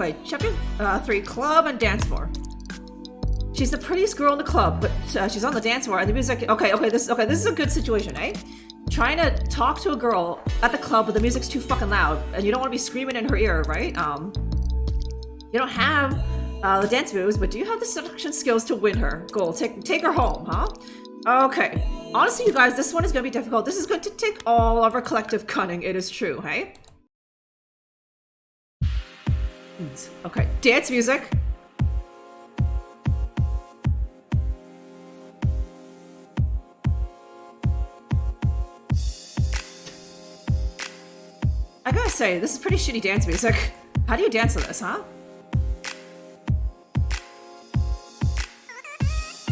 Okay, chapter 3, club and dance floor. She's the prettiest girl in the club, but she's on the dance floor and the music. Okay, this is a good situation, eh? Trying to talk to a girl at the club, but the music's too fucking loud, and you don't want to be screaming in her ear, right? You don't have the dance moves, but do you have the seduction skills to win her? Goal, take her home, huh? Okay. Honestly, you guys, this one is going to be difficult. This is going to take all of our collective cunning. It is true, hey? Okay, dance music. I gotta say, this is pretty shitty dance music. How do you dance to this, huh?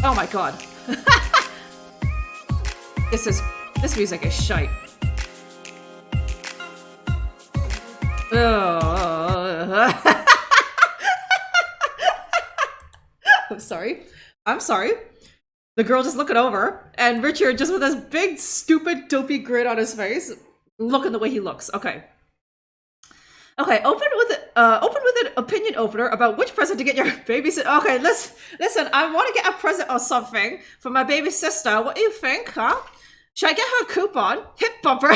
Oh my god. This music is shite. I'm sorry. The girl just looking over, and Richard just with this big, stupid, dopey grin on his face, looking the way he looks. Okay, open with an opinion opener about which present to get your baby sister. Okay, listen, I want to get a present or something for my baby sister. What do you think, huh? Should I get her a coupon? Hip bumper,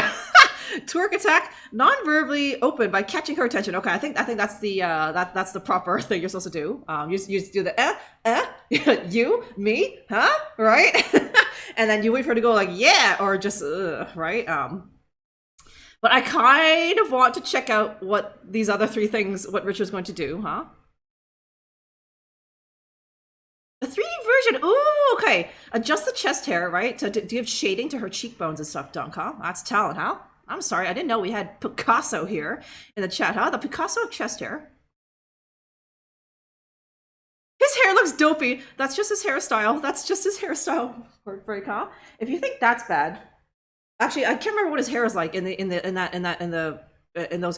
twerk attack, non-verbally open by catching her attention. Okay, I think that's the that's the proper thing you're supposed to do. You do the you, me, huh? Right? And then you wait for her to go like yeah, or just right? But I kind of want to check out what these other three things, what Richard's going to do, huh? The 3D version, ooh, okay. Adjust the chest hair, right? To give shading to her cheekbones and stuff, Dunk, huh? That's talent, huh? I'm sorry, I didn't know we had Picasso here in the chat, huh? The Picasso of chest hair. His hair looks dopey. That's just his hairstyle. That's just his hairstyle. Heartbreak, huh? If you think that's bad. Actually, I can't remember what his hair is like in those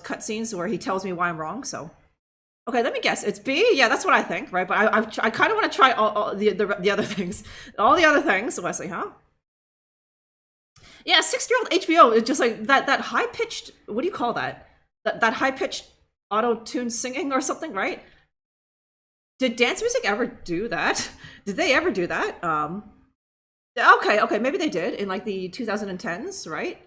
cutscenes where he tells me why I'm wrong. So, okay, let me guess. It's B. Yeah, that's what I think, right? But I kind of want to try all the other things, all the other things. Wesley, huh? Yeah, 6-year-old HBO is just like that high pitched. What do you call that? That high pitched auto tune singing or something, right? Did dance music ever do that? Did they ever do that? Okay, maybe they did in like the 2010s, right?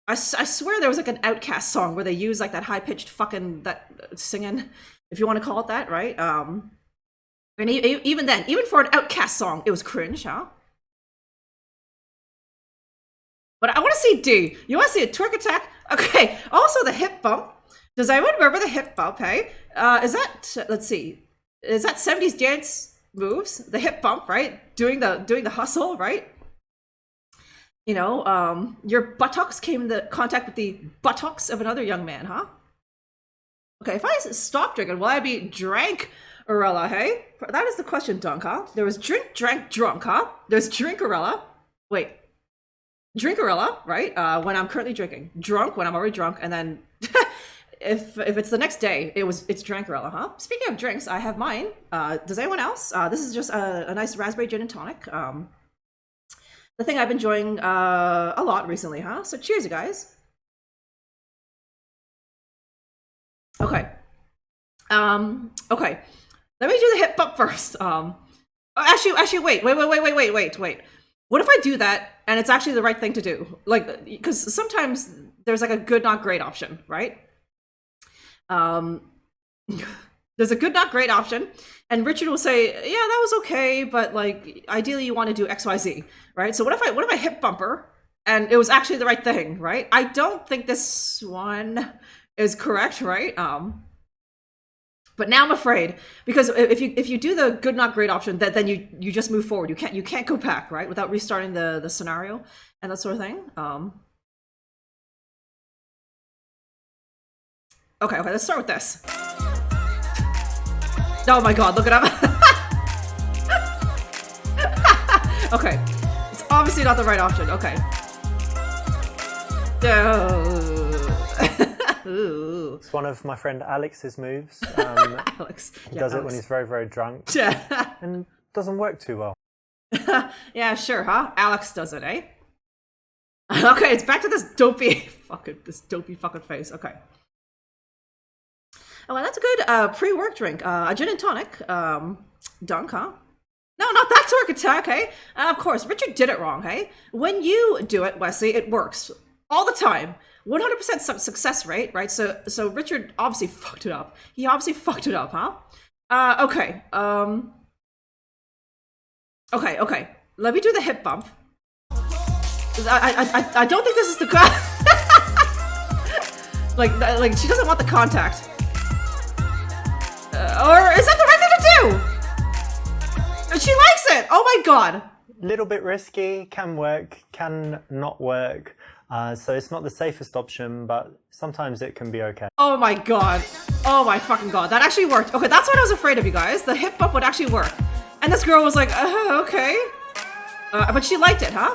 I swear there was like an Outcast song where they used like that high-pitched fucking that singing, if you want to call it that, right? And even then, even for an Outcast song, it was cringe, huh? But I want to see D. You want to see a twerk attack? Okay. Also the hip bump. Does anyone remember the hip bump? Hey, is that? Let's see. Is that 70s dance moves? The hip bump, right? Doing the hustle, right? You know, your buttocks came into contact with the buttocks of another young man, huh? Okay, if I stop drinking, will I be drank-orella, hey? That is the question, Dunk, huh? There was drink, drank, drunk, huh? There's drinkorella. Wait. Drinkorella, right? When I'm currently drinking. Drunk, when I'm already drunk. And then if it's the next day, it's drankorella, huh? Speaking of drinks, I have mine. Does anyone else? This is just a nice raspberry gin and tonic. The thing I've been enjoying a lot recently, huh? So cheers, you guys. Okay. Okay. Let me do the hip bump first. Actually, wait. What if I do that and it's actually the right thing to do? Like, because sometimes there's like a good, not great option, right? There's a good, not great option, and Richard will say, yeah, that was okay, but like ideally you want to do XYZ, right? So what if I hip bumper and it was actually the right thing, right? I don't think this one is correct, right? But now I'm afraid, because if you do the good, not great option, then you just move forward. You can't go back, right? Without restarting the scenario and that sort of thing. Okay, let's start with this. Oh my god, look it up. Okay. It's obviously not the right option. Okay. Ooh. It's one of my friend Alex's moves. Alex. He does it when he's very, very drunk. And doesn't work too well. Yeah, sure, huh? Alex does it, eh? Okay, it's back to this dopey fucking face. Okay. Oh, well, that's a good pre-work drink. A gin and tonic. Dunk, huh? No, not that torque attack, hey? Of course, Richard did it wrong, hey? When you do it, Wesley, it works. All the time. 100% success rate, right? So Richard obviously fucked it up. He obviously fucked it up, huh? Okay. Okay. Let me do the hip bump. I don't think this is the like she doesn't want the contact. Or is that the right thing to do? She likes it. Oh my god. Little bit risky, can work, can not work. So it's not the safest option, but sometimes it can be okay. Oh my god. Oh my fucking god. That actually worked. Okay, that's what I was afraid of, you guys. The hip bump would actually work. And this girl was like, okay. But she liked it, huh?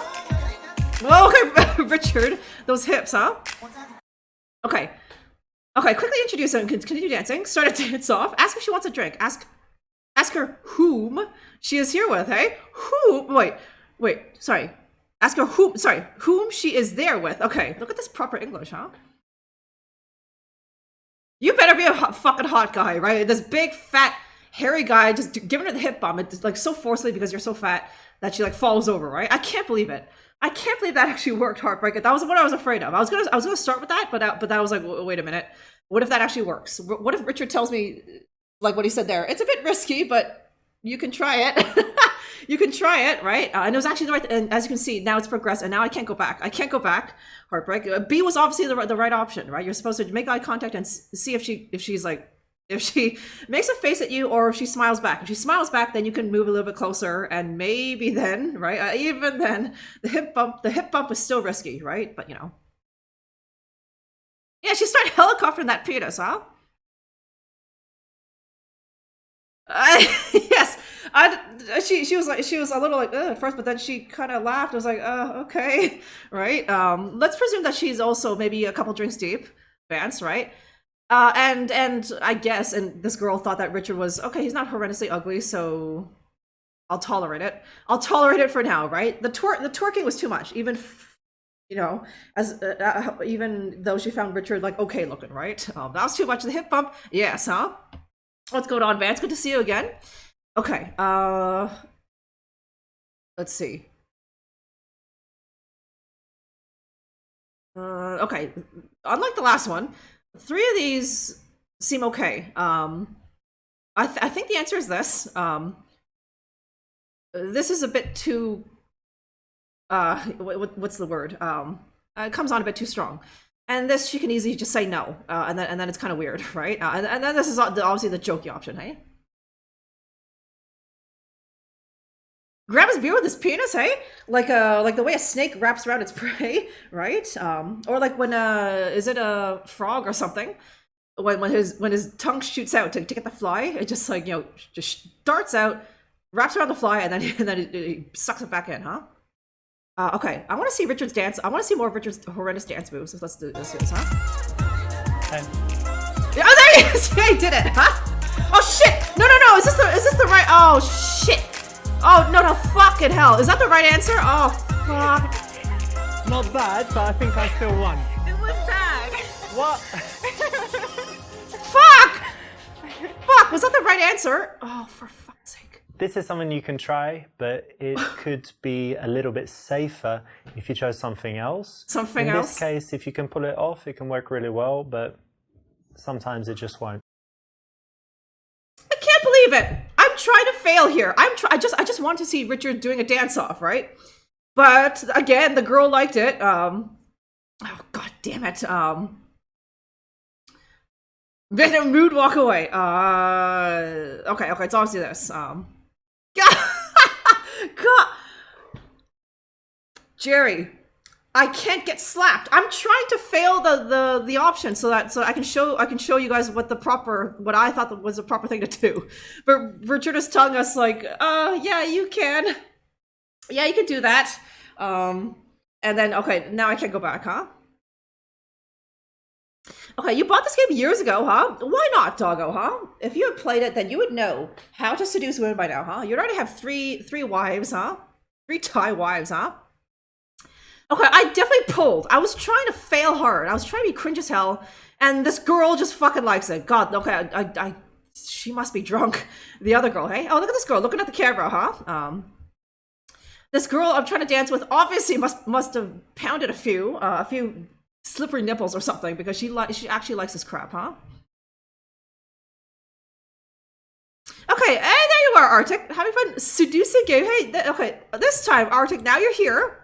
Well, okay, Richard. Those hips, huh? Okay. Okay, quickly introduce her and continue dancing. Start to dance off. Ask if she wants a drink. Ask her whom she is here with, hey? Wait, sorry. Ask her whom she is there with. Okay, look at this proper English, huh? You better be a fucking hot guy, right? This big, fat, hairy guy just giving her the hip bump. It's like so forcefully because you're so fat that she like falls over, right? I can't believe it. I can't believe that actually worked, Heartbreaker. That was what I was afraid of. I was gonna start with that, but that was like, wait a minute. What if that actually works? What if Richard tells me, like what he said there? It's a bit risky, but you can try it. You can try it, right? And it was actually the right. And as you can see, now it's progressed, and now I can't go back. I can't go back. Heartbreak. B was obviously the right option, right? You're supposed to make eye contact and see if she's like. If she makes a face at you or if she smiles back. If she smiles back, then you can move a little bit closer and maybe then, right? Even then, the hip bump is still risky, right? But you know. Yeah, she started helicoptering that penis, huh? Yes. She was a little like at first, but then she kind of laughed. I was like, okay, right? Let's presume that she's also maybe a couple drinks deep, Vance, right? And I guess, and this girl thought that Richard was, okay, he's not horrendously ugly, so I'll tolerate it. I'll tolerate it for now, right? The twerking was too much, even, you know, as even though she found Richard, like, okay looking, right? That was too much. The hip bump, yes, huh? What's going on, Vance? Good to see you again. Okay, let's see. Okay, unlike the last one, 3 of these seem okay. I think the answer is this. This is a bit too. What's the word? It comes on a bit too strong, and this she can easily just say no, and then it's kind of weird, right? And then this is obviously the jokey option, hey? Grab his beer with his penis, hey? Like the way a snake wraps around its prey, right? Or like when is it a frog or something? When his tongue shoots out to get the fly, it just like, you know, just darts out, wraps around the fly, and then he sucks it back in, huh? Okay, I want to see Richard's dance. I want to see more of Richard's horrendous dance moves. Let's do this, huh? Okay. Oh, there he is! Yeah, he did it, huh? Oh shit! No! Is this the right? Oh shit! Oh, no, fucking hell. Is that the right answer? Oh, fuck. Not bad, but I think I still won. It was bad. What? Fuck! Fuck, was that the right answer? Oh, for fuck's sake. This is something you can try, but it could be a little bit safer if you chose something else. Something else? In this case, if you can pull it off, it can work really well, but sometimes it just won't. I can't believe it. I'm trying to fail here. I just want to see Richard doing a dance off, right? But again, the girl liked it. Oh god damn it. Then mood walk away. Okay, it's obviously this. God. Jerry, I can't get slapped. I'm trying to fail the option so I can show you guys what I thought was the proper thing to do. But Richard is telling us like, yeah, you can. Yeah, you can do that. And then okay, now I can't go back, huh? Okay, you bought this game years ago, huh? Why not, doggo, huh? If you had played it, then you would know how to seduce women by now, huh? You'd already have three wives, huh? 3 Thai wives, huh? Okay, I definitely pulled. I was trying to fail hard. I was trying to be cringe as hell. And this girl just fucking likes it. God, okay, she must be drunk. The other girl, hey? Oh, look at this girl looking at the camera, huh? This girl I'm trying to dance with obviously must have pounded a few slippery nipples or something because she actually likes this crap, huh? Okay, and there you are, Arctic. Having fun seducing game. Hey, okay, this time, Arctic, now you're here.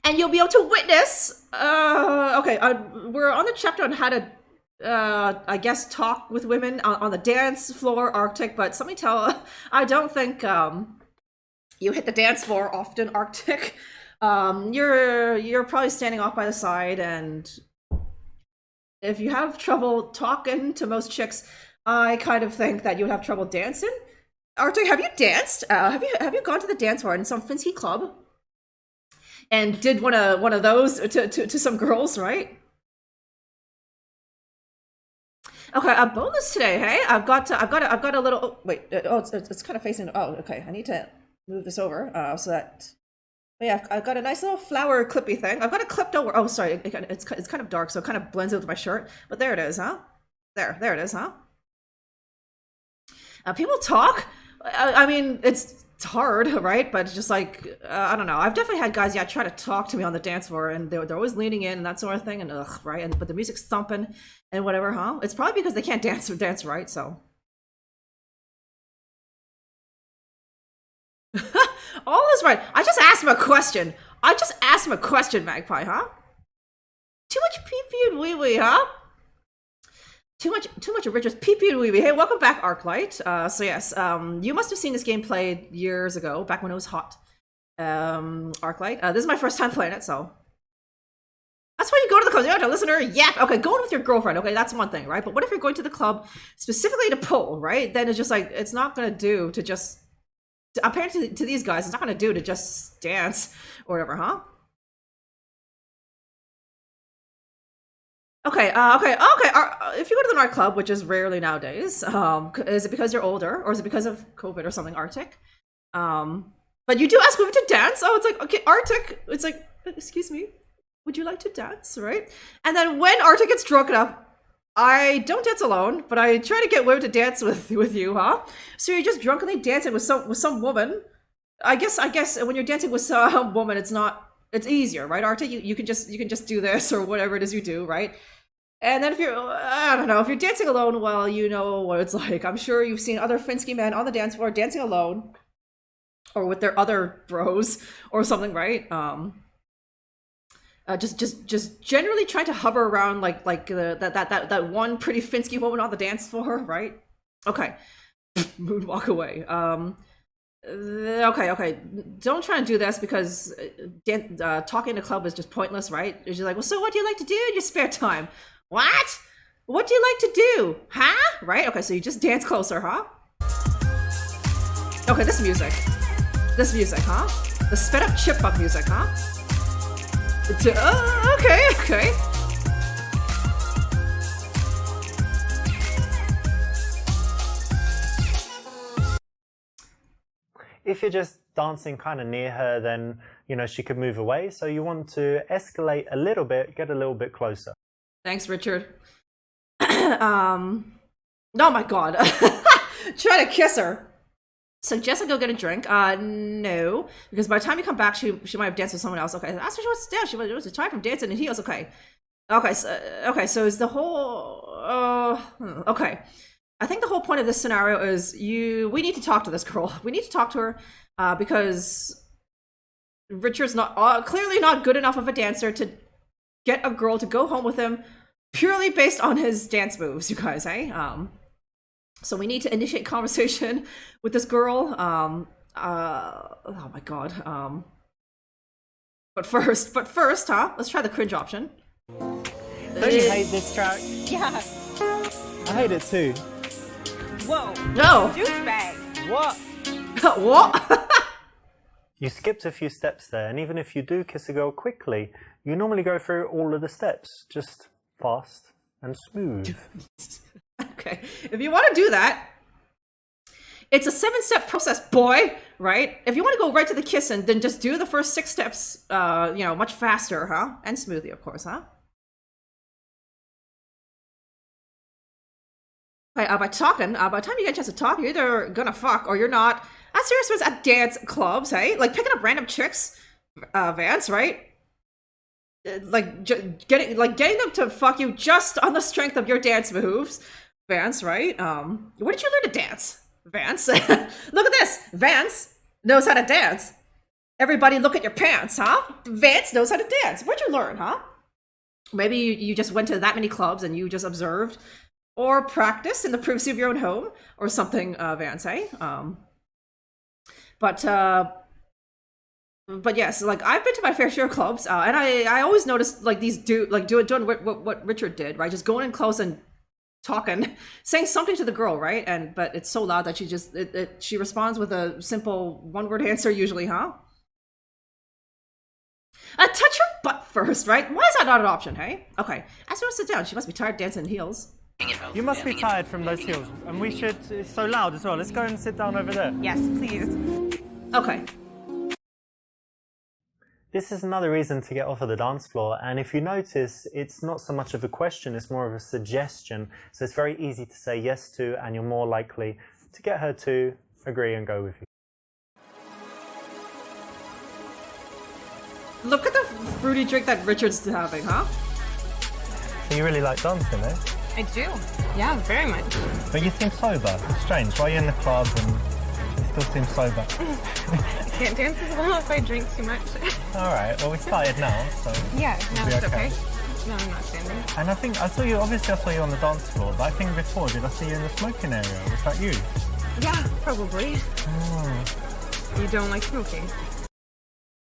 And you'll be able to witness, we're on the chapter on how to, I guess, talk with women on the dance floor, Arctic, but somebody tell, I don't think, you hit the dance floor often, Arctic. You're probably standing off by the side, and if you have trouble talking to most chicks, I kind of think that you would have trouble dancing. Arctic, have you danced? Have you gone to the dance floor in some Finsky club and did one of those to some girls, right? Okay, a bonus today. Hey, I've got a little. Oh, wait, it's kind of facing. Oh, okay. I need to move this over so that. Yeah, I've got a nice little flower clippy thing. I've got it clipped over. Oh, sorry, it's kind of dark, so it kind of blends into my shirt. But there it is, huh? There it is, huh? People talk. I mean, it's hard, right? But it's just like I don't know. I've definitely had guys, try to talk to me on the dance floor, and they're always leaning in and that sort of thing, and right. But the music's thumping and whatever, huh? It's probably because they can't dance right. So all is right. I just asked him a question. Magpie, huh? Too much pee pee and wee wee, huh? Too much of Richard's pee pee and wee wee. Hey, welcome back, Arclight. So yes, you must have seen this game played years ago, back when it was hot. Arclight. This is my first time playing it, so that's why you go to the club. You have to listen to her yap. Okay, going with your girlfriend. Okay, that's one thing, right? But what if you're going to the club specifically to pull, right? Then it's just like it's not gonna do to just. Apparently, to these guys, it's not gonna do to just dance or whatever, huh? Okay, if you go to the nightclub, which is rarely nowadays, is it because you're older, or is it because of COVID or something, Arctic? But you do ask women to dance. Oh, it's like, okay, Arctic, it's like, excuse me, would you like to dance, right? And then when Arctic gets drunk enough, I don't dance alone, but I try to get women to dance with you, huh? So you're just drunkenly dancing with some woman. I guess when you're dancing with some woman, it's easier, right, Arctic? You can just do this or whatever it is you do, right? And then if you're, I don't know, if you're dancing alone, well, you know what it's like. I'm sure you've seen other Finsky men on the dance floor dancing alone, or with their other bros or something, right? Just generally trying to hover around like that one pretty Finsky woman on the dance floor, right? Okay, moonwalk away. Okay. Don't try and do this because talking in a club is just pointless, right? It's just like, well, so what do you like to do in your spare time? What? What do you like to do? Huh? Right? Okay, so you just dance closer, huh? Okay, this music, huh? The sped up chipmunk music, huh? Okay. If you're just dancing kind of near her, then she could move away. So you want to escalate a little bit, get a little bit closer. Thanks, Richard. Oh my god. Try to kiss her. Suggest I go get a drink. No, because by the time you come back, she might have danced with someone else. Okay, that's what she wants to dance. She was tired from dancing in heels. Okay, so is the whole. Okay. I think the whole point of this scenario is we need to talk to this girl. We need to talk to her because Richard's not clearly not good enough of a dancer to get a girl to go home with him purely based on his dance moves, you guys, hey? So we need to initiate conversation with this girl. Oh my god. But first, huh? Let's try the cringe option. Don't you hate this track? Yeah. I hate it too. Whoa. No. Douchebag. What? What? You skipped a few steps there, and even if you do kiss a girl quickly, you normally go through all of the steps, just fast and smooth. Okay, if you want to do that, it's a 7-step process, boy, right? If you want to go right to the kissing, then just do the first 6 steps, much faster, huh? And smoothly, of course, huh? By talking, by the time you get a chance to talk, you're either gonna fuck or you're not. That's serious ones at dance clubs, hey? Like picking up random chicks, Vance, right? Getting them to fuck you just on the strength of your dance moves, Vance, right? Where did you learn to dance, Vance? Look at this, Vance knows how to dance. Everybody look at your pants, huh? Vance knows how to dance. Where'd you learn, huh? Maybe you just went to that many clubs and you just observed or practiced in the privacy of your own home or something, Vance, eh? But yes, like I've been to my fair share of clubs, and I always noticed like these doing what Richard did, right? Just going in close and talking, saying something to the girl, right? But it's so loud that she responds with a simple one-word answer usually, huh? Touch her butt first, right? Why is that not an option, hey? Okay, ask her to sit down. She must be tired dancing in heels. You must be tired from those heels, and we should. It's so loud as well. Let's go and sit down over there. Yes, please. Okay. This is another reason to get off of the dance floor, and if you notice, it's not so much of a question, it's more of a suggestion. So it's very easy to say yes to, and you're more likely to get her to agree and go with you. Look at the fruity drink that Richard's having, huh? So you really like dancing, eh? I do. Yeah, very much. But you seem sober. It's strange. Why are you in the club and you still seem sober? I can't dance as well if I drink too much. Alright, well we started now, so... Yeah, now be it's okay. okay. No, I'm not standing. And I think, I saw you on the dance floor, but I think before, did I see you in the smoking area? Was that you? Yeah, probably. Oh. You don't like smoking.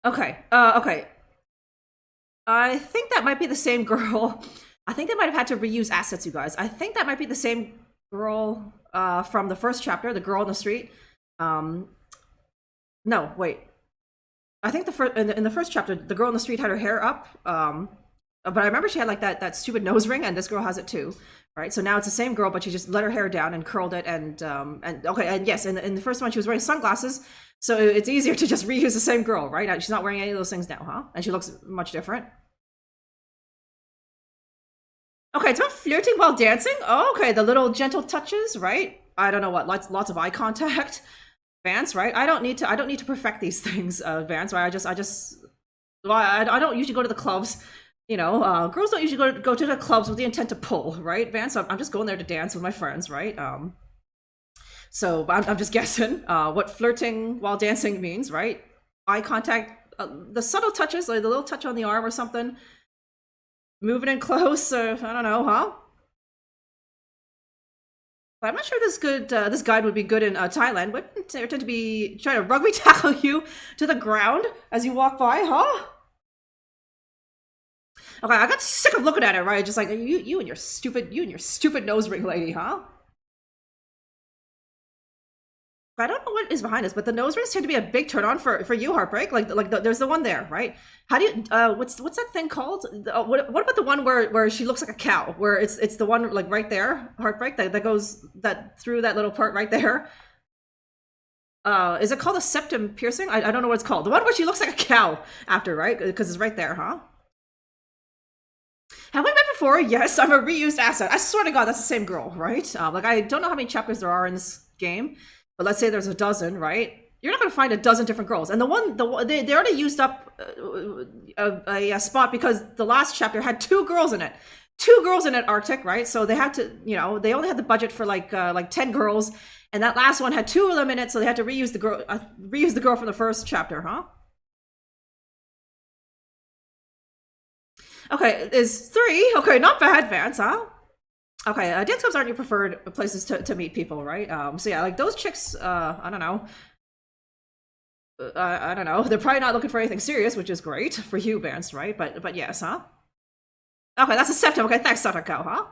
Okay, okay. I think that might be the same girl. I think they might have had to reuse assets, you guys. I think that might be the same girl from the first chapter, the girl on the street. No, wait. I think in the first chapter, the girl on the street had her hair up. But I remember she had like that stupid nose ring, and this girl has it too, right? So now it's the same girl, but she just let her hair down and curled it, and okay, and yes, in the first one she was wearing sunglasses, so it's easier to just reuse the same girl, right? She's not wearing any of those things now, huh? And she looks much different. Okay, it's about flirting while dancing. Oh, okay, the little gentle touches, right? I don't know what, lots of eye contact, Vance, right? I don't need to perfect these things, Vance, right? I don't usually go to the clubs. You know, girls don't usually go to the clubs with the intent to pull, right, Vance? I'm just going there to dance with my friends, right? So I'm just guessing what flirting while dancing means, right? Eye contact, the subtle touches, like the little touch on the arm or something, moving in close, I don't know, huh? But I'm not sure this guide would be good in Thailand. Wouldn't there tend to be trying to rugby tackle you to the ground as you walk by, huh? Okay, I got sick of looking at it, right? Just like you and your stupid nose ring lady, huh? I don't know what is behind this, but the nose rings tend to be a big turn on for you, Heartbreak. There's the one there, right? How do you what's that thing called? What about the one where she looks like a cow? Where it's the one like right there, Heartbreak, that goes through that little part right there. Is it called a septum piercing? I don't know what it's called. The one where she looks like a cow after, right? Because it's right there, huh? Have we met before? Yes, I'm a reused asset. I swear to God, that's the same girl, right? Like, I don't know how many chapters there are in this game, but let's say there's a dozen, right? You're not going to find a dozen different girls. And they already used up a spot because the last chapter had 2 girls in it. 2 girls in it, Arctic, right? So they had to, you know, they only had the budget for like 10 girls, and that last one had 2 of them in it, so they had to reuse the girl from the first chapter, huh? Okay, is 3. Okay, not bad, Vance, huh? Okay, dance clubs aren't your preferred places to meet people, right? So yeah, like those chicks, I don't know. I don't know. They're probably not looking for anything serious, which is great for you, Vance, right? But yes, huh? Okay, that's a septum. Okay, thanks, Satoko, huh?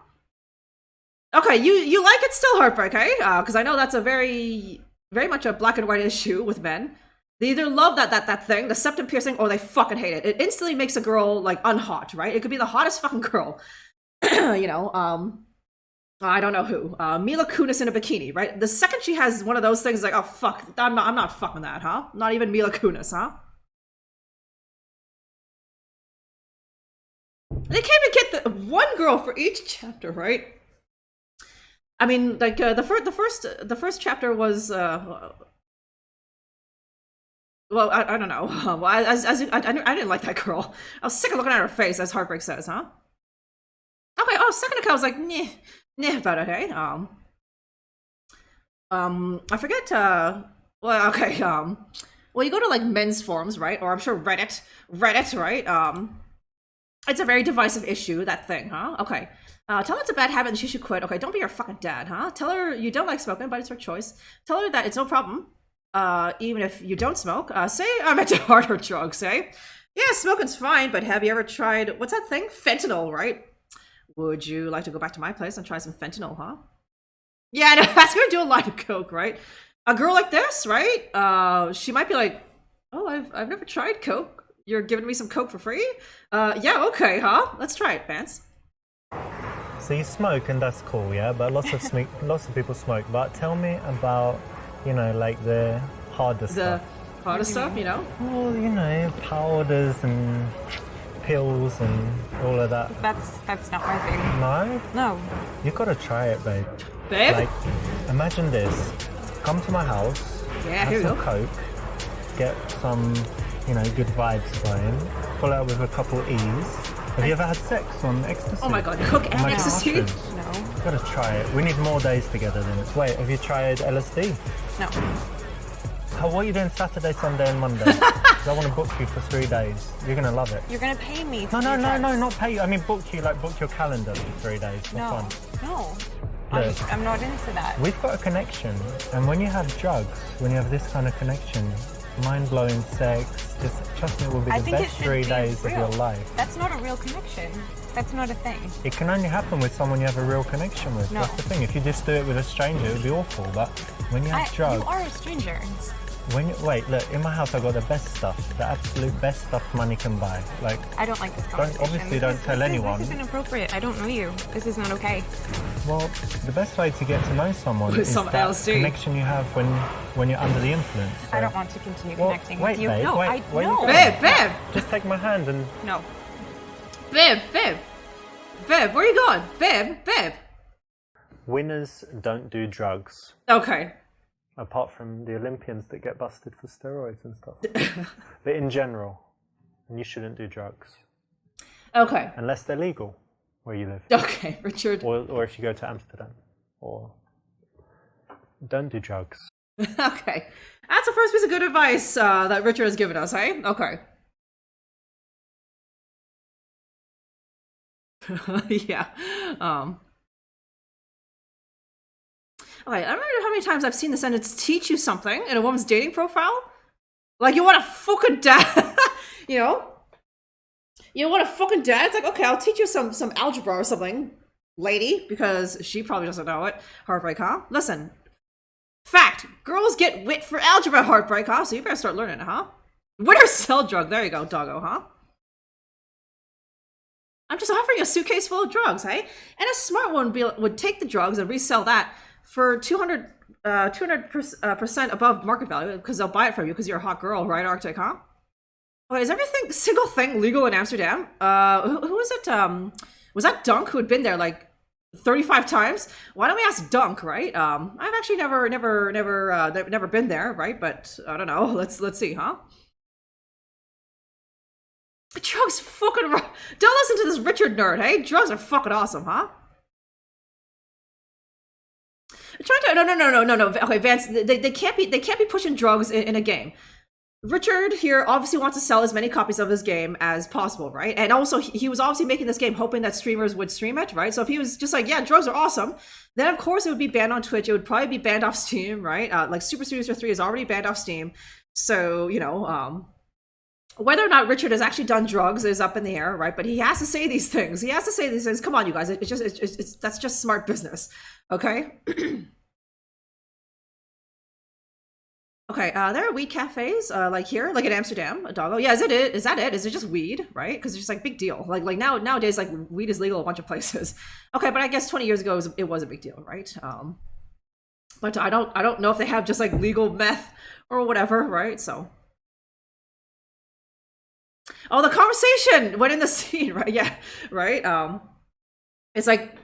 Okay, you like it still, Heartbreak, okay? Because I know that's a very much a black and white issue with men. They either love that thing, the septum piercing, or they fucking hate it. It instantly makes a girl like unhot, right? It could be the hottest fucking girl, you know. I don't know who. Mila Kunis in a bikini, right? The second she has one of those things, like, oh fuck, I'm not fucking that, huh? Not even Mila Kunis, huh? They can't even get the one girl for each chapter, right? I mean, like the first chapter was well, I don't know. Well, I didn't like that girl. I was sick of looking at her face, as Heartbreak says, huh? Okay. Oh, second account was like, nah about it, hey. I forget. Well, okay. Well, you go to like men's forums, right? Or I'm sure Reddit, right? It's a very divisive issue, that thing, huh? Okay. Tell her it's a bad habit and she should quit. Okay, don't be her fucking dad, huh? Tell her you don't like smoking, but it's her choice. Tell her that it's no problem, even if you don't smoke. Say I'm into harder drugs, eh? Yeah, smoking's fine, but have you ever tried, what's that thing? Fentanyl, right? Would you like to go back to my place and try some fentanyl, huh? Yeah, no, that's gonna do a lot of coke, right? A girl like this, right? She might be like, oh, I've never tried coke. You're giving me some coke for free? Yeah, okay, huh? Let's try it, Vance. So you smoke and that's cool, yeah? But lots of people smoke. But tell me about, like the harder stuff. The harder stuff, you know? Well, powders and pills and all of that. That's not my thing. No? No. You gotta try it, babe. Babe? Like, imagine this. Come to my house, Yeah, have here you some go. coke, get some, good vibes going, pull out with a couple E's. Have you ever had sex on ecstasy? Oh my god, coke and Imagine ecstasy? options. No. You gotta try it. We need more days together then. Wait, have you tried LSD? No. What are you doing Saturday, Sunday and Monday? 'Cause I want to book you for 3 days. You're gonna love it. You're gonna pay me. To No, do drugs. not pay you. I mean book you, book your calendar for 3 days for No. fun. No. Look. I'm not into that. We've got a connection, and when you have drugs, when you have this kind of connection, mind-blowing sex, just trust me, it will be I the think best it should 3 be days real. of your life. That's not a real connection. That's not a thing. It can only happen with someone you have a real connection with. No. That's the thing. If you just do it with a stranger, it would be awful. But when you have drugs, You are a stranger. wait, look, in my house I got the best stuff, the absolute best stuff money can buy. Like, I don't like this conversation. obviously don't tell anyone. This is inappropriate. I don't know you. This is not okay. well, the best way to get to know someone With is some that LSD. connection you have when you're under the influence. I So- don't want to continue Well, connecting wait, with you. babe, no, wait, where you no. going? Babe, Just take my hand and No. babe, where are you going? Babe. winners don't do drugs. Okay. Apart from the Olympians that get busted for steroids and stuff. But in general, you shouldn't do drugs. Okay. Unless they're legal where you live. Okay, Richard. Or if you go to Amsterdam. Or don't do drugs. Okay. That's the first piece of good advice that Richard has given us, hey? Okay. Yeah. Okay, I don't know how many times I've seen the sentence teach you something in a woman's dating profile. Like, you want a fucking dad? You know? You want a fucking dad? It's like, okay, I'll teach you some algebra or something, lady, because she probably doesn't know it. Heartbreak, huh? Listen. Fact, girls get wit for algebra, Heartbreak, huh? So you better start learning it, huh? Winner sell drug. There you go, doggo, huh? I'm just offering a suitcase full of drugs, hey? And a smart one would take the drugs and resell that for 200% above market value, because they'll buy it from you because you're a hot girl, right, Arctic, huh? Wait, is everything, single thing legal in Amsterdam? Who was it? Was that Dunk who had been there like 35 times? Why don't we ask Dunk, right? I've actually never been there, right? But I don't know. Let's see, huh? Drugs fucking. Don't listen to this Richard nerd, hey? Drugs are fucking awesome, huh? No. Okay, Vance, they can't be pushing drugs in a game. Richard here obviously wants to sell as many copies of his game as possible, right? And also, he was obviously making this game hoping that streamers would stream it, right? So if he was just like, yeah, drugs are awesome, then of course it would be banned on Twitch. It would probably be banned off Steam, right? Like Super Seducer 3 is already banned off Steam. So, whether or not Richard has actually done drugs is up in the air, right? But he has to say these things. Come on, you guys. That's just smart business, okay? Okay, there are weed cafes, like here, like in Amsterdam, a doggo. Yeah, is that it? Is it just weed, right? Because it's just like big deal. Like nowadays, like weed is legal a bunch of places. Okay, but I guess 20 years ago it was a big deal, right? But I don't know if they have just like legal meth or whatever, right? So. Oh, the conversation went in the scene, right? Yeah, right. It's like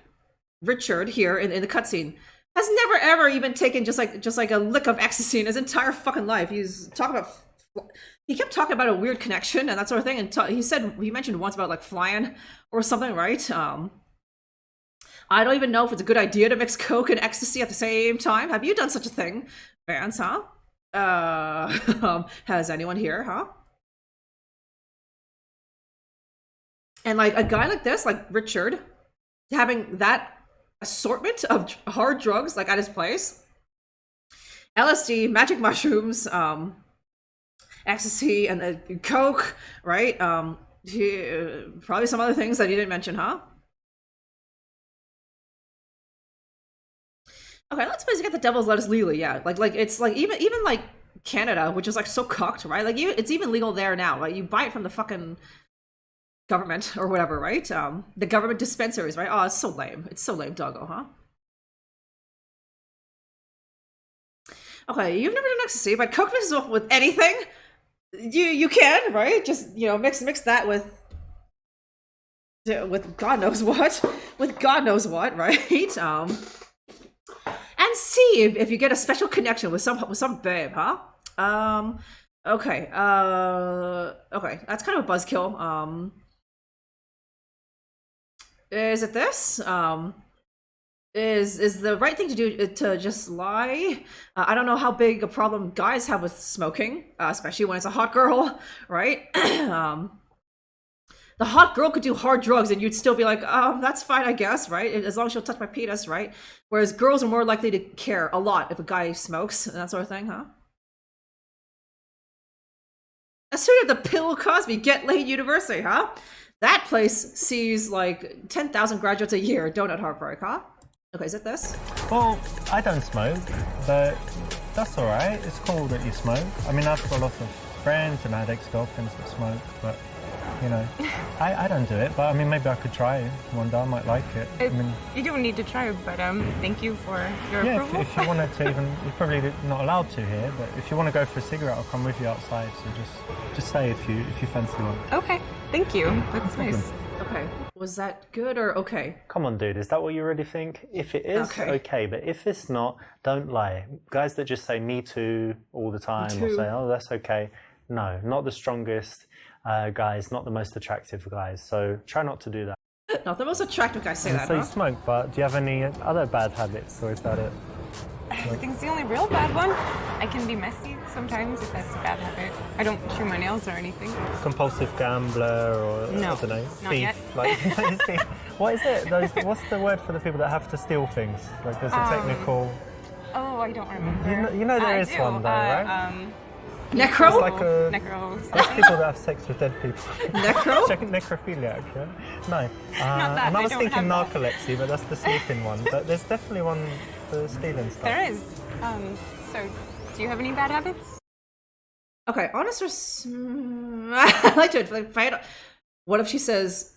Richard here in the cutscene has never ever even taken just like a lick of ecstasy in his entire fucking life. He's talking about. He kept talking about a weird connection and that sort of thing, and he mentioned once about like flying or something, right? I don't even know if it's a good idea to mix coke and ecstasy at the same time. Have you done such a thing, Vance? Huh? Has anyone here? Huh? And like a guy like this, like Richard, having that assortment of hard drugs like at his place, LSD, magic mushrooms, ecstasy, and coke, right? Probably some other things that you didn't mention, huh? Okay, let's basically get the devil's lettuce legally. Yeah, like it's like even like Canada, which is like so cocked, right? Like it's even legal there now. Like you buy it from the fucking government or whatever, right? The government dispensaries, right? Oh, it's so lame. It's so lame, doggo, huh? Okay, you've never done ecstasy, but coke mixes up with anything. You can, right? Just mix that with God knows what, right? And see if you get a special connection with some babe, huh? Okay. Okay, that's kind of a buzzkill. Is it this? Is the right thing to do to just lie? I don't know how big a problem guys have with smoking, especially when it's a hot girl, right? The hot girl could do hard drugs and you'd still be like, that's fine, I guess, right? As long as she'll touch my penis, right? Whereas girls are more likely to care a lot if a guy smokes and that sort of thing, huh? As soon as the Pill Cosby Get Laid University, huh? That place sees like 10,000 graduates a year. Donut heartbreak, huh? Okay, is it this? Well, I don't smoke, but that's alright. It's cool that you smoke. I mean, I've got a lot of friends and I had ex-girlfriends that smoke, but I don't do it. But I mean, maybe I could try one day. I might like it. I mean, you don't need to try, but thank you for your approval. If you wanted to, even you're probably not allowed to here, but if you want to go for a cigarette, I'll come with you outside. So just say if you fancy one. Okay, thank you. That's nice. Okay, was that good or okay? Come on, dude, is that what you really think? If it is, okay, but if it's not, don't lie. Guys that just say me too all the time or say, oh, that's okay. No, not the strongest guys, not the most attractive guys. So try not to do that. Not the most attractive guys say that, So huh? you smoke, but do you have any other bad habits, or is that it? I think it's the only real bad one. I can be messy sometimes if that's a bad habit. I don't chew my nails or anything. Compulsive gambler, or no, I don't know, not thief. yet. Like, what is it? What's the word for the people that have to steal things? Like there's a technical. Oh, I don't remember. You know there is one though, right? Necro? It's like Necro. There's people that have sex with dead people. Necro? Necrophiliac, yeah? No. Not that, and I I was don't thinking have that. narcolepsy, but that's the sleeping one. But there's definitely one for stealing stuff. There is. So, do you have any bad habits? Okay, honest or I like to fight. What if she says,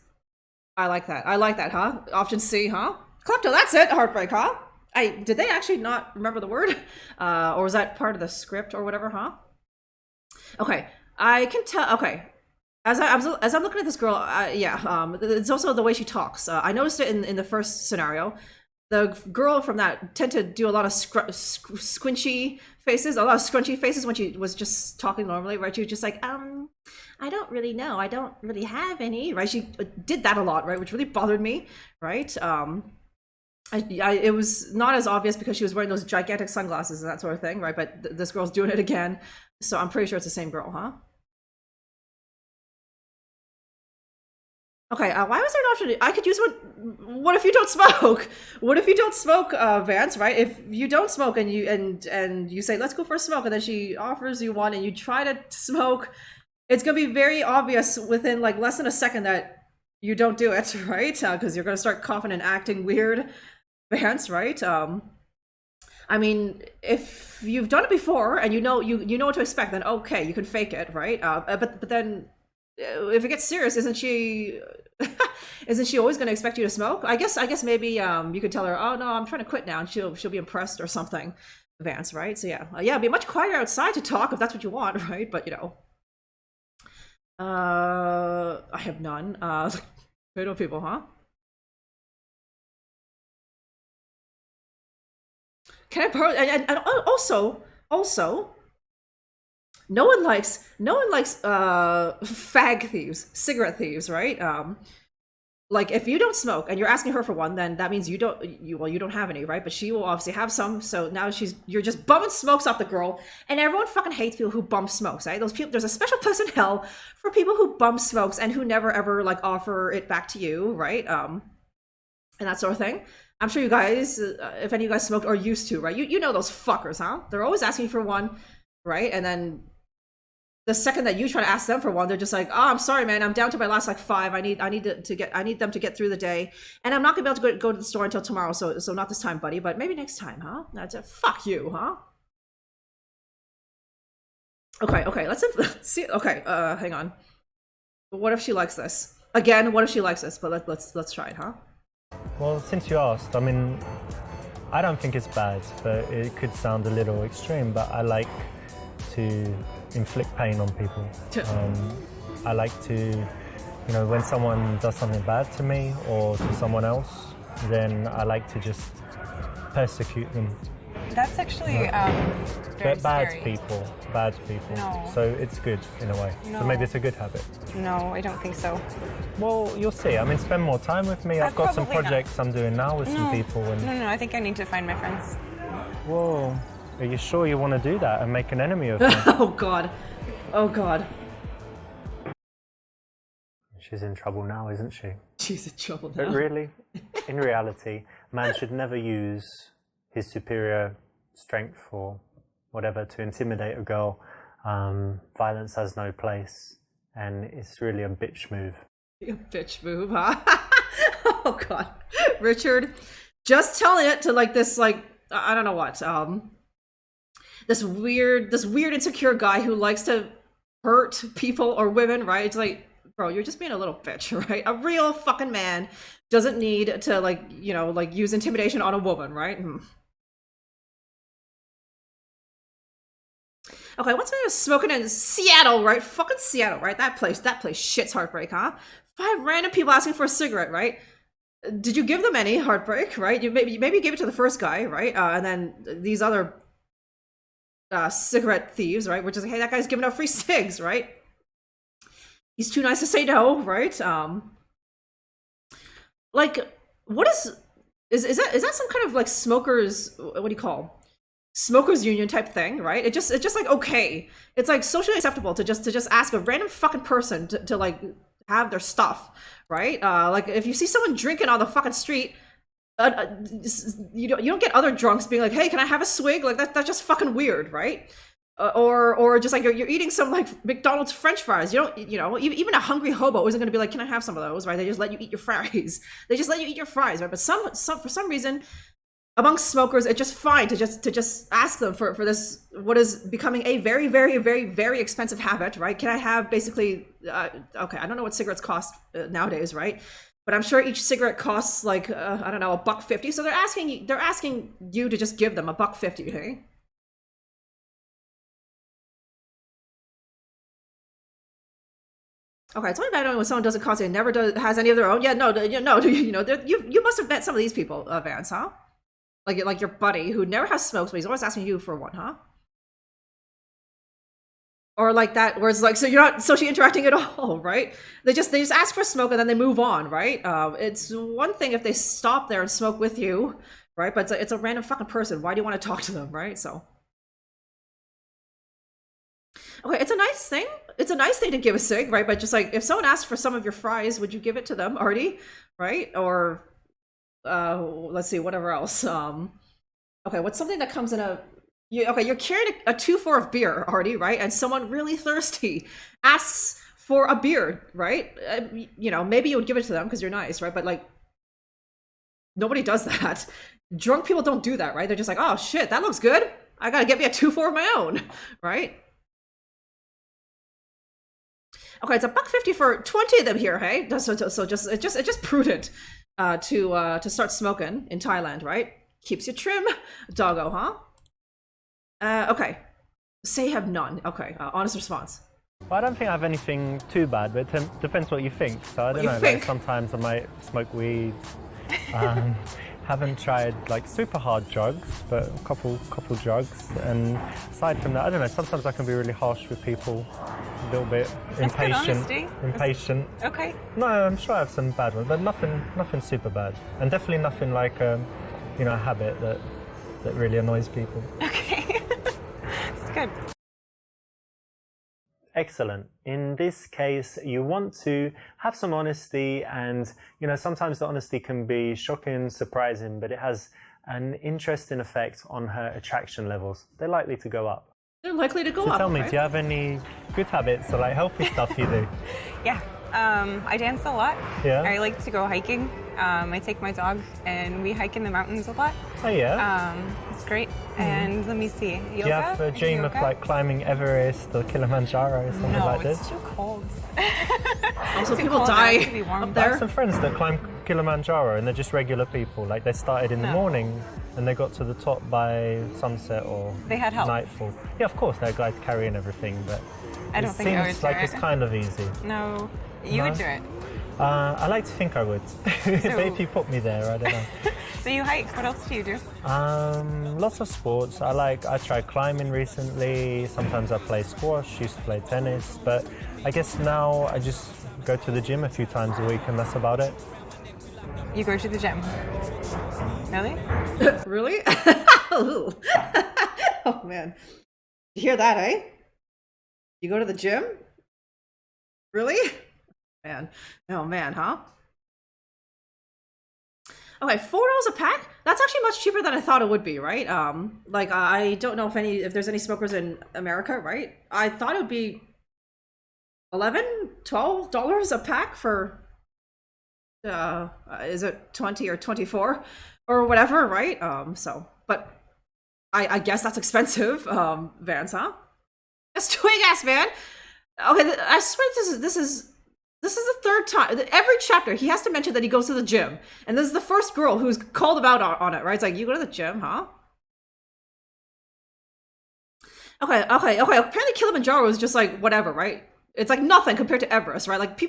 I like that, huh? Option C, huh? Klepto, that's it, heartbreak, huh? Did they actually not remember the word? Or was that part of the script or whatever, huh? Okay, I can tell, okay. As I'm looking at this girl, it's also the way she talks. I noticed it in the first scenario. The girl from that tend to do a lot of squinchy faces, a lot of scrunchy faces when she was just talking normally, right? She was just like, I don't really know. I don't really have any, right? She did that a lot, right? Which really bothered me, right? It was not as obvious because she was wearing those gigantic sunglasses and that sort of thing, right? But this girl's doing it again. So I'm pretty sure it's the same girl, huh? Okay, why was there an option? I could use one. What if you don't smoke? What if you don't smoke, Vance? Right? If you don't smoke and you say let's go for a smoke, and then she offers you one, and you try to smoke, it's gonna be very obvious within like less than a second that you don't do it, right? Because you're gonna start coughing and acting weird, Vance, right? I mean, if you've done it before and you know what to expect, then okay, you can fake it, right? But then. If it gets serious, isn't she always going to expect you to smoke? I guess maybe you could tell her, oh no, I'm trying to quit now, and she'll be impressed or something, Vance, right? So yeah, be much quieter outside to talk if that's what you want, right? But I have none. Potato people, huh? Can I borrow? And also, no one likes fag thieves, cigarette thieves, right? Like if you don't smoke and you're asking her for one, then that means you don't have any, right? But she will obviously have some, so now you're just bumming smokes off the girl, and everyone fucking hates people who bum smokes, right? Those people, there's a special place in hell for people who bum smokes and who never ever like offer it back to you, right? And that sort of thing. I'm sure you guys, if any of you guys smoked or used to, right? You know those fuckers, huh? They're always asking for one, right? And then the second that you try to ask them for one, they're just like, "Oh, I'm sorry, man. I'm down to my last like 5. I need them to get through the day, and I'm not gonna be able to go to the store until tomorrow. So not this time, buddy, but maybe next time, huh? That's it. Fuck you, huh?" Okay. Let's see. Okay, hang on. What if she likes this again? What if she likes this? But let's try it, huh? Well, since you asked, I mean, I don't think it's bad, but it could sound a little extreme, but I like to inflict pain on people. I like to, you know, when someone does something bad to me or to someone else, then I like to just persecute them. That's actually very But bad scary. people. No. So it's good in a way. No. So maybe it's a good habit. No, I don't think so. Well, you'll see. I mean, spend more time with me. I've got some Probably not. projects I'm doing now with some people. And No, I think I need to find my friends. whoa, are you sure you want to do that and make an enemy of me? Oh god. She's in trouble now, isn't she? She's in trouble But now. really, in reality, man should never use his superior strength or whatever to intimidate a girl. Violence has no place, and it's really a bitch move. A bitch move, huh? Oh god, Richard, just telling it to like this, like I don't know what, this weird insecure guy who likes to hurt people or women, right? It's like, bro, you're just being a little bitch, right? A real fucking man doesn't need to like, you know, like use intimidation on a woman, right? Okay, what's my smoking in Seattle, right? Fucking Seattle, right? That place shits heartbreak, huh? 5 random people asking for a cigarette, right? Did you give them any heartbreak, right? You maybe gave it to the first guy, right? And then these other cigarette thieves, right? We're just like, hey, that guy's giving out free cigs, right? He's too nice to say no, right? Like, what is that some kind of like smokers? What do you call? Smokers union type thing, right? It's just like, okay, it's like socially acceptable to just ask a random fucking person to like have their stuff, right? Like if you see someone drinking on the fucking street, you don't get other drunks being like, hey, can I have a swig? Like that's just fucking weird, right? Or just like you're eating some like McDonald's French fries. You know, even a hungry hobo isn't going to be like, can I have some of those, right? They just let you eat your fries. They just let you eat your fries, right? But for some reason, amongst smokers, it's just fine to just ask them for this, what is becoming a very, very, very, very expensive habit, right? Can I have basically, okay, I don't know what cigarettes cost nowadays, right? But I'm sure each cigarette costs like, I don't know, $1.50. So they're asking you to just give them $1.50, hey? Okay, it's only bad when someone doesn't cost you and never has any of their own. Yeah, no, you must have met some of these people, Vance, huh? Like your buddy who never has smokes, but he's always asking you for one, huh? Or like that, where it's like, so you're not socially interacting at all, right? They just ask for a smoke and then they move on, right? It's one thing if they stop there and smoke with you, right? But it's a random fucking person. Why do you want to talk to them, right? So, okay, it's a nice thing. It's a nice thing to give a cig, right? But just like if someone asks for some of your fries, would you give it to them, Artie? Right? Or let's see, whatever else. Okay, what's something that comes in a you're carrying a 2-4 of beer, Artie, right? And someone really thirsty asks for a beer, right? You know, maybe you would give it to them because you're nice, right? But like, nobody does that. Drunk people don't do that, right? They're just like, oh shit, that looks good. I gotta get me a 2-4 of my own, right? Okay, it's $1.50 for 20 of them here, hey? So it's just prudent to start smoking in Thailand, right? Keeps you trim, doggo, huh? Okay. Say have none. Okay, honest response. Well, I don't think I have anything too bad, but it depends what you think. So I don't know, like sometimes I might smoke weed. Haven't tried like super hard drugs, but a couple drugs. And aside from that, I don't know. Sometimes I can be really harsh with people, a little bit That's good impatient. honesty. Impatient. Okay. No, I'm sure I have some bad ones, but nothing super bad, and definitely nothing like a habit that really annoys people. Okay. It's good. Excellent. In this case, you want to have some honesty, and sometimes the honesty can be shocking, surprising, but it has an interesting effect on her attraction levels. They're likely to go up. They're likely to go So up. tell me, right? do you have any good habits or like healthy stuff you do? Yeah. I dance a lot. Yeah? I like to go hiking. I take my dog and we hike in the mountains a lot. Oh yeah? It's great. And let me see. Yoga? Do you have a I do dream of yoga. like climbing Everest or Kilimanjaro or something No, like it's this? too cold. Also, Too people cold now die to be warm. up I have there. some friends that climb Kilimanjaro and they're just regular people. Like they started in the No. morning and they got to the top by sunset or They had help. nightfall. Yeah, of course, there are guys carrying everything, but I don't it think I would seems do like it. it's kind of easy. No, you No? would do it. I like to think I would. If you put me there, I don't know. So you hike. What else do you do? Lots of sports. I tried climbing recently. Sometimes I play squash, used to play tennis, but I guess now I just go to the gym a few times a week and that's about it. You go to the gym. Really? Really? Ooh. Oh man. You hear that, eh? You go to the gym? Really? Man. Oh man, huh? Okay, $4 a pack? That's actually much cheaper than I thought it would be, right? Like I don't know if there's any smokers in America, right? I thought it would be $11, $12 a pack for is it 20 or 24 or whatever, right? But I guess that's expensive, Vans, huh? That's twig ass, man. Okay, I swear this is the third time. Every chapter he has to mention that he goes to the gym, and this is the first girl who's called him out on it, right? It's like, you go to the gym, huh? Okay. Apparently Kilimanjaro is just like whatever, right? It's like nothing compared to Everest, right? Like a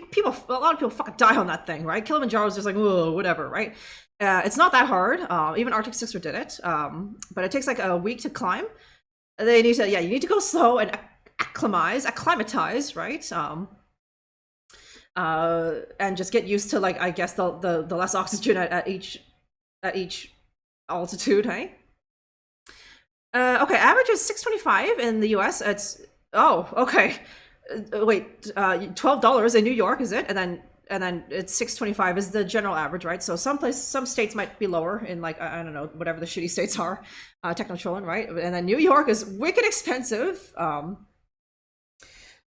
lot of people fucking die on that thing, right? Kilimanjaro is just like, whoa, whatever, right? It's not that hard. Even Arctic Sister did it, but it takes like a week to climb. You need to go slow and acclimatize, right? And just get used to, like, I guess the less oxygen at each altitude, hey? Okay, average is 625 in the US. Okay. Wait, $12 in New York, is it? And then it's 625 is the general average, right? So some states might be lower in, like, I don't know, whatever the shitty states are, techno-trolling, right? And then New York is wicked expensive.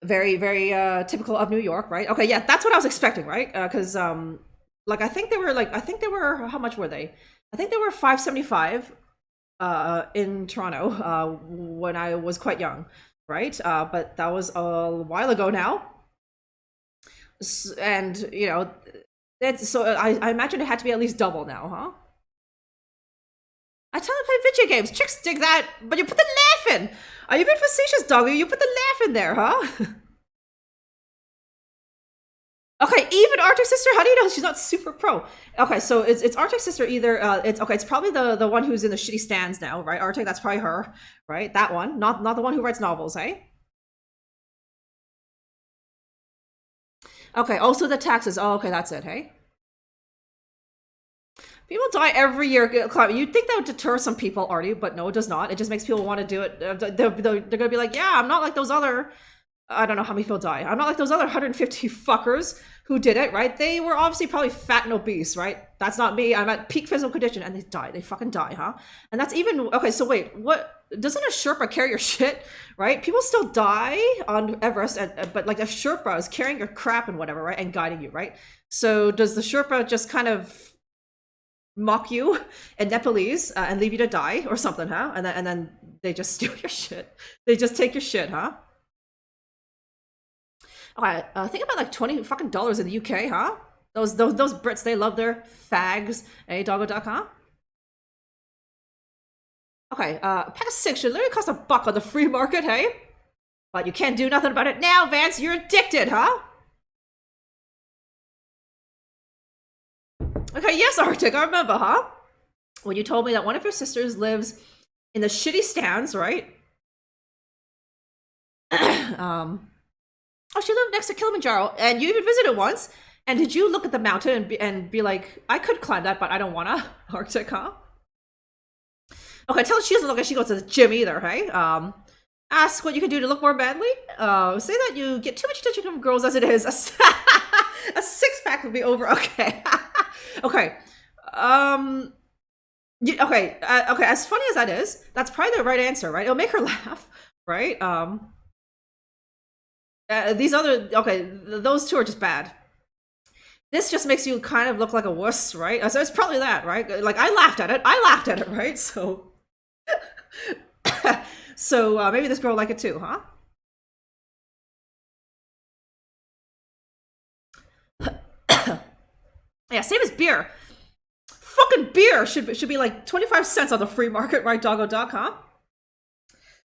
Very, very typical of New York, right? Okay, yeah, that's what I was expecting, right? Because like I think they were how much were they? I think they were 575 in Toronto when I was quite young, right? But that was a while ago now. And I imagine it had to be at least double now, huh? I tell you to play video games. Chicks dig that, but you put the laugh in. Are you being facetious, doggy? You put the laugh in there, huh? Okay, even Arctic Sister. How do you know she's not super pro? Okay, so it's Arctic Sister either. It's probably the one who's in the shitty stands now, right? Arctic, that's probably her, right? That one, not the one who writes novels, eh? Okay, also the taxes. Oh, okay, that's it, hey? People die every year climbing. You'd think that would deter some people, Artie, but no, it does not. It just makes people want to do it. They're gonna be like, yeah, I'm not like those other, I don't know how many people die. I'm not like those other 150 fuckers who did it, right? They were obviously probably fat and obese, right? That's not me. I'm at peak physical condition and they die. They fucking die, huh? And that's even, okay, so wait, what, doesn't a Sherpa carry your shit, right? People still die on Everest, but like a Sherpa is carrying your crap and whatever, right? And guiding you, right? So does the Sherpa just kind of mock you in Nepalese and leave you to die or something, huh? And then they just steal your shit. They just take your shit, huh? Okay, think about like $20 fucking in the UK, huh? Those Brits, they love their fags. Hey, doggo.com. Okay, pack of 6 should literally cost $1 on the free market, hey? But you can't do nothing about it now, Vance. You're addicted, huh? Okay, yes, Arctic, I remember, huh? when you told me that one of your sisters lives in the shitty stands, right? Oh, she lived next to Kilimanjaro, and you even visited once. And did you look at the mountain and be like, I could climb that, but I don't wanna? Arctic, huh? Okay, tell her she doesn't look like she goes to the gym either, hey? Ask what you can do to look more manly. Say that you get too much attention from girls as it is. A six-pack would be over. Okay. Okay. Okay. As funny as that is, that's probably the right answer, right? It'll make her laugh, right? These other, okay, those two are just bad. This just makes you kind of look like a wuss, right? So it's probably that, right? Like, I laughed at it, right? So, so maybe this girl will like it too, huh? Yeah, same as beer. Fucking beer should be like 25 cents on the free market, right, doggo dog, huh?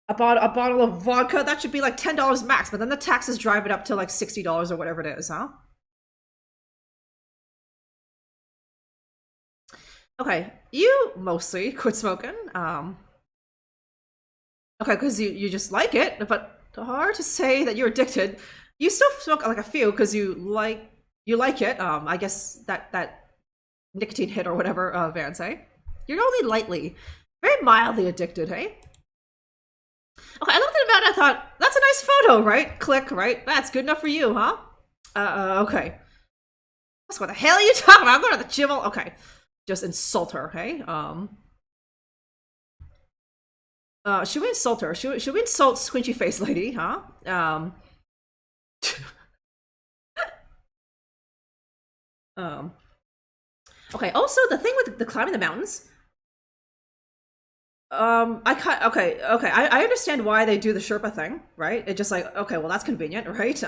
A bottle of vodka, that should be like $10 max, but then the taxes drive it up to like $60 or whatever it is, huh? Okay, you mostly quit smoking. Okay, because you just like it, but hard to say that you're addicted. You still smoke like a few because you like it. I guess that nicotine hit or whatever, Van say. You're only lightly, very mildly addicted, hey? Okay, I looked at it and I thought, that's a nice photo, right? Click, right? That's good enough for you, huh? Okay. What the hell are you talking about? I'm going to the gym. Okay. Just insult her, hey? Should we insult her? Should we insult Squinchy Face Lady, huh? Okay, also, the thing with the climbing the mountains, I understand why they do the Sherpa thing, right? It's just like, okay, well, that's convenient, right?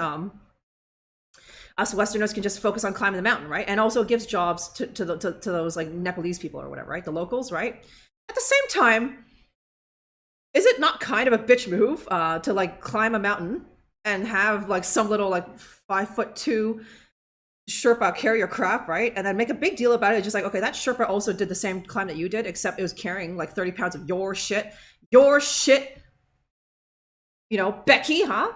Us Westerners can just focus on climbing the mountain, right? And also it gives jobs to those like Nepalese people or whatever, right? The locals, right? At the same time, is it not kind of a bitch move to like climb a mountain and have like some little like 5'2" Sherpa carry your crap, right? And then make a big deal about it. Just like, okay, that Sherpa also did the same climb that you did, except it was carrying like 30 pounds of your shit. Your shit. You know, Becky, huh?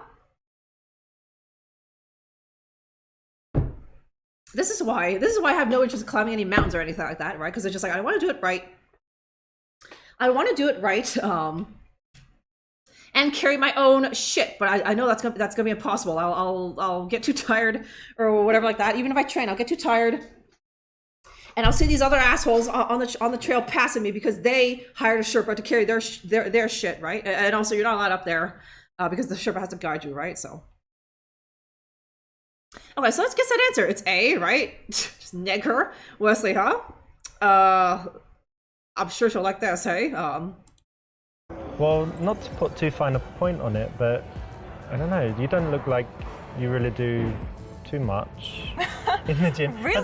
This is why I have no interest in climbing any mountains or anything like that, right? Because it's just like, I want to do it right. I want to do it right, and carry my own shit. But I know that's gonna be impossible. I'll get too tired or whatever like that. Even if I train, I'll get too tired, and I'll see these other assholes on the trail passing me because they hired a Sherpa to carry their shit, right? And also, you're not allowed up there because the Sherpa has to guide you, right? So. Okay, so let's guess that answer. It's A, right? Just neg her. Wesley, huh? I'm sure she'll like this, hey? Well, not to put too fine a point on it, but I don't know, you don't look like you really do too much in the gym. Really? But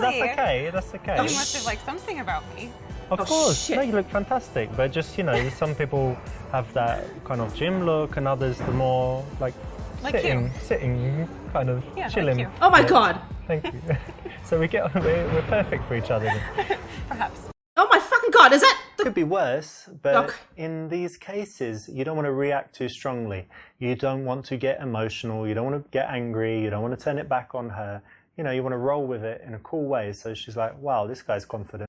that's okay. You must have liked something about me. Of course, shit. no, you look fantastic, but just, you know, some people have that kind of gym look and others the more like sitting kind of chilling. Like you. Oh my god! Thank you. So we're perfect for each other. Perhaps. Oh my fucking god, is that It could be worse, but Okay. in these cases, you don't want to react too strongly. You don't want to get emotional. You don't want to get angry. You don't want to turn it back on her. You know, you want to roll with it in a cool way. So she's like, wow, this guy's confident.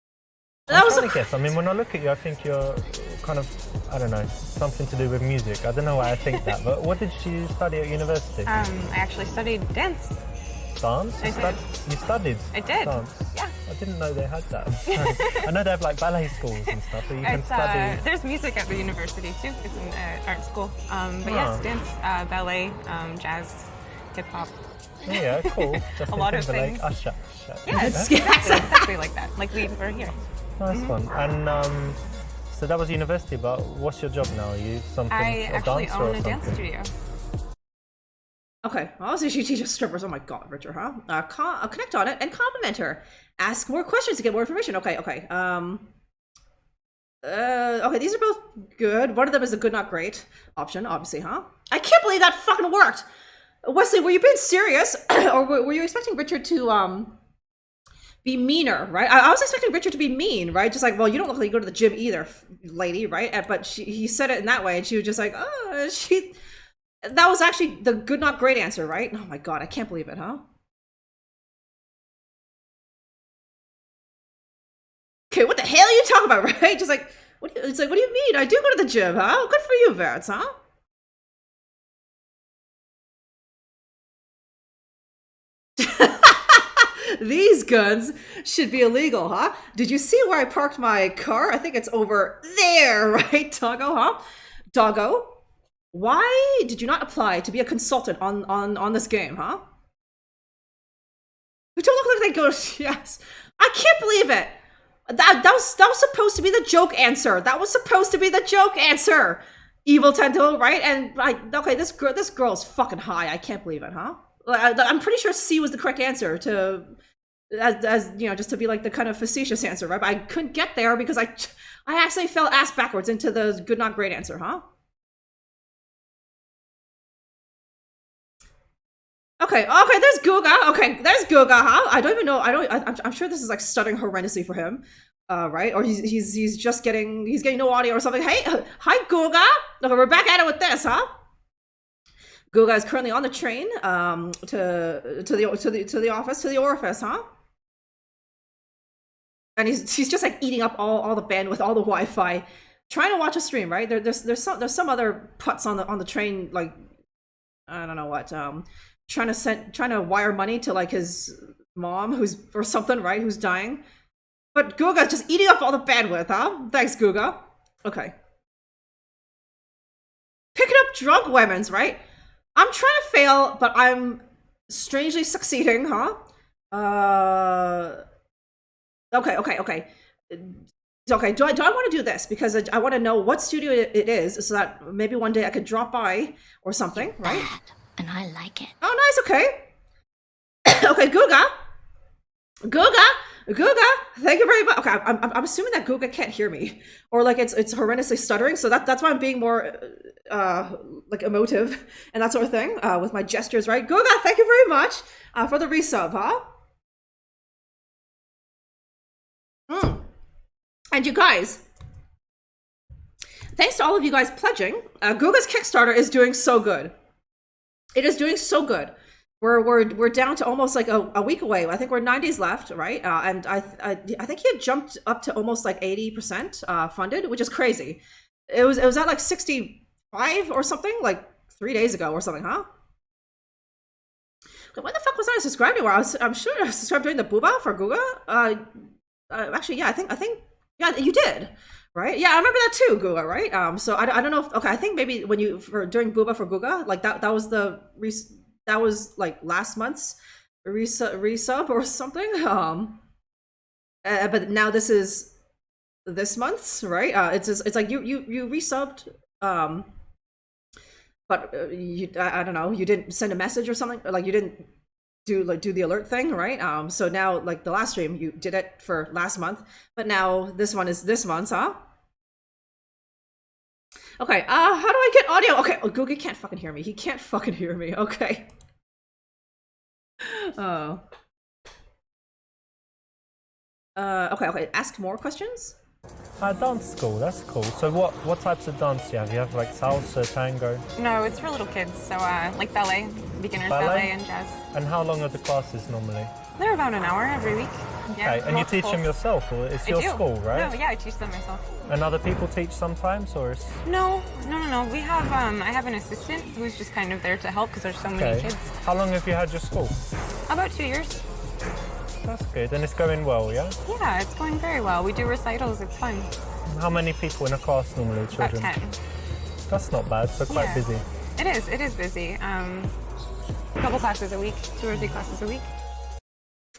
That was I guess. I mean, when I look at you, I think you're kind of, I don't know, something to do with music. I don't know why I think that, but what did you study at university? I actually studied dance. Dance? You studied I did. dance? Yeah. I didn't know they had that. I know they have like ballet schools and stuff, but you can study. There's music at the university too. It's an art school. But yes, dance, ballet, jazz, hip hop. Oh, yeah, cool. Justin A lot of Timberlake, things. Usher. Yeah, it's exactly like that. Like we were here. Nice one. And so that was university, but what's your job now? Are you something I a actually dancer or own a something? dance studio. Okay, obviously she teaches strippers. Oh my god, Richard, huh? Connect on it and compliment her. Ask more questions to get more information. Okay. Okay, these are both good. One of them is a good, not great option, obviously, huh? I can't believe that fucking worked! Wesley, were you being serious? Or were you expecting Richard to be meaner, right? I was expecting Richard to be mean, right? Just like, well, you don't look like you go to the gym either, lady, right? But he said it in that way, and she was just like, oh, that was actually the good, not great answer, right? Oh my god, I can't believe it, huh? Okay, what the hell are you talking about, right? Just like, it's like, what do you mean? I do go to the gym, huh? Good for you, Vance, huh? These guns should be illegal, huh? Did you see where I parked my car? I think it's over there, right, Doggo, huh? Doggo, why did you not apply to be a consultant on this game, huh? We don't look like they go, yes. I can't believe it. That was supposed to be the joke answer. That was supposed to be the joke answer. Evil Tento, right? And okay, this girl's fucking high. I can't believe it, huh? I'm pretty sure C was the correct answer to, as you know, just to be like the kind of facetious answer, right? But I couldn't get there because I actually fell ass backwards into the good, not great answer, huh? Okay, there's Guga. Okay, there's Guga, huh? I don't even know. I'm sure this is like stuttering horrendously for him, right? Or he's just getting no audio or something. Hey, hi Guga. Okay, we're back at it with this, huh? Guga is currently on the train, to the office, to the orifice, huh? And he's just like eating up all the bandwidth, all the Wi-Fi, trying to watch a stream, right? There's some other putts on the train, like I don't know what, trying to wire money to like his mom or something, right? Who's dying. But Guga's just eating up all the bandwidth, huh? Thanks, Guga. Okay. Picking up drunk women's, right? I'm trying to fail, but I'm strangely succeeding, huh? Okay. Okay, do I want to do this? Because I want to know what studio it is, so that maybe one day I could drop by or something, right? Bad, and I like it. Oh, nice, okay. Okay, Guga, thank you very much. Okay, I'm assuming that Guga can't hear me, or like it's horrendously stuttering, so that's why I'm being more like emotive and that sort of thing with my gestures, right? Guga, thank you very much for the resub, huh? And you guys, thanks to all of you guys pledging, Guga's Kickstarter is doing so good. It is doing so good. We're down to almost like a week away. I think we're 90s left, right? And I think he had jumped up to almost like 80% funded, which is crazy. It was at like 65 or something, like 3 days ago or something, huh? When the fuck was I subscribed to? I'm sure I subscribed during the booba for Guga. Actually, yeah, I think yeah, you did, right? Yeah, I remember that too, Guga, right? So I don't know if, okay, I think maybe when during booba for Guga, like that was like last month's resub or something. But now this is this month's, right? It's like you resubbed, but I don't know, you didn't send a message or something, or like you didn't do the alert thing, right? So now, like the last stream, you did it for last month, but now this one is this month's, huh? Okay, how do I get audio? Okay, oh, Googie can't fucking hear me. He can't fucking hear me. Okay. Oh. Okay. Ask more questions? Dance school, that's cool. So what types of dance do you have? You have like salsa, tango? No, it's for little kids, so like ballet, beginners ballet and jazz. And how long are the classes normally? They're about an hour every week. Yeah, okay, and you teach them yourself, or it's your school, right? No, yeah, I teach them myself. And other people teach sometimes, or is... No. We have, I have an assistant who's just kind of there to help because there's so many kids. How long have you had your school? About 2 years. That's good, and it's going well, yeah? Yeah, it's going very well. We do recitals, it's fun. How many people in a class normally, children? About 10. That's not bad, so quite busy. It is busy. A couple classes a week, 2 or 3 classes a week.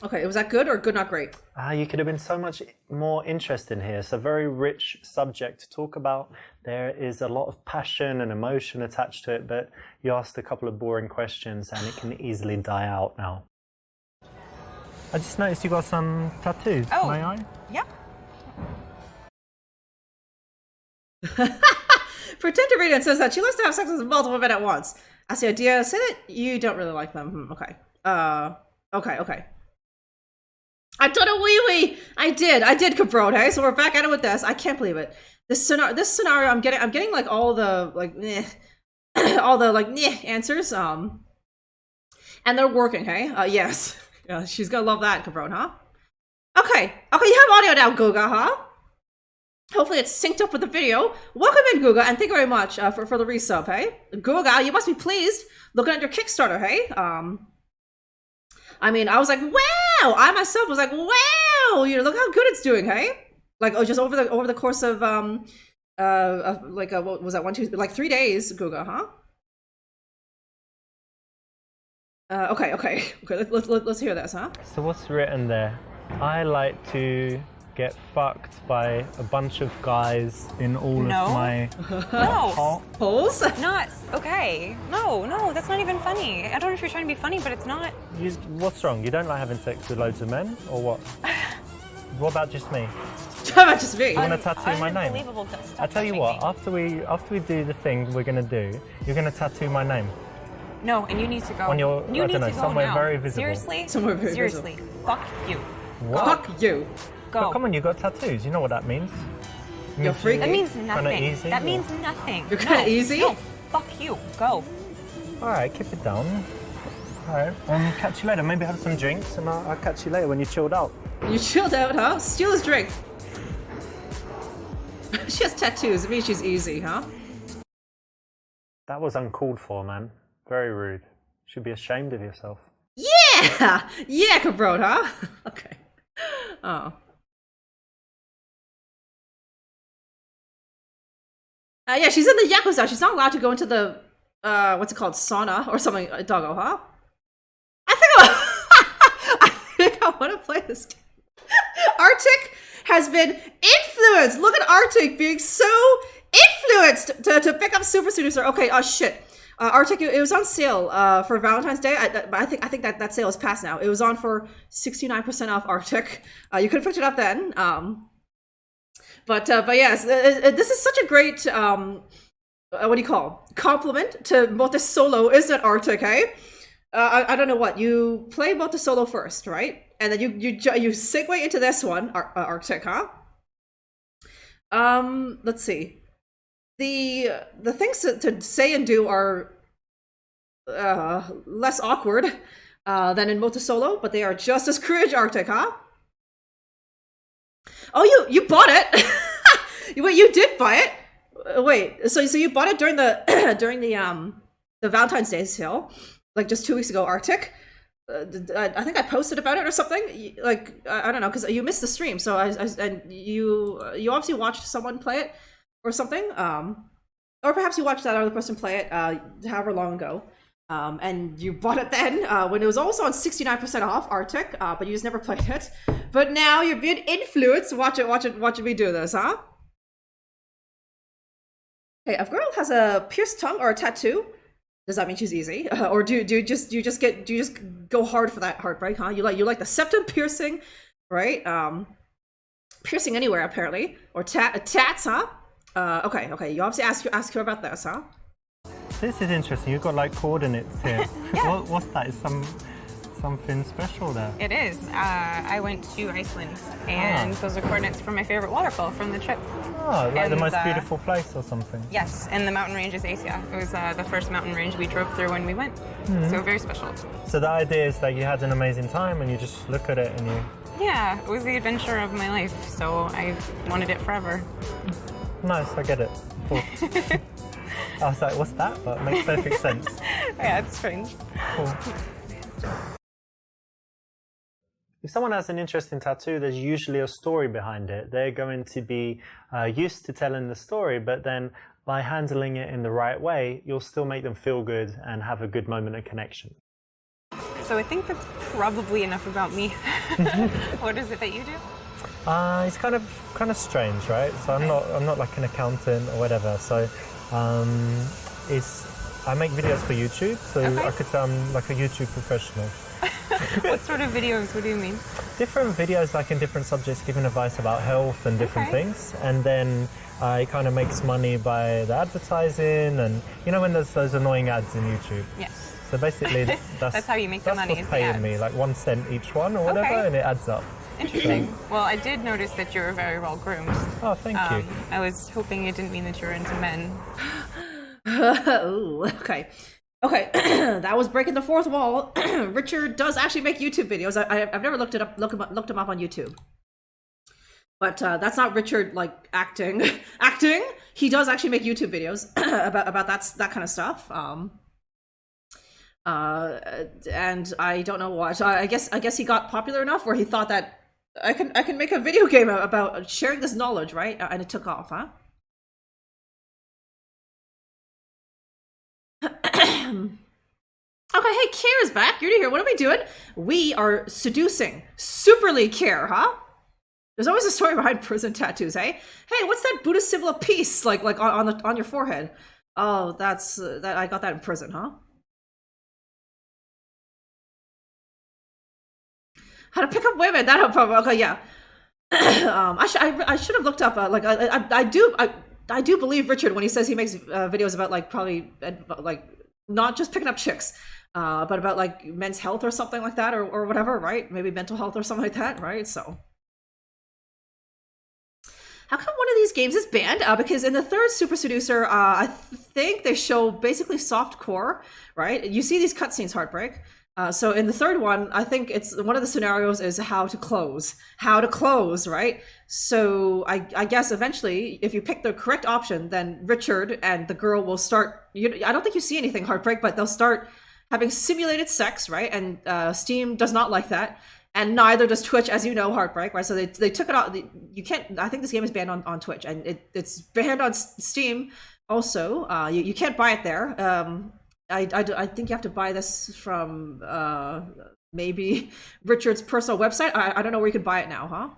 Okay, was that good or good, not great? You could have been so much more interested in here. It's a very rich subject to talk about. There is a lot of passion and emotion attached to it, but you asked a couple of boring questions and it can easily die out now. I just noticed you got some tattoos. Oh, may I? Yep. Pretend to read it and says that she likes to have sex with multiple men at once. That's the idea. Say that you don't really like them. Okay. Okay. I done a wee. I did, Cabron. Hey, so we're back at it with this. I can't believe it. This scenario, I'm getting like all the like, all the like answers. And they're working. Hey, yes, she's gonna love that, Cabron, huh? Okay, you have audio now, Guga, huh? Hopefully it's synced up with the video. Welcome in, Guga, and thank you very much for the resub, hey? Guga, you must be pleased looking at your Kickstarter, hey? I mean, I was like, wow! I myself was like, wow! You know, look how good it's doing, hey? Like, just over the course of what was that, like 3 days, Guga, huh? Okay. Let's hear this, huh? So what's written there? I like to get fucked by a bunch of guys in all of my holes. Not okay. No, that's not even funny. I don't know if you're trying to be funny, but it's not. What's wrong? You don't like having sex with loads of men, or what? What about just me? How about just me? You want to tattoo my name? Unbelievable. I tell you what. After we do the thing we're gonna do, you're gonna tattoo my name. No, and you need to go. On your, you I need don't know, to go somewhere now. very visible. Seriously? Somewhere very Seriously. Fuck you. What? Fuck you. Go. But come on, you got tattoos. You know what that means. You're freaky. That means nothing. Easy, that means nothing. You're kind of easy? No, fuck you. Go. Alright, keep it down. Alright, catch you later. Maybe have some drinks and I'll catch you later when you're chilled out. You chilled out, huh? Steal his drink. She has tattoos. It means she's easy, huh? That was uncalled for, man. Very rude. Should be ashamed of yourself. Yeah! Yeah, Cabron, huh? Okay. Oh. Yeah, she's in the Yakuza. She's not allowed to go into the, what's it called? Sauna or something, doggo, huh? I think I want to play this game. Arctic has been influenced. Look at Arctic being so influenced to pick up Super Seducer. Okay, shit. Arctic, it was on sale for Valentine's Day. I think that sale is past now. It was on for 69% off Arctic. You could have picked it up then. But yes, this is such a great what do you call compliment to Mote Solo, isn't it, Arctic? Hey, I don't know what you play Mote Solo first, right? And then you segue into this one, Arctic, huh? Let's see. The things to say and do are less awkward than in Moto Solo, but they are just as cringe, Arctic, huh? Oh, you bought it? Wait, you did buy it? Wait, so you bought it during the during the Valentine's Day sale, like just 2 weeks ago, Arctic? I think I posted about it or something. Like I don't know, because you missed the stream, so and you obviously watched someone play it or something, or perhaps you watched that other person play it however long ago, and you bought it then when it was also on 69% off, Arctic, but you just never played it. But now you're being influenced. Watch me do this, huh? Hey, if a girl has a pierced tongue or a tattoo, does that mean she's easy, or do you just go hard for that heartbreak, huh? You like the septum piercing, right? Piercing anywhere apparently, or tats, huh? Okay. You obviously ask her about this, huh? This is interesting. You've got like coordinates here. Yeah. What's that? Is something special there? It is. I went to Iceland, and those are coordinates for my favorite waterfall from the trip. Oh, like the And, most beautiful place or something. Yes, and the mountain range is Asia. It was the first mountain range we drove through when we went, so very special. So the idea is that you had an amazing time and you just look at it and you... Yeah, it was the adventure of my life, so I wanted it forever. Nice, I get it. Cool. I was like, what's that? But it makes perfect sense. Yeah, it's strange. Cool. If someone has an interesting tattoo, there's usually a story behind it. They're going to be used to telling the story, but then by handling it in the right way, you'll still make them feel good and have a good moment of connection. So I think that's probably enough about me. What is it that you do? It's kind of strange, right? So I'm not like an accountant or whatever. So I make videos for YouTube. So I could say I'm like a YouTube professional. What sort of videos? What do you mean? Different videos, like in different subjects, giving advice about health and different things, and then it kind of makes money by the advertising, and you know when there's those annoying ads in YouTube. Yes. So basically, that's how you make the money. That's what's paying me, like 1 cent each one or whatever, and it adds up. Interesting. Well, I did notice that you were very well groomed. Oh, thank you. I was hoping it didn't mean that you were into men. Ooh, okay. Okay, that was breaking the fourth wall. Richard does actually make YouTube videos. I've never looked him up on YouTube. But that's not Richard like acting. Acting. He does actually make YouTube videos about that kind of stuff. And I don't know why. So I guess he got popular enough where he thought that I can make a video game about sharing this knowledge, right? And it took off, huh? Okay, hey, Kier is back. You're here. What are we doing? We are seducing. Superly Kier, huh? There's always a story behind prison tattoos, hey? Hey, what's that Buddhist symbol of peace like on your forehead? Oh, that's that I got that in prison, huh? How to pick up women? That problem. Okay, yeah. I should have looked up. Like I do believe Richard when he says he makes videos about like probably like not just picking up chicks, but about like men's health or something like that, or whatever, right? Maybe mental health or something like that, right? So. How come one of these games is banned? Because in the third Super Seducer, I think they show basically soft core, right? You see these cutscenes, Heartbreak. So in the third one, I think it's one of the scenarios is how to close, right? So I guess eventually, if you pick the correct option, then Richard and the girl will start. I don't think you see anything Heartbreak, but they'll start having simulated sex, right? And Steam does not like that, and neither does Twitch, as you know, Heartbreak, right? So they took it out. You can't. I think this game is banned on Twitch, and it's banned on Steam also. You can't buy it there. I think you have to buy this from maybe Richard's personal website. I don't know where you can buy it now, huh?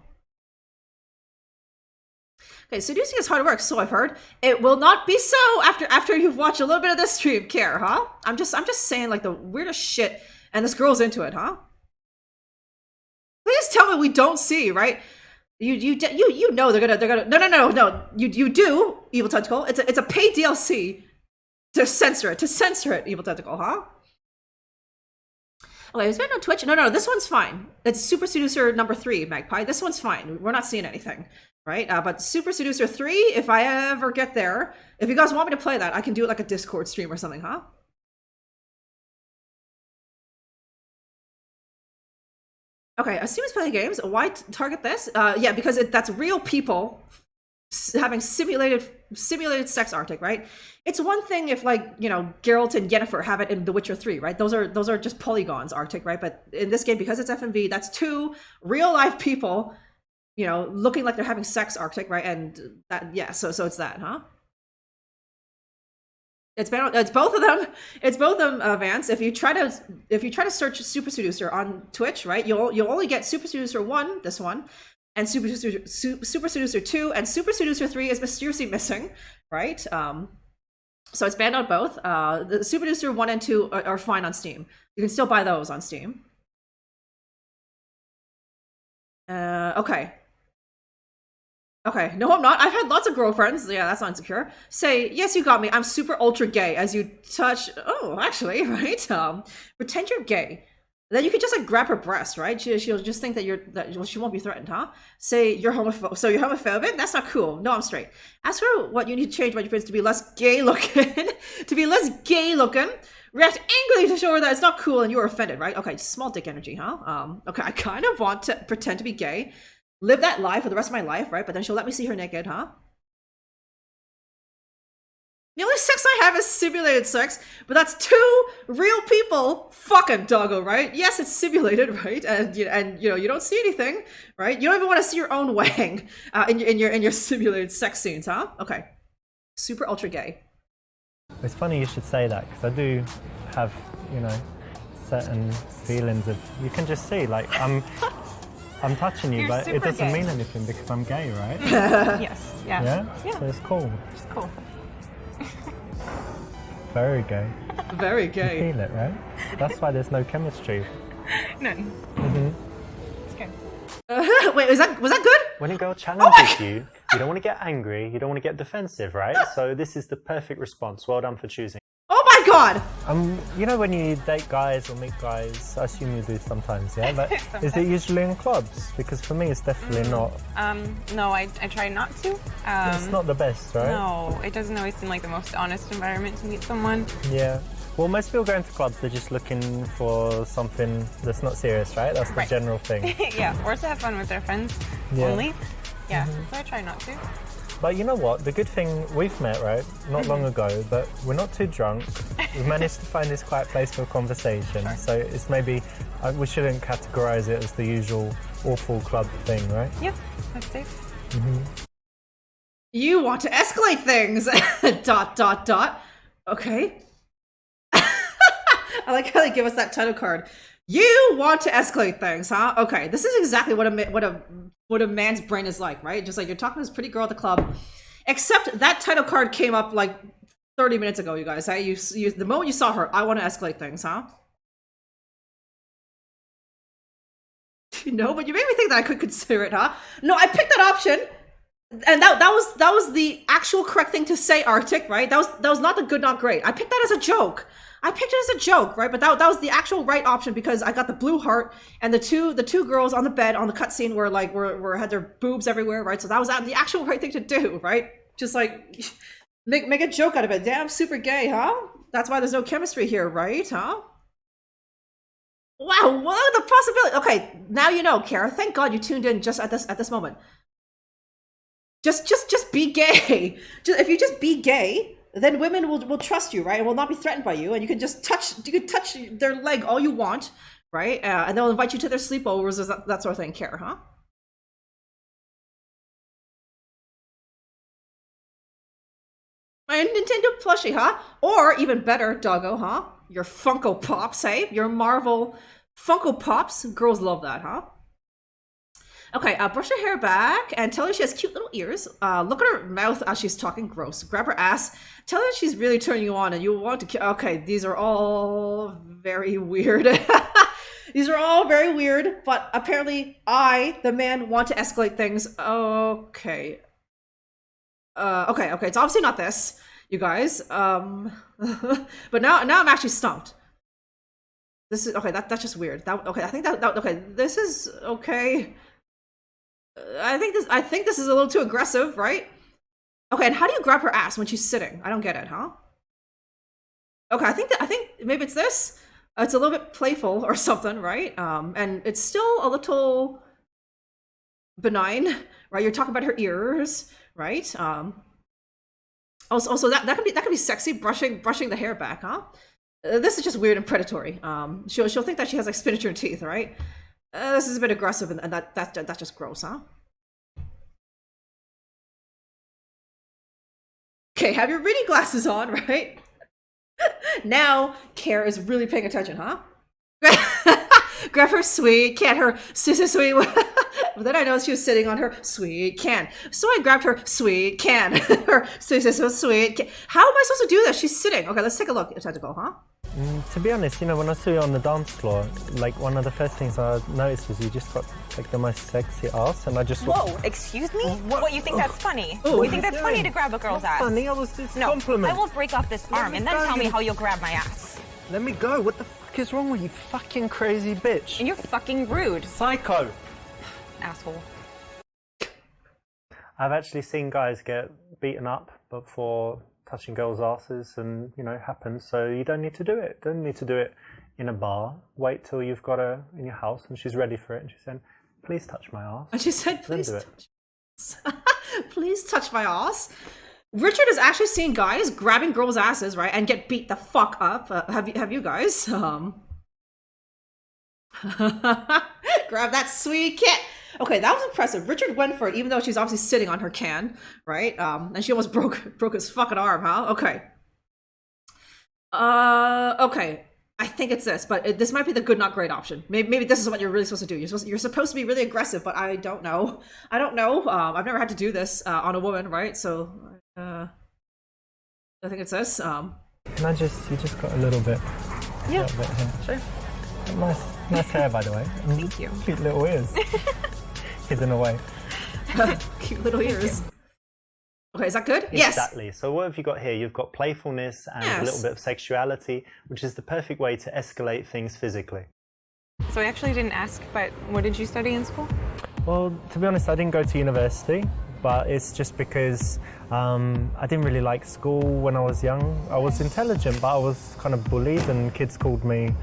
Okay, seducing is hard work, so I've heard. It will not be so after you've watched a little bit of this stream, Care, huh? I'm just saying like the weirdest shit, and this girl's into it, huh? Please tell me we don't see, right? You know they're gonna no. You do, Evil Tentacle. It's a paid DLC. To censor it, Evil Tentacle, huh? Okay, is it on Twitch? No, this one's fine. It's Super Seducer number 3, Magpie. This one's fine. We're not seeing anything, right? But Super Seducer 3, if I ever get there, if you guys want me to play that, I can do it like a Discord stream or something, huh? Okay, Steam is playing games. Why target this? Yeah, because that's real people having simulated sex Arctic, right? It's one thing if like, you know, Geralt and Yennefer have it in The Witcher 3, right? Those are just polygons Arctic, right? But in this game, because it's FMV, that's two real life people, you know, looking like they're having sex Arctic, right? And that, yeah, so it's that, huh? It's both of them. It's both of them, Vance. If you try to search Super Seducer on Twitch, right, you'll only get Super Seducer 1, this one, and Super Seducer 2, and Super Seducer 3 is mysteriously missing, right? So it's banned on both. The Super Seducer 1 and 2 are fine on Steam. You can still buy those on Steam. Okay. Okay, no, I'm not. I've had lots of girlfriends. Yeah, that's not insecure. Say, yes, you got me. I'm super ultra gay as you touch. Oh, actually, right? Pretend you're gay. Then you could just like grab her breast, right? She'll just think that she won't be threatened, huh? Say you're homophobic. So you're homophobic? That's not cool. No, I'm straight. Ask her what you need to change about your appearance to be less gay looking. To be less gay looking. React angrily to show her that it's not cool and you're offended, right? Okay, small dick energy, huh? Okay, I kind of want to pretend to be gay. Live that life for the rest of my life, right? But then she'll let me see her naked, huh? The only sex I have is simulated sex, but that's two real people fucking, doggo, right? Yes, it's simulated, right? And you know you don't see anything, right? You don't even want to see your own wang in your simulated sex scenes, huh? Okay, super ultra gay. It's funny you should say that because I do have, you know, certain feelings of you can just see like I'm touching you, You're but it doesn't gay. mean anything because I'm gay, right? Yes. Yeah. Yeah. So it's cool. It's cool. Very gay. Very You gay. feel it, right? That's why there's no chemistry. None. Mm-hmm. It's good. Wait, was that good? When a girl challenges you, you don't want to get angry, you don't want to get defensive, right? So this is the perfect response. Well done for choosing. Oh my on? You know when you date guys or meet guys, I assume you do sometimes, yeah? But is it usually in clubs? Because for me, it's definitely not. No, I try not to. It's not the best, right? No, it doesn't always seem like the most honest environment to meet someone. Yeah. Well, most people go into clubs, they're just looking for something that's not serious, right? That's the general thing. Yeah, or to have fun with their friends only. Yeah, so I try not to. But you know what? The good thing, we've met, right? Not long ago, but we're not too drunk. We've managed to find this quiet place for conversation. Sure. So it's maybe, we shouldn't categorize it as the usual awful club thing, right? Yeah, that's safe. You want to escalate things. ... Okay. I like how they give us that title card. You want to escalate things, huh? Okay, this is exactly what a man's brain is like, right? Just like you're talking to this pretty girl at the club, except that title card came up like 30 minutes ago, you guys. Hey, you the moment you saw her, I want to escalate things, huh? No, but you made me think that I could consider it, huh? No, I picked that option, and that was the actual correct thing to say, Arctic, right? That was not the good, not great. I picked that as a joke. I picked it as a joke, right? But that was the actual right option because I got the blue heart and the two girls on the bed on the cutscene were had their boobs everywhere, right? So that was the actual right thing to do, right? Just like make a joke out of it. Damn, super gay, huh? That's why there's no chemistry here, right? Huh? Wow, what are the possibilities? Okay, now you know, Kara. Thank God you tuned in just at this moment. Just be gay. If you just be gay, then women will trust you, right? And will not be threatened by you, and you can just touch their leg all you want, right? And they'll invite you to their sleepovers, that sort of thing. Care, huh? My Nintendo plushie, huh? Or even better, doggo, huh? Your Funko Pops, hey? Your Marvel Funko Pops. Girls love that, huh? Okay, brush her hair back and tell her she has cute little ears. Look at her mouth as she's talking. Gross. Grab her ass. Tell her she's really turning you on and you want to... Okay, these are all very weird. These are all very weird, but apparently I, the man, want to escalate things. Okay. Okay, it's obviously not this, you guys. But now I'm actually stumped. This is... Okay, that's just weird. Okay, I think that... Okay, this is... Okay... I think this is a little too aggressive, right? Okay, and how do you grab her ass when she's sitting? I don't get it, huh? Okay, I think maybe it's this. It's a little bit playful or something, right? And it's still a little benign, right? You're talking about her ears, right? Also that can be sexy, brushing the hair back, huh? This is just weird and predatory. She'll think that she has like spinach in her teeth, right? This is a bit aggressive, and that's just gross, huh? Okay, have your reading glasses on, right? Now, Care is really paying attention, huh? Grab her sweet can, her sweet. But then I noticed she was sitting on her sweet can, so I grabbed her sweet can, her sweet can. How am I supposed to do this? She's sitting. Okay, let's take a look. Tentacle, huh? To be honest, you know, when I saw you on the dance floor, like one of the first things I noticed was you just got like the most sexy ass, and I just... Whoa, excuse me? What, you think that's funny? Oh, You think that's funny to grab a girl's ass? Funny, I was just No, compliment. I will break off this arm and then tell me how you'll grab my ass. Let me go. What the fuck is wrong with you, fucking crazy bitch? And you're fucking rude. Psycho. Asshole. I've actually seen guys get beaten up before touching girls' asses, and you know, it happens. So you don't need to do it. Don't need to do it in a bar. Wait till you've got her in your house and she's ready for it. And she's saying, "Please touch my ass." And she said, "Please do touch, please touch my ass." Richard has actually seen guys grabbing girls' asses, right, and get beat the fuck up. Have you guys? Grab that sweet kit. Okay, that was impressive. Richard went for it, even though she's obviously sitting on her can, right? And she almost broke his fucking arm, huh? Okay. Okay. I think it's this, but this might be the good, not great option. Maybe this is what you're really supposed to do. You're supposed to be really aggressive, but I don't know. I've never had to do this on a woman, right? So, I think it's this. Can I you just got a little bit. Yeah, little bit here. sure. Nice hair, by the way. Thank you. Cute little ears. Hidden away. Cute little ears. Okay, is that good? Yes. Exactly. So what have you got here? You've got playfulness and a little bit of sexuality, which is the perfect way to escalate things physically. So I actually didn't ask, but what did you study in school? Well, to be honest, I didn't go to university, but it's just because I didn't really like school when I was young. I was intelligent, but I was kind of bullied and kids called me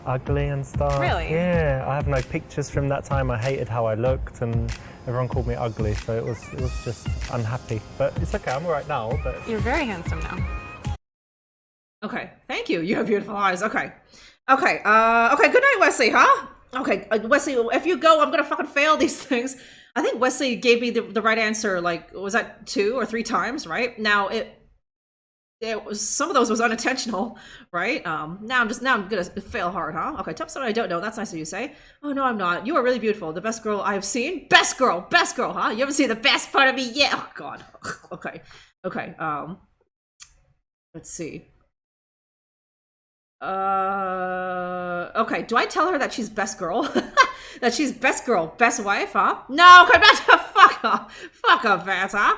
ugly and stuff. Really? Yeah, I have no pictures from that time. I hated how I looked and everyone called me ugly, so it was just unhappy. But it's okay, I'm all right now. But You're very handsome now. Okay, thank you. You have beautiful eyes. Okay. Okay, okay, good night, Wesley, huh? Okay, Wesley, if you go, I'm gonna fucking fail these things. I think Wesley gave me the right answer, like, was that 2 or 3 times, right? Now, it was, some of those was unintentional, right? Now I'm gonna fail hard, huh? Okay, tell me something I don't know. That's nice of you to say. Oh, no, I'm not. You are really beautiful. The best girl I've seen. Best girl, huh? You haven't seen the best part of me yet. Oh, God. Okay, okay, let's see. Okay, do I tell her that she's best girl? That she's best girl, best wife, huh? No, come back to fuck off, Vance, huh?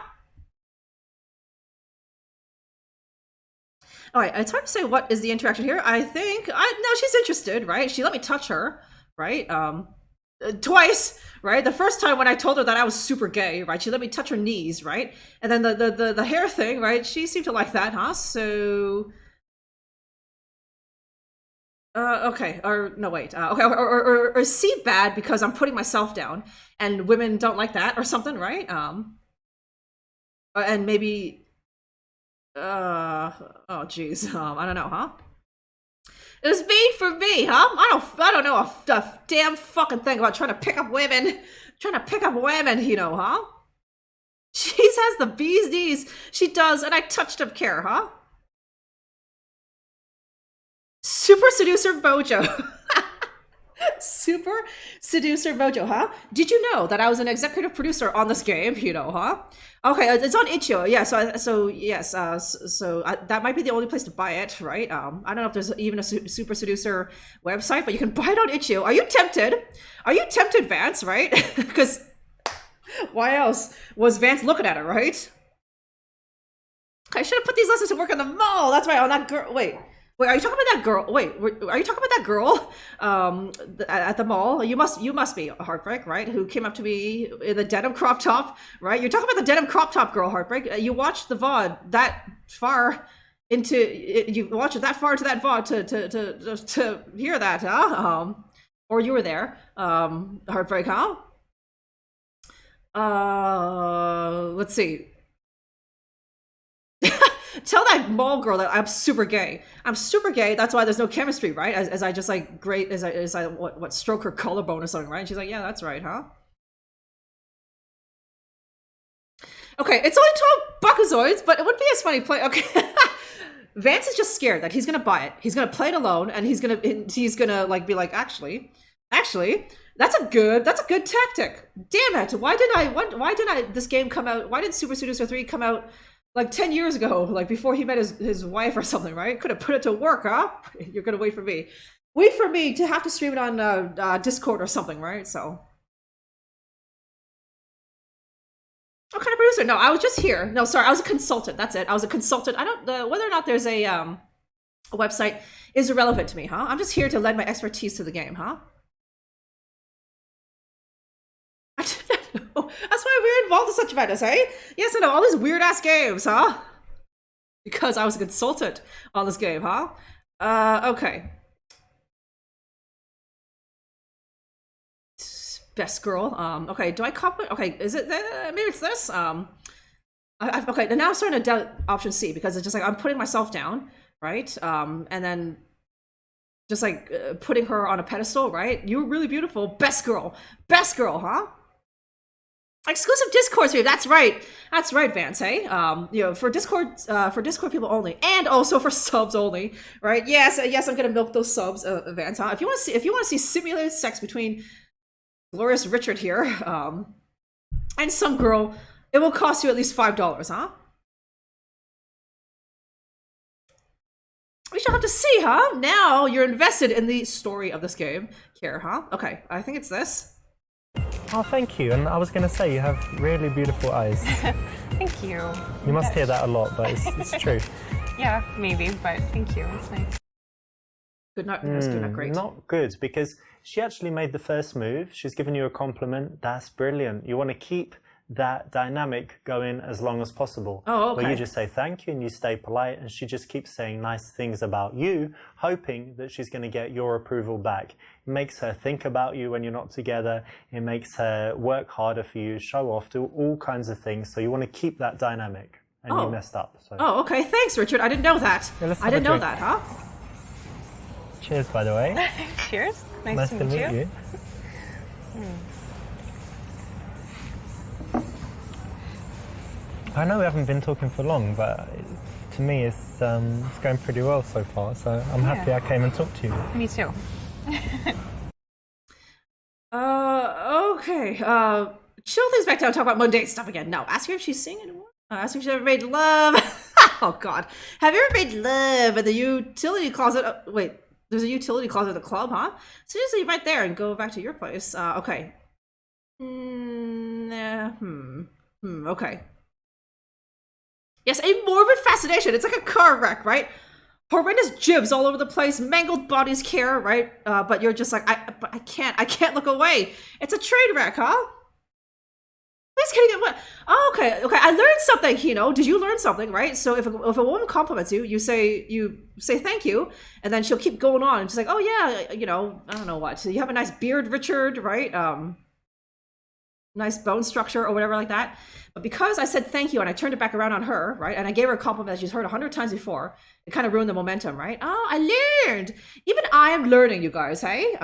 Alright, it's hard to say what is the interaction here. I think, no, she's interested, right? She let me touch her, right? Twice, right? The first time when I told her that I was super gay, right? She let me touch her knees, right? And then the hair thing, right? She seemed to like that, huh? So... okay, or no, wait. Okay, or C bad because I'm putting myself down, and women don't like that, or something, right? And maybe, oh, jeez, I don't know, huh? It was made for me, huh? I don't know a damn fucking thing about trying to pick up women, you know, huh? She has the bee's knees. She does, and I touched up care, huh? Super Seducer Mojo. Super Seducer Mojo, huh? Did you know that I was an executive producer on this game, you know, huh? Okay, it's on itch.io. Yeah, so yes, that might be the only place to buy it, right? I don't know if there's even a Super Seducer website, but you can buy it on itch.io. Are you tempted? Are you tempted, Vance, right? Because why else was Vance looking at it, right? I should have put these lessons to work on the mall. That's right, on that girl. Wait, are you talking about that girl? Wait, are you talking about that girl at the mall? You must be Heartbreak, right? Who came up to me in the denim crop top, right? You're talking about the denim crop top girl, Heartbreak. You watched the VOD that far into you watched it that far into that VOD to hear that, huh? Or you were there, Heartbreak, huh? Let's see. Tell that mall girl that I'm super gay. I'm super gay. That's why there's no chemistry, right? As I just like as I what stroke her collarbone or something, right? And she's like, yeah, that's right, huh? Okay, it's only 12 buckazoids, but it would be as funny play. Okay, Vance is just scared that he's gonna buy it. He's gonna play it alone, and he's gonna like be like, actually, that's a good tactic. Damn it! Why didn't this game come out? Why did Super Seducer 3 come out like 10 years ago, like before he met his wife or something, right? Could have put it to work, huh? You're gonna wait for me to have to stream it on Discord or something, right? So, what kind of producer? No, I was just here. No, sorry, I was a consultant. That's it. I was a consultant. I don't whether or not there's a website is irrelevant to me, huh? I'm just here to lend my expertise to the game, huh? That's why we're involved in such madness, eh? Yes, I know, all these weird-ass games, huh? Because I was a consultant on this game, huh? Okay. Best girl. Okay, do I copy? Okay, is it, maybe it's this? Okay, now I'm starting to doubt option C, because it's just like, I'm putting myself down, right? And then just like putting her on a pedestal, right? You're really beautiful. Best girl, huh? Exclusive Discord stream. That's right, Vance. Hey, you know, for Discord people only, and also for subs only, right? Yes, I'm gonna milk those subs, Vance. Huh? If you want to see simulated sex between Glorious Richard here, and some girl, it will cost you at least $5, huh? We shall have to see, huh? Now you're invested in the story of this game, here, huh? Okay, I think it's this. Oh, thank you. And I was going to say, you have really beautiful eyes. Thank you. You must hear that a lot, but it's true. Yeah, maybe, but thank you. It's nice. Good, not good, not great. Not good, because she actually made the first move. She's given you a compliment. That's brilliant. You want to keep that dynamic going as long as possible. Oh, okay. Where you just say thank you and you stay polite, and she just keeps saying nice things about you, hoping that she's going to get your approval back. It makes her think about you when you're not together. It makes her work harder for you, show off, do all kinds of things. So you want to keep that dynamic, and you messed up. So. Oh, okay. Thanks, Richard. I didn't know that. Yeah, let's I have a didn't know drink. that, huh? Cheers, by the way. Cheers. Nice to meet you. I know we haven't been talking for long, but to me it's going pretty well so far. So I'm happy I came and talked to you. Me too. Okay. Chill things back down. Talk about mundane stuff again. No, ask her if she's singing anymore. Ask her if she's ever made love. Oh God, have you ever made love in the utility closet? Wait, there's a utility closet at the club, huh? So just leave right there and go back to your place. Okay. Okay. Yes, a morbid fascination. It's like a car wreck, right? Horrendous jibs all over the place, mangled bodies care, right? But you're just like, I can't look away. It's a train wreck, huh? Please can you get what? Oh, okay. I learned something, Hino. Did you learn something, right? So if a woman compliments you, you say thank you, and then she'll keep going on. And she's like, oh yeah, I don't know what. So you have a nice beard, Richard, right? Nice bone structure or whatever like that. But because I said thank you and I turned it back around on her, right? And I gave her a compliment that she's heard 100 times before, it kind of ruined the momentum, right? Oh, I learned. Even I am learning, you guys, hey?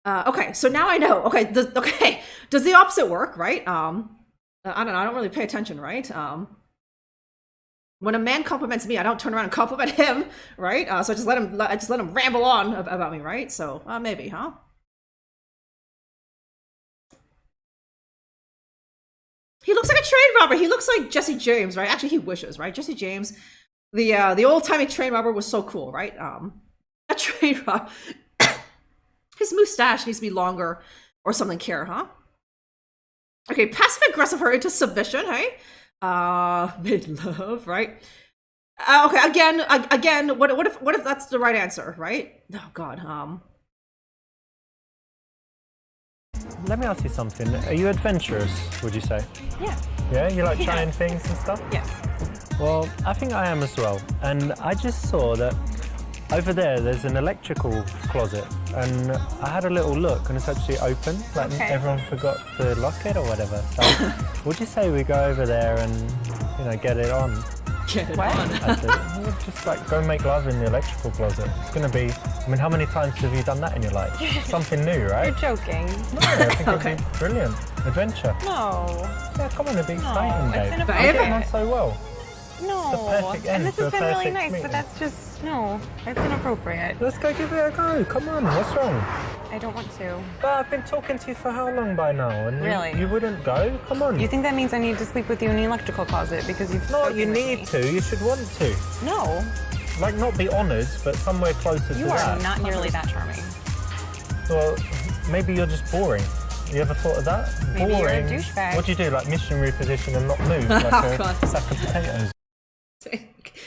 Okay, so now I know. Okay, does the opposite work, right? I don't know. I don't really pay attention, right? When a man compliments me, I don't turn around and compliment him, right? So I just let him ramble on about me, right? So maybe, huh? He looks like a train robber. He looks like Jesse James, right? Actually, he wishes, right? Jesse James, the old-timey train robber was so cool, right? A train robber. His mustache needs to be longer or something, care, huh? Okay, passive-aggressive her into submission, hey? Made love, right? Okay, again, what if that's the right answer, right? Oh God, Let me ask you something. Are you adventurous, would you say? Yeah. Yeah? You like trying things and stuff? Yes. Well, I think I am as well. And I just saw that over there's an electrical closet. And I had a little look and it's actually open. Like everyone forgot to lock it or whatever. So would you say we go over there and, get it on? get it What? on. We'll just go make love in the electrical closet. It's going to be, how many times have you done that in your life? Something new, right? You're joking. No, I think it'd be brilliant. Adventure. No. Yeah, come on, it'd be exciting, it's babe. inappropriate. You're getting on so well. No. the perfect end And this to has a been really perfect nice, meeting. but that's just, no. That's inappropriate. Let's go give it a go. Come on, what's wrong? I don't want to. But I've been talking to you for how long by now? And Really? you wouldn't go? Come on. You think that means I need to sleep with you in the electrical closet because you've No, spoken you with need me? to. You should want to. No. Like, not be honoured, but somewhere closer to You that. are not nearly that charming. Well, maybe you're just boring. You ever thought of that? Maybe you're a boring. douchebag. What do you do? Like missionary position and not move like a God. sack of potatoes?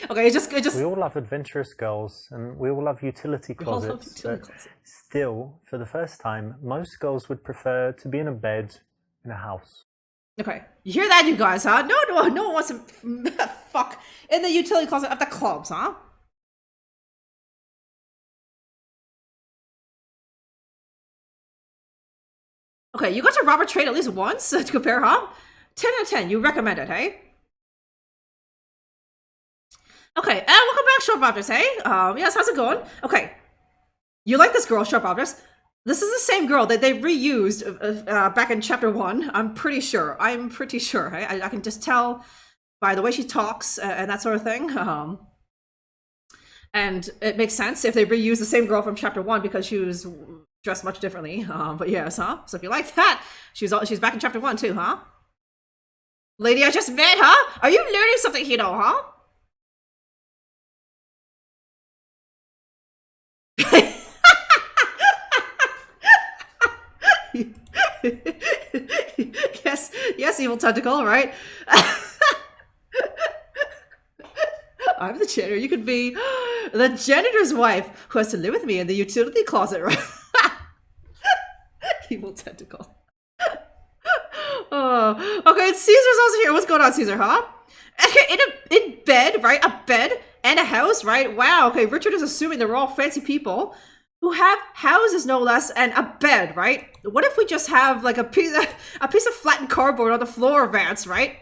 Okay, it just We all love adventurous girls and we all love utility all love closets. utility but closets. still, for the first time, most girls would prefer to be in a bed in a house. Okay, you hear that, you guys, huh? No one wants to fuck in the utility closet at the clubs, huh? Okay, you got to Robert Trade at least once to compare, huh? 10 out of 10, you recommend it, hey? Okay, and welcome back, Sharp Objects, hey? Yes, how's it going? Okay, you like this girl, Sharp Objects? This is the same girl that they reused back in chapter 1. I'm pretty sure, hey? I can just tell by the way she talks and that sort of thing. And it makes sense if they reuse the same girl from chapter 1 because she was dressed much differently. But yes, huh? So if you like that, she's back in chapter 1 too, huh? Lady I just met, huh? Are you learning something, Hino, huh? yes, evil tentacle, right? I'm the janitor. You could be the janitor's wife who has to live with me in the utility closet, right? Evil tentacle. Oh, okay. Caesar's also here. What's going on, Caesar? Huh? In bed, right? A bed and a house, right? Wow. Okay. Richard is assuming that we're all fancy people who have houses, no less, and a bed, right? What if we just have like a piece of flattened cardboard on the floor, Vance, right?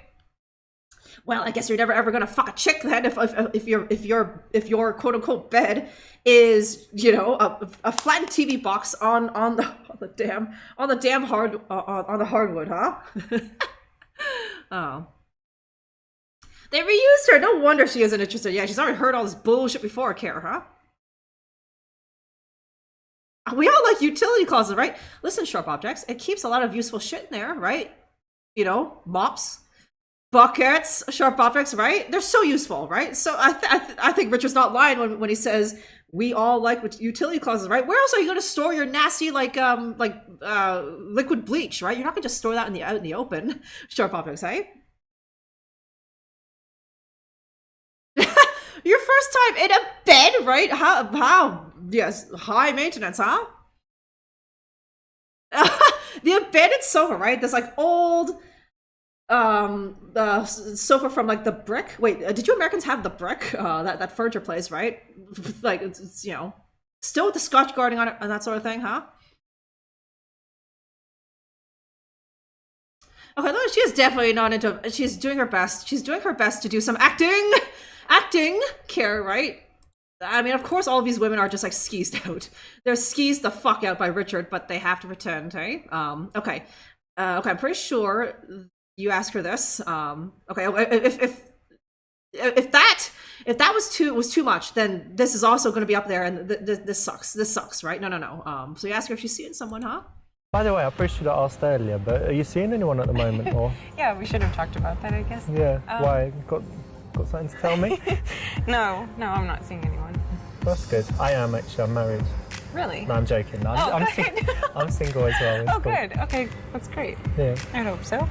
Well, I guess you're never ever gonna fuck a chick then if your quote unquote bed is, you know, a flattened TV box on the damn hardwood, huh? Oh. They reused her. No wonder she isn't interested. Yeah, she's already heard all this bullshit before, Care, huh? We all like utility closets, right? Listen, sharp objects. It keeps a lot of useful shit in there, right? You know, mops, buckets, sharp objects, right? They're so useful, right? So I think Richard's not lying when he says we all like utility closets, right? Where else are you going to store your nasty liquid bleach, right? You're not going to just store that out in the open. Sharp objects, hey? Your first time in a bed, right? How? Yes, high maintenance, huh? The abandoned sofa, right? This like old sofa from like the brick. Wait, did you Americans have the brick? That furniture place, right? Like it's you know, still with the Scotch guarding on it and that sort of thing, huh? Okay, no, she is definitely not into. She's doing her best. She's doing her best to do some acting care, right? I mean, of course, all of these women are just like skeezed out. They're skeezed the fuck out by Richard, but they have to pretend, hey? Okay. Okay, I'm pretty sure you asked her this. Okay, if that was too much, then this is also going to be up there, and this sucks. This sucks, right? No. So you ask her if she's seeing someone, huh? By the way, I probably should have asked earlier, but are you seeing anyone at the moment, or? Yeah, we should have talked about that, I guess. Yeah. Why? Got something to tell me? No, I'm not seeing anyone. That's good. I am actually. I'm married. Really? No, I'm joking. No, I'm single as well. It's Oh, cool. good. Okay, that's great. Yeah. I hope so.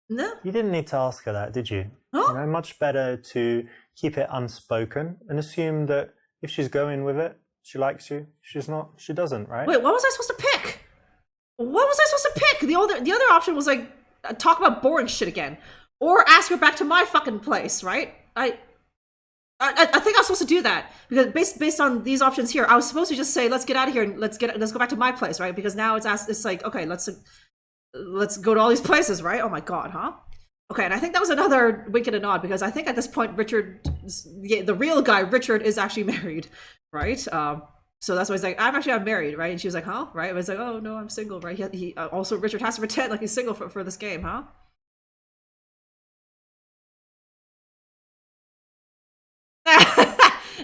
No. You didn't need to ask her that, did you? Huh? You know, much better to keep it unspoken and assume that if she's going with it, she likes you. If she's not, she doesn't, right? Wait, what was I supposed to pick? What was I supposed to pick? The other option was like talk about boring shit again, or ask her back to my fucking place, right? I think I was supposed to do that because based on these options here, I was supposed to just say let's get out of here and let's go back to my place, right? Because now it's like okay, let's go to all these places, right? Oh my god, huh? Okay, and I think that was another wink and a nod because I think at this point Richard, the real guy, Richard, is actually married, right? So that's why he's like, I'm married, right? And she was like, huh? Right? And he's like, oh no, I'm single, right? He also Richard has to pretend like he's single for this game, huh?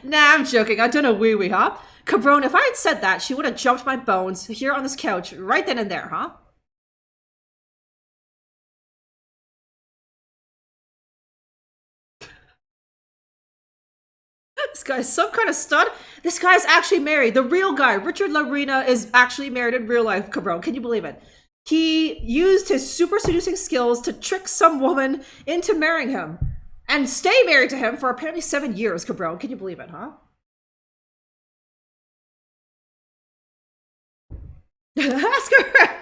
Nah, I'm joking. I done a wee-wee, huh? Cabron, if I had said that, she would have jumped my bones here on this couch right then and there, huh? This guy's some kind of stud. This guy's actually married. The real guy, Richard Ruina, is actually married in real life, Cabron. Can you believe it? He used his super seducing skills to trick some woman into marrying him. And stay married to him for apparently 7 years, Cabron. Can you believe it, huh? Ask her.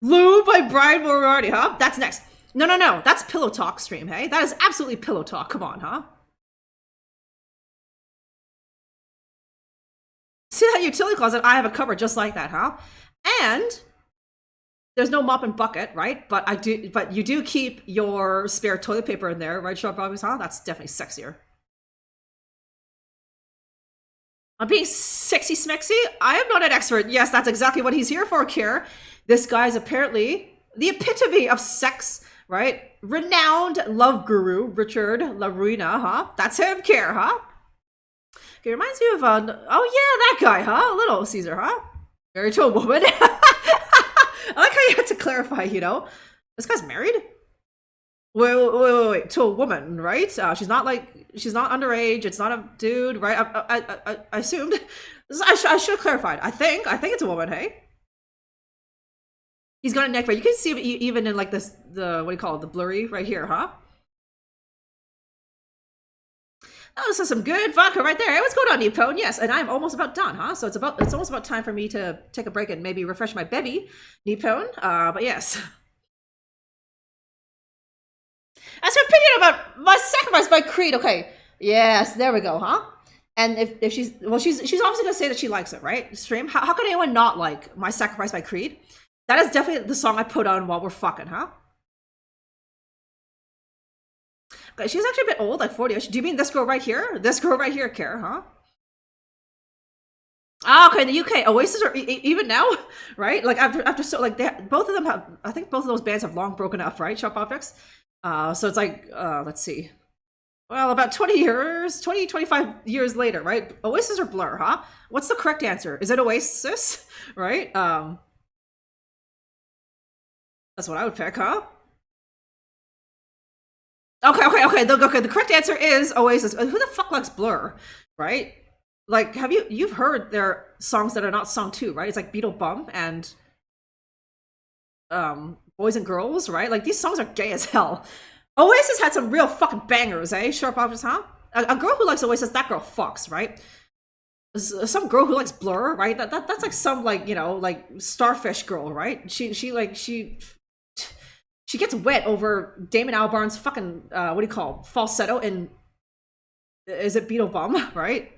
Lou by Brian Moriarty, huh? That's next. No. That's Pillow Talk stream, hey? That is absolutely Pillow Talk. Come on, huh? See that utility closet? I have a cupboard just like that, huh? And there's no mop and bucket, right? But you do keep your spare toilet paper in there, right, Sharp Bobbies, huh? That's definitely sexier. I'm being sexy smexy? I am not an expert. Yes, that's exactly what he's here for, Kier. This guy's apparently the epitome of sex, right? Renowned love guru, Richard Ruina, huh? That's him, Kier, huh? Okay, reminds you of, oh yeah, that guy, huh? Little Caesar, huh? Married to a woman. I like how you had to clarify, you know? This guy's married? Wait, to a woman, right? She's not underage, it's not a dude, right? I assumed. I should have clarified. I think it's a woman, hey? He's got a neck braid. You can see it even in like this, the, what do you call it, the blurry right here, huh? Oh, this is some good vodka right there. Hey, what's going on, Nipone? Yes, and I'm almost about done, huh? So it's almost about time for me to take a break and maybe refresh my bevy, Nipone. But yes. As her opinion about my sacrifice by Creed, okay. Yes, there we go, huh? And if she's obviously gonna say that she likes it, right? Stream. How could anyone not like my sacrifice by Creed? That is definitely the song I put on while we're fucking, huh? Okay, she's actually a bit old, like 40ish. Do you mean this girl right here? This girl right here, Care, huh? Ah, okay, the UK Oasis are even now, right? Like after so like both of them have. I think both of those bands have long broken up, right? Sharp Objects. So it's like let's see. Well, about 25 years later, right? Oasis or Blur, huh? What's the correct answer? Is it Oasis, right? That's what I would pick, huh? Okay. The correct answer is Oasis. Who the fuck likes Blur, right? Like, you've heard their songs that are not sung too, right? It's like Beetle Bum and Boys and Girls, right? Like, these songs are gay as hell. Oasis had some real fucking bangers, eh? Sharp Objects, huh? A girl who likes Oasis, that girl fucks, right? Some girl who likes Blur, right? That's like some, like, you know, like starfish girl, right? She gets wet over Damon Albarn's fucking what do you call it? Falsetto in, is it Beetle Bum, right?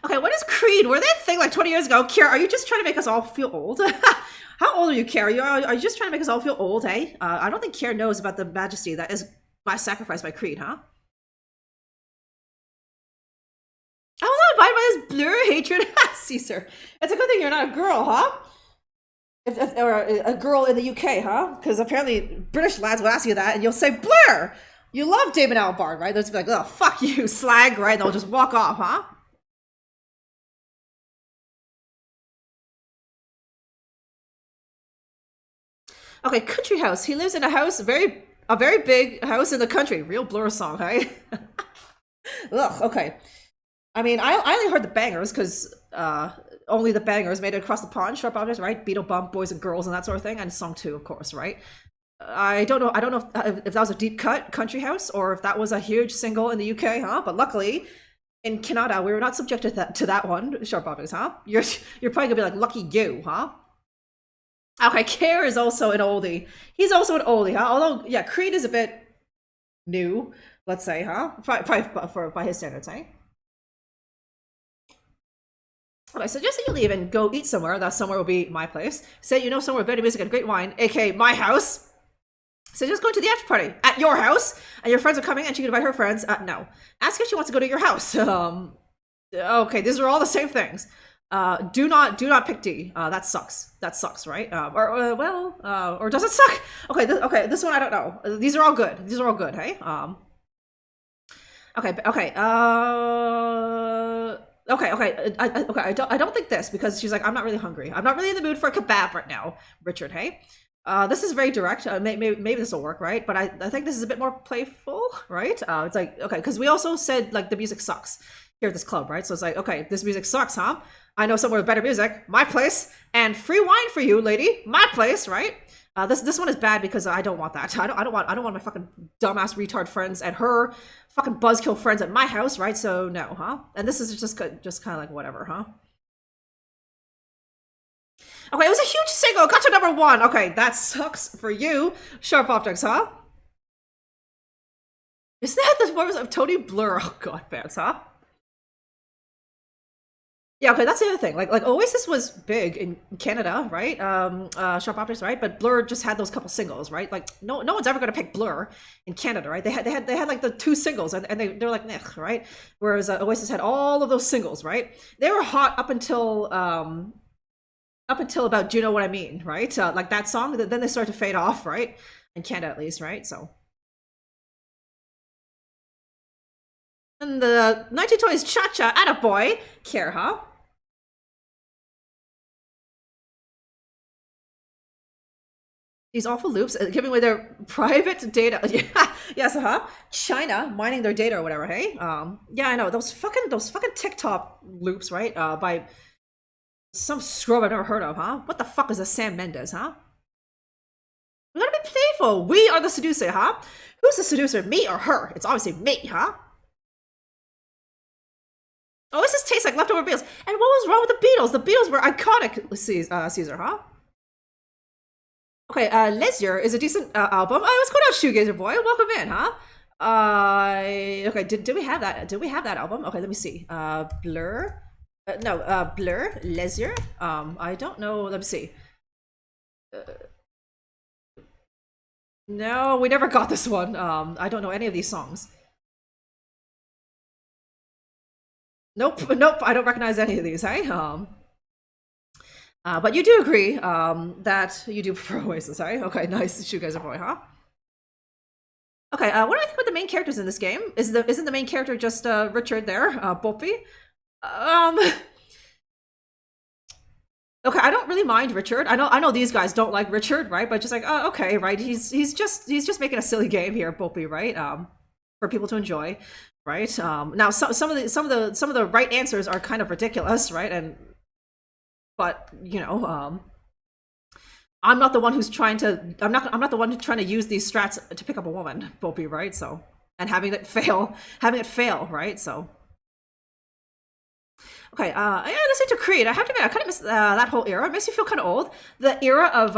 Okay, what is Creed? Were they a thing like 20 years ago? Kiera, are you just trying to make us all feel old? How old are you, Kiera? Are you just trying to make us all feel old, hey? I don't think Kiera knows about the majesty that is my sacrifice by Creed, huh? I'm not abided by this Blur hatred. Caesar. It's a good thing you're not a girl, huh? Or a girl in the UK, huh? Because apparently British lads will ask you that and you'll say, Blur! You love Damon Albarn, right? They'll just be like, oh, fuck you, slag, right? They'll just walk off, huh? Okay, Country House. He lives in a house, a very big house in the country. Real Blur song, hey? Ugh, okay. I mean, I only heard the bangers because only the bangers made it across the pond. Sharp Objects, right? Beetle Bump, Boys and Girls, and that sort of thing, and song 2, of course, right? I don't know if that was a deep cut Country House or if that was a huge single in the UK, huh? But luckily, in Canada, we were not subjected to that one. Sharp Objects, huh? You're probably gonna be like, lucky you, huh? Okay, Care is also an oldie. He's also an oldie, huh? Although, yeah, Creed is a bit new, let's say, huh? Probably by his standards, eh? Okay, so just that you leave and go eat somewhere. That somewhere will be my place. Say you know somewhere with better music and great wine, aka my house. So just go to the after party at your house, and your friends are coming, and she can invite her friends. No, ask if she wants to go to your house. Okay, these are all the same things. Do not pick D. That sucks. That sucks, right? Or does it suck? Okay, this one I don't know. These are all good. These are all good. Hey. Okay. Okay. I don't think this because she's like, I'm not really hungry. I'm not really in the mood for a kebab right now, Richard. Hey, this is very direct. Maybe this will work, right? But I think this is a bit more playful, right? It's like, okay, because we also said like the music sucks here at this club, right? So it's like, okay, this music sucks, huh? I know somewhere with better music, my place, and free wine for you, lady, my place, right? This one is bad because I don't want that. I don't want my fucking dumbass retard friends and her fucking buzzkill friends at my house, right? So no, huh? And this is just kind of like whatever, huh? Okay, it was a huge single. Got to number 1. Okay, that sucks for you, Sharp Objects, huh? Isn't that the words of Tony Blur? Oh god, fans, huh? Yeah, okay, that's the other thing. Like Oasis was big in Canada, right? Sharp Objects, right? But Blur just had those couple singles, right? Like no one's ever gonna pick Blur in Canada, right? They had like the 2 singles, and they're like meh, right? Whereas Oasis had all of those singles, right? They were hot up until about Do You Know What I Mean, right? Like that song. Then they start to fade off, right? In Canada, at least, right? So. And the 1920s cha-cha, attaboy, Care, huh? These awful loops, giving away their private data. Yes, huh? China mining their data or whatever, hey? Yeah, I know, those fucking TikTok loops, right? By Some scrub I've never heard of, huh? What the fuck is a Sam Mendes, huh? We gotta be playful. We are the seducer, huh? Who's the seducer, me or her? It's obviously me, huh? Oh, this just tastes like leftover Beatles. And what was wrong with the Beatles? The Beatles were iconic, Caesar, huh? Okay, Leisure is a decent album. Oh, what's going on, Shoegazer boy? Welcome in, huh? Okay, did we have that? Did we have that album? Okay, let me see. Blur. No, Blur, Leisure. I don't know. Let me see. No, we never got this one. I don't know any of these songs. Nope, nope. I don't recognize any of these. Hey, but you do agree that you do prefer Oasis, right? Okay, nice. Shoegazer boy, huh? Okay, what do I think about the main characters in this game? Isn't the main character just Richard there, Boppy? Okay, I don't really mind Richard. I know these guys don't like Richard, right? But just like, oh, okay, right? He's just making a silly game here, Boppy, right? For people to enjoy, right? Now some of the right answers are kind of ridiculous, right? But you know, I'm not the one who's trying to. I'm not the one who's trying to use these strats to pick up a woman, Boppy, right? So, and having it fail, right? So, okay. Yeah, listening to Creed, I have to admit, I kind of miss that whole era. It makes me feel kind of old. The era of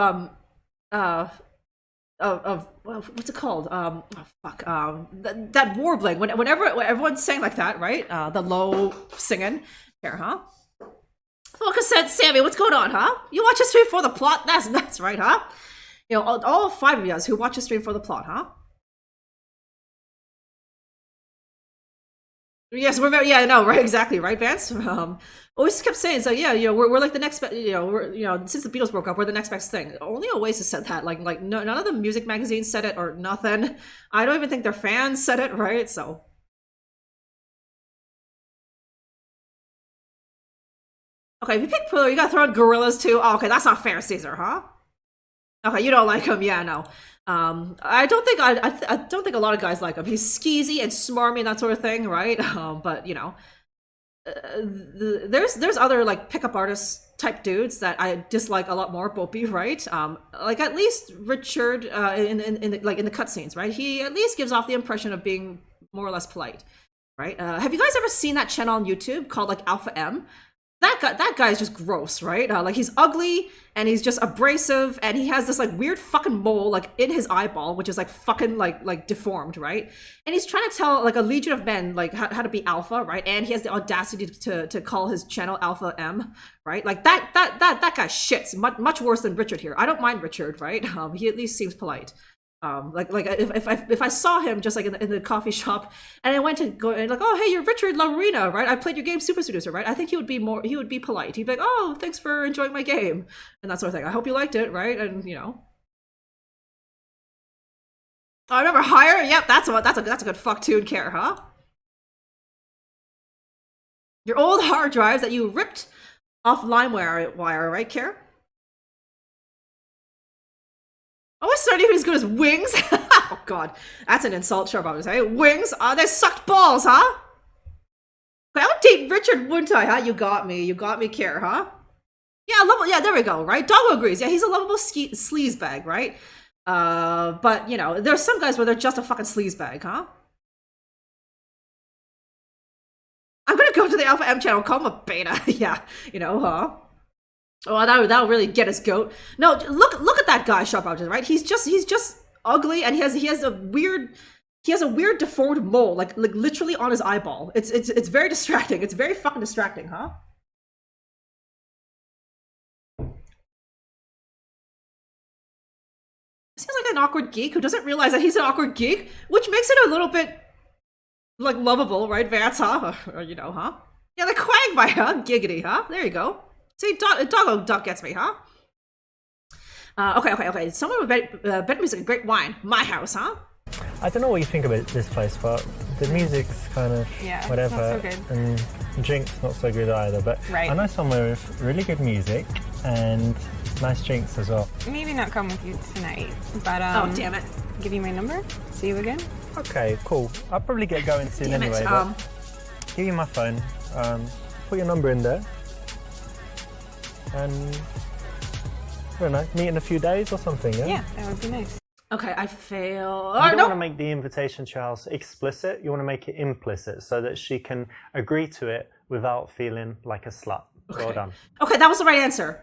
what's it called? Oh fuck. That warbling. Whenever everyone's saying like that, right? The low singing here, huh? Focus said, Sammy, what's going on, huh? You watch a stream for the plot? That's right, huh? You know, all 5 of you guys who watch a stream for the plot, huh? Yes, remember, yeah, no, right, exactly, right, Vance? Always kept saying, so yeah, you know, we're like the next, since the Beatles broke up, we're the next best thing. Only Oasis said that, like no, none of the music magazines said it or nothing. I don't even think their fans said it, right? So. Okay, if you pick Pillar, you gotta throw in Gorillas too. Oh, okay, that's not fair, Caesar, huh? Okay, you don't like him, yeah, no. I don't think I don't think a lot of guys like him. He's skeezy and smarmy and that sort of thing, right? But you know, there's other like pickup artist type dudes that I dislike a lot more. Boppy, right? Like at least Richard in the cutscenes, right? He at least gives off the impression of being more or less polite, right? Have you guys ever seen that channel on YouTube called like Alpha M? That guy is just gross, right? Like he's ugly and he's just abrasive and he has this like weird fucking mole like in his eyeball, which is like fucking like deformed, right? And he's trying to tell like a legion of men like how to be alpha, right? And he has the audacity to call his channel Alpha M, right? Like that guy shits much worse than Richard here. I don't mind Richard, right? He at least seems polite. If I saw him just like in the coffee shop and I went to go and like, oh hey, you're Richard La Ruina, right? I played your game Super Seducer, right? I think he would be polite. He'd be like, oh, thanks for enjoying my game and that sort of thing. I hope you liked it, right? And you know, I remember Hire. Yep, that's a good fuck tune care, huh? Your old hard drives that you ripped off LimeWire, right, Care? Oh, it's not even as good as Wings. Oh god, that's an insult, sure, about say Wings. They sucked balls, huh? I would date Richard, wouldn't I? Huh? You got me, Care, huh? Yeah, yeah, there we go, right? Doggo agrees. Yeah, he's a lovable sleazebag, right? But you know, there's some guys where they're just a fucking sleazebag, huh? I'm gonna go to the Alpha M channel, call him a beta. Yeah, you know, huh? Oh, that'll really get his goat. No, look at that guy, sharp object, right? He's just ugly, and he has a weird deformed mole, like literally on his eyeball. It's very distracting. It's very fucking distracting, huh? Seems like an awkward geek who doesn't realize that he's an awkward geek, which makes it a little bit like lovable, right, Vance, huh? Or you know, huh? Yeah, the Quagmire, huh? Giggity, huh? There you go. See, Doggo Duck gets me, huh? Okay. Someone with better music and great wine. My house, huh? I don't know what you think about this place, but the music's kind of whatever. Not so good. And drinks not so good either. But right. I know somewhere with really good music and nice drinks as well. Maybe not come with you tonight, but oh damn it! Give you my number. See you again. Okay, cool. I'll probably get going soon damn anyway. It, but give you my phone. Put your number in there. and I don't know, meet in a few days or something. Yeah. Yeah, that would be nice. Okay, I fail. You Oh, don't no. want to make the invitation to your house explicit. You want to make it implicit so that she can agree to it without feeling like a slut. Well done. Okay, that was the right answer.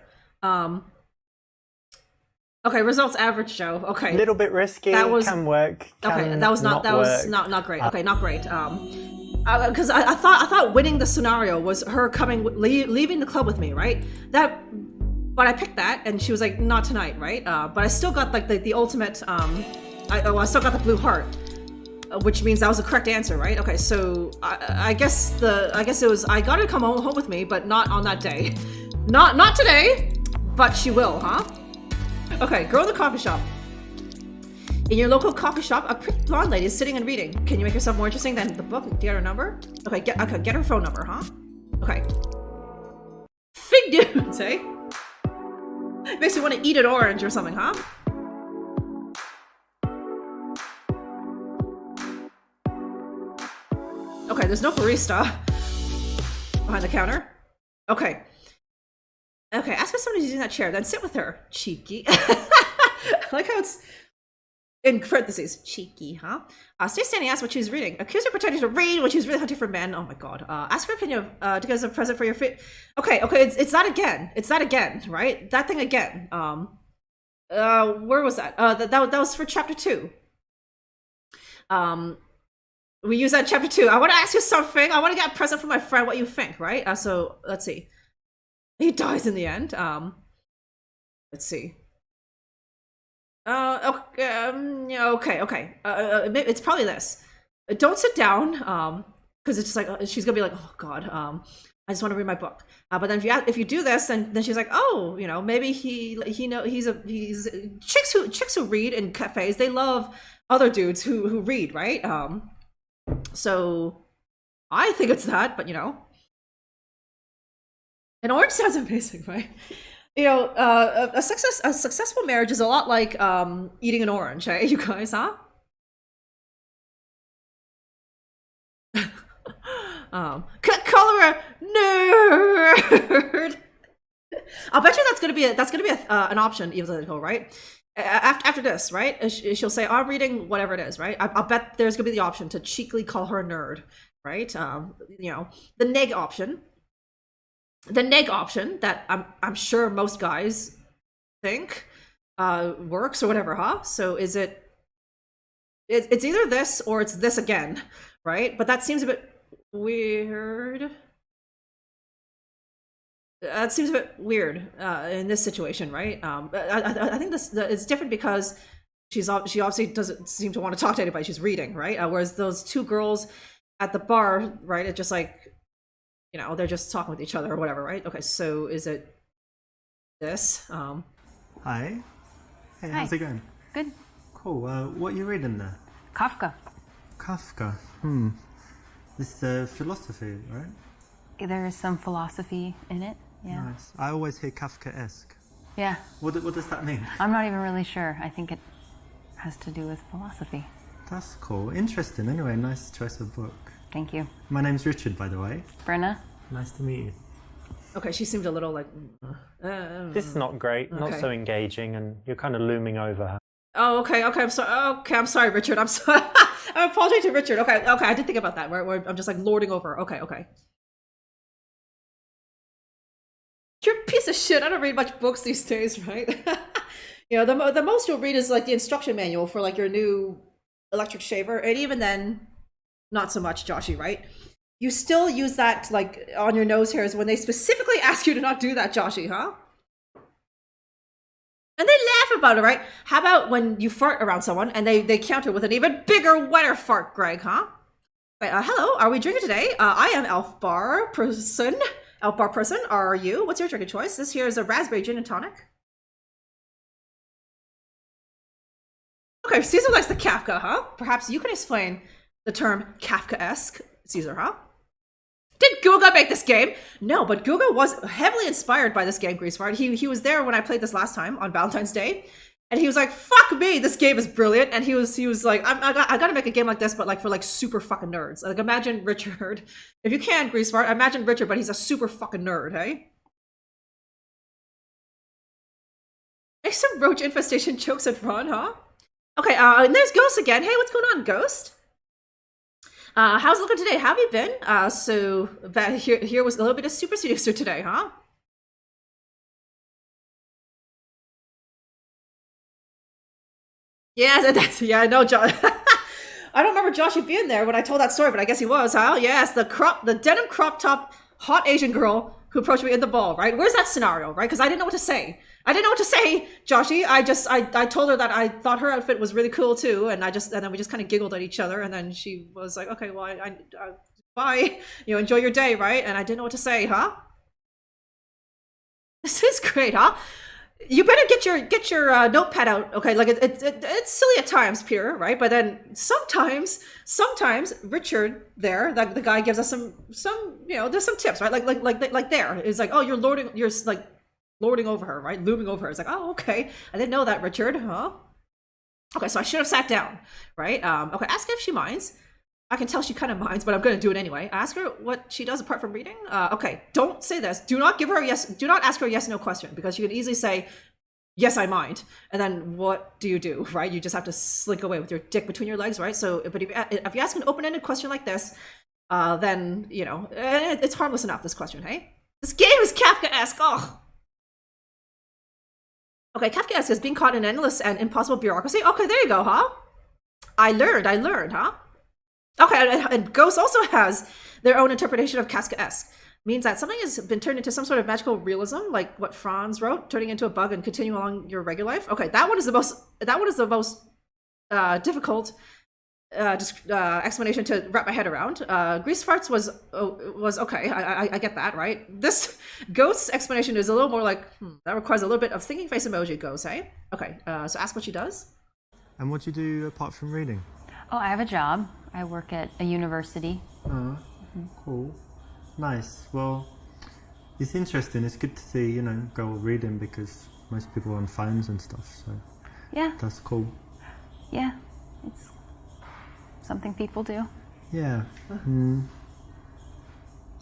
Okay, results average, Joe. Okay. A little bit risky. That was- can work. Okay, that was not not great. Okay, not great. Because I thought winning the scenario was her leaving the club with me, right? But I picked that, and she was like, not tonight, right? But I still got like the ultimate. I still got the blue heart, which means that was the correct answer, right? Okay, so I guess it was I got her to come home with me, but not on that day, not today, but she will, huh? Okay, girl in the coffee shop. In your local coffee shop, a pretty blonde lady is sitting and reading. Can you make yourself more interesting than the book? Do you get her number? Okay, get her phone number, huh? Okay. Fig dudes, eh? Makes you want to eat an orange or something, huh? Okay, there's no barista behind the counter. Okay. Okay, ask if somebody's using that chair, then sit with her. Cheeky. I like how it's in parentheses. Cheeky, huh? Stay standing, ask what she's reading. Accuse her pretending to read when she's really hunting for men. Oh my god. Ask her, can you give us a present for your fit? Okay, it's that again. It's that again, right? That thing again. Where was that? That was for chapter 2. We use that in chapter 2. I want to ask you something. I want to get a present for my friend. What you think, right? So let's see. He dies in the end. Let's see. Okay. It's probably this. Don't sit down. Because it's just like she's gonna be like, oh god. I just want to read my book. But then if you do this, then she's like, oh, you know, maybe he's chicks who read in cafes. They love other dudes who read, right? So I think it's that, but you know. An orange sounds amazing, right? You know, a successful marriage is a lot like eating an orange, hey, you guys, huh? Call her a nerd. I'll bet you that's gonna be an option, even though, right? After this, right? She'll say, "I'm reading whatever it is," right? I'll bet there's gonna be the option to cheekily call her a nerd, right? You know, the neg option. The neg option that I'm sure most guys think works or whatever, huh? So it's either this or it's this again, right? But that seems a bit weird. That seems a bit weird in this situation, right? I think it's different because she obviously doesn't seem to want to talk to anybody. She's reading, right? Whereas those two girls at the bar, right? It's just like, you know, they're just talking with each other or whatever, right? Okay, so is it this? Hi. Hey, Hi. how's it going? Good. Cool. What are you reading there? Kafka. Kafka. This philosophy, right? There is some philosophy in it. Yeah. Nice. I always hear Kafka-esque. Yeah. What does that mean? I'm not even really sure. I think it has to do with philosophy. That's cool. Interesting. Anyway, nice choice of book. Thank you. My name's Richard, by the way. Brenna? Nice to meet you. Okay, she seemed a little like. This is not great, not Okay. so engaging, and you're kind of looming over her. Oh, okay. I'm sorry. Okay, I'm sorry, Richard. I'm sorry. I apologize to Richard. Okay. I did think about that. Where I'm just like lording over. Okay. You're a piece of shit. I don't read much books these days, right? You know, the most you'll read is like the instruction manual for like your new electric shaver, and even then, not so much, Joshy, right? You still use that like on your nose hairs when they specifically ask you to not do that, Joshy, huh? And they laugh about it, right? How about when you fart around someone and they counter with an even bigger, wetter fart, Greg, huh? Right, hello, are we drinking today? I am Elf Bar person. Elf Bar person, are you? What's your drinking choice? This here is a raspberry gin and tonic. Okay, Caesar likes the Kafka, huh? Perhaps you can explain the term Kafka-esque, Caesar, huh? Did Guga make this game? No, but Guga was heavily inspired by this game, Greasefart. He was there when I played this last time on Valentine's Day, and he was like, "Fuck me, this game is brilliant." And he was like, "I gotta make a game like this, but like for like super fucking nerds." Like imagine Richard, if you can, Greasefart. Imagine Richard, but he's a super fucking nerd, hey? Make some roach infestation jokes and run, huh? Okay, and there's Ghost again. Hey, what's going on, Ghost? How's it looking today? How have you been? So that here was a little bit of Super Seducer today, huh? Yeah, yeah, I know, John. I don't remember Joshy being there when I told that story, but I guess he was, huh? Yes, the denim crop top hot Asian girl who approached me in the ball, right? Where's that scenario, right? Because I didn't know what to say. I didn't know what to say, Joshy. I told her that I thought her outfit was really cool too, and then we just kind of giggled at each other, and then she was like, okay, well, bye. Enjoy your day, right? And I didn't know what to say, huh? This is great, huh? You better get your notepad out, okay? Like it's silly at times, Peter, right? But then sometimes Richard there, the guy gives us some there's some tips, right? Like there is like, oh, you're like lording over her, right? Looming over her. It's like, oh, okay, I didn't know that, Richard, huh? Okay, so I should have sat down, right? Okay, ask her if she minds. I can tell she kind of minds, but I'm going to do it anyway. Ask her what she does apart from reading. Okay, don't say this. Do not give her a yes. Do not ask her a yes/no question, because you can easily say, "Yes, I mind," and then what do you do, right? You just have to slink away with your dick between your legs, right? So, but if you ask an open-ended question like this, then it's harmless enough. This question, hey? This game is Kafkaesque. Oh. Okay, Kafkaesque is being caught in endless and impossible bureaucracy. Okay, there you go, huh? I learned, huh? Okay, and Ghost also has their own interpretation of Kafkaesque. Means that something has been turned into some sort of magical realism, like what Franz wrote, turning into a bug and continuing along your regular life. Okay, that one is the most difficult explanation to wrap my head around. Grease farts was okay. I get that, right? This Ghost's explanation is a little more like that requires a little bit of thinking face emoji. Ghost, hey? Okay, so ask what she does. And what do you do apart from reading? Oh, I have a job. I work at a university. Oh, cool. Nice. Well, it's interesting. It's good to see, girl reading, because most people are on phones and stuff, so Yeah. that's cool. Yeah. It's something people do. Yeah.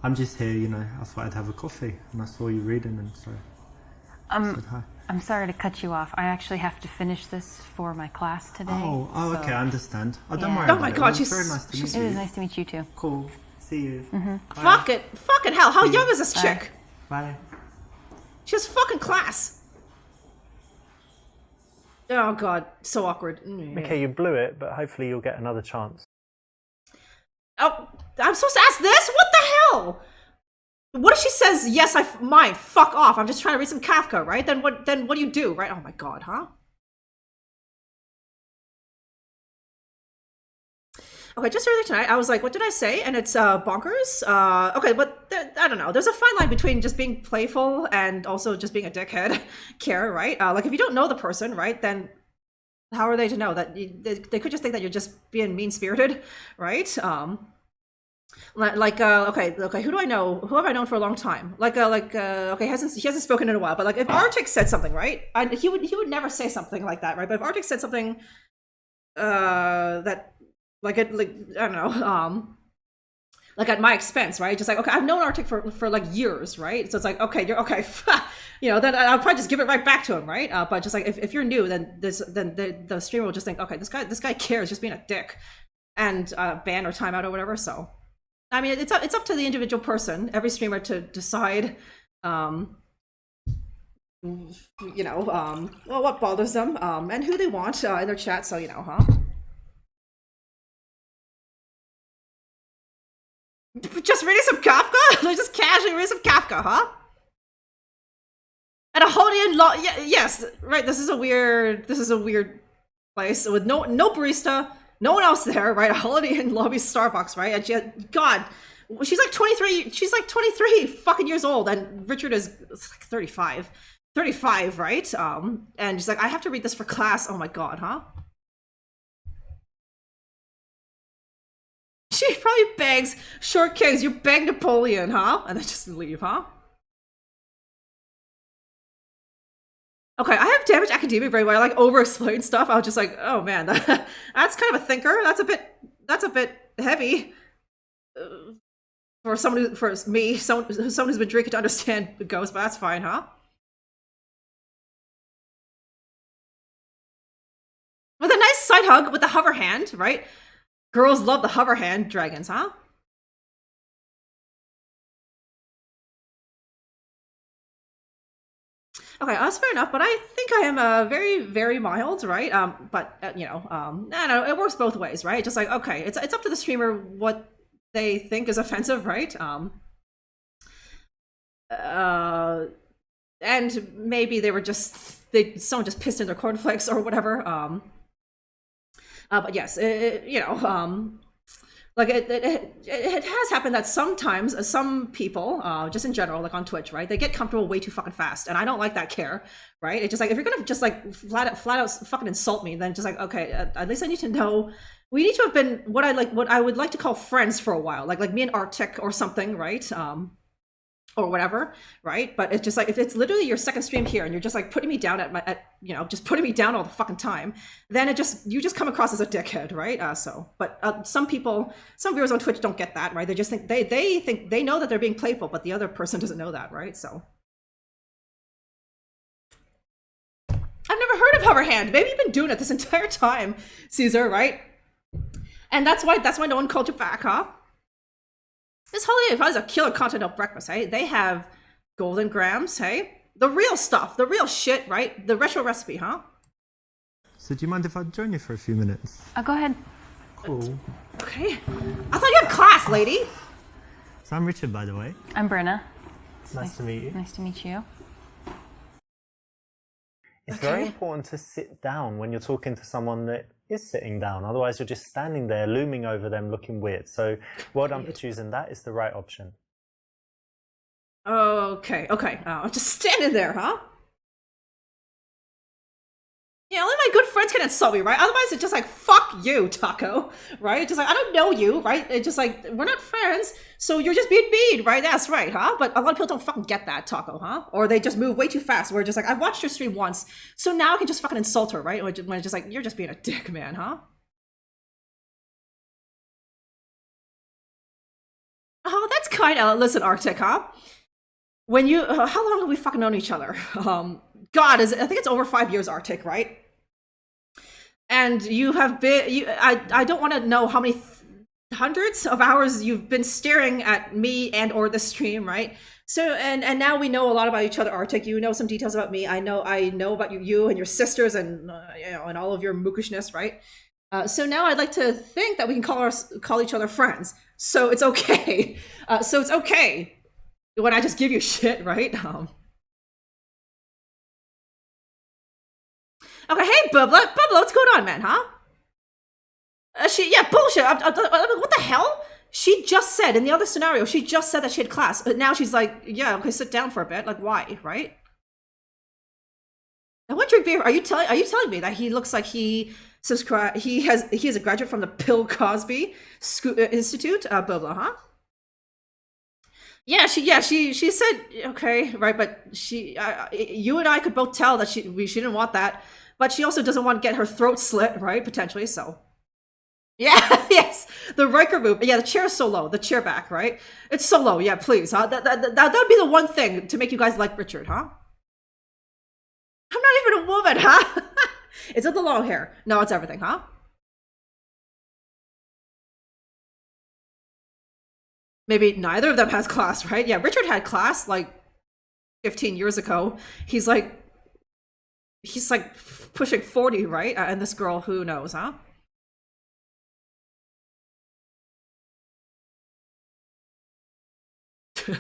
I'm just here, I thought I'd have a coffee, and I saw you reading, and so I said hi. I'm sorry to cut you off. I actually have to finish this for my class today. Oh, so- okay, I understand. Oh, don't Yeah. worry Oh about my it. God, It was she's- very nice to meet It was you. nice to meet you too. Cool. See you. Fucking hell! How young is this Bye. chick? Bye. She has fucking class. Oh god, so awkward. Okay, you blew it, but hopefully you'll get another chance. Oh, I'm supposed to ask this? What the hell? What if she says yes? I mind. Fuck off. I'm just trying to read some Kafka, right? Then what? Then what do you do, right? Oh my god, huh? Okay, just earlier tonight, I was like, what did I say? And it's bonkers. Okay, but I don't know. There's a fine line between just being playful and also just being a dickhead, care, right? Like if you don't know the person, right, then how are they to know that they could just think that you're just being mean-spirited, right? Okay, who do I know? Who have I known for a long time? Okay, he hasn't spoken in a while, but like if Arctic said something, right? He would never say something like that, right? But if Arctic said something, that I don't know, like at my expense, right? Just like, okay, I've known Arctic for like years, right? So it's like, okay, you're okay, then I'll probably just give it right back to him, right? But just like if you're new, then the streamer will just think, okay, this guy cares, just being a dick, and ban or timeout or whatever. So, I mean, it's up to the individual person, every streamer to decide, well, what bothers them, and who they want in their chat. So huh? Just reading some Kafka? Like just casually reading some Kafka, huh? At a Holiday Inn yes, right. This is a weird place with no barista, no one else there, right? A Holiday Inn lobby Starbucks, right? And God, she's like 23. She's like 23 fucking years old, and Richard is like 35, right? And she's like, I have to read this for class. Oh my god, huh? She probably begs, short kings, you beg Napoleon, huh? And then just leave, huh? Okay, I have damaged academia brain where I like over-explain stuff. I was just like, oh man, that's kind of a thinker. That's a bit heavy for someone who's been drinking to understand the ghost, but that's fine, huh? hug with the hover hand, right? Girls love the hover hand dragons, huh? Okay, that's fair enough, but I think I am very, very mild, right? But you know, I don't know, it works both ways, right? Just like, okay, it's up to the streamer what they think is offensive, right? And maybe they were just someone just pissed in their cornflakes or whatever. But yes, you know, like it has happened that sometimes some people, just in general, like on Twitch, right, they get comfortable way too fucking fast, and I don't like that care, right? It's just like, if you're gonna just like flat out fucking insult me, then just like, okay, at least I need to know. We need to have been what I would like to call friends for a while, like me and Arctic or something, right? Or whatever, right? But it's just like, if it's literally your second stream here and you're just like putting me down you know, just putting me down all the fucking time, then you just come across as a dickhead, right? But some viewers on Twitch don't get that, right? They just think they know that they're being playful, but the other person doesn't know that, right? So I've never heard of hover hand. Maybe you've been doing it this entire time, Caesar, right? And that's why no one called you back, huh? This holiday is a killer continental breakfast, hey? They have golden grams, hey? The real stuff, the real shit, right? The retro recipe, huh? So do you mind if I join you for a few minutes? Go ahead. Cool. Okay. I thought you had class, lady. So I'm Richard, by the way. I'm Brenna. Nice to meet you. Nice to meet you. It's very important to sit down when you're talking to someone that is sitting down. Otherwise, you're just standing there, looming over them, looking weird. So well done for choosing that. It's the right option. Okay. I'm just standing there, huh? Yeah, only my good friends can insult me, right? Otherwise, it's just like, fuck you, Taco, right? Just like, I don't know you, right? It's just like, we're not friends, so you're just being mean, right? That's right, huh? But a lot of people don't fucking get that, Taco, huh? Or they just move way too fast, where just like, I've watched your stream once, so now I can just fucking insult her, right? When it's just like, you're just being a dick, man, huh? Oh, that's kind of, listen, Arctic, huh? When you, how long have we fucking known each other? God, I think it's over 5 years, Arctic, right? And you have been, I don't want to know how many hundreds of hours you've been staring at me and or the stream, right? So, and now we know a lot about each other, Arctic. You know some details about me. I know about you and your sisters and, you know, and all of your mookishness, right? So now I'd like to think that we can call each other friends. So it's okay. So it's okay when I just give you shit, right? Okay, hey, Bubba, what's going on, man, huh? Yeah, bullshit. What the hell? She just said, in the other scenario, she just said that she had class. But now she's like, yeah, okay, sit down for a bit. Like, why, right? I want to drink beer. Are you telling me that he looks like he is a graduate from the Bill Cosby Institute, Bubba, huh? Yeah, she said, okay, right, but you and I could both tell that she didn't want that. But she also doesn't want to get her throat slit, right? Potentially, so. Yeah, yes, the Riker move. Yeah, the chair is so low. The chair back, right? It's so low. Yeah, please, huh? That would be the one thing to make you guys like Richard, huh? I'm not even a woman, huh? Is it the long hair? No, it's everything, huh? Maybe neither of them has class, right? Yeah, Richard had class like 15 years ago. He's like pushing 40, right? And this girl, who knows, huh? Okay,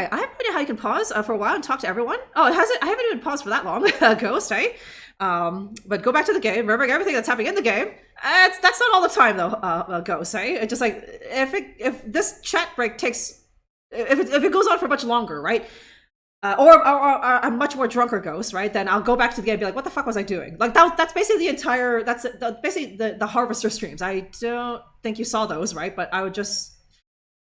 I have no idea how you can pause for a while and talk to everyone. Oh, I haven't even paused for that long. Ghost, eh? But go back to the game, remembering everything that's happening in the game. That's not all the time though, Ghost, eh? It's just like, if this chat break takes, if it goes on for much longer, right? Or a much more drunker Ghost, right? Then I'll go back to the game and be like, what the fuck was I doing? Like, that's basically basically the Harvester streams. I don't think you saw those, right? But I would just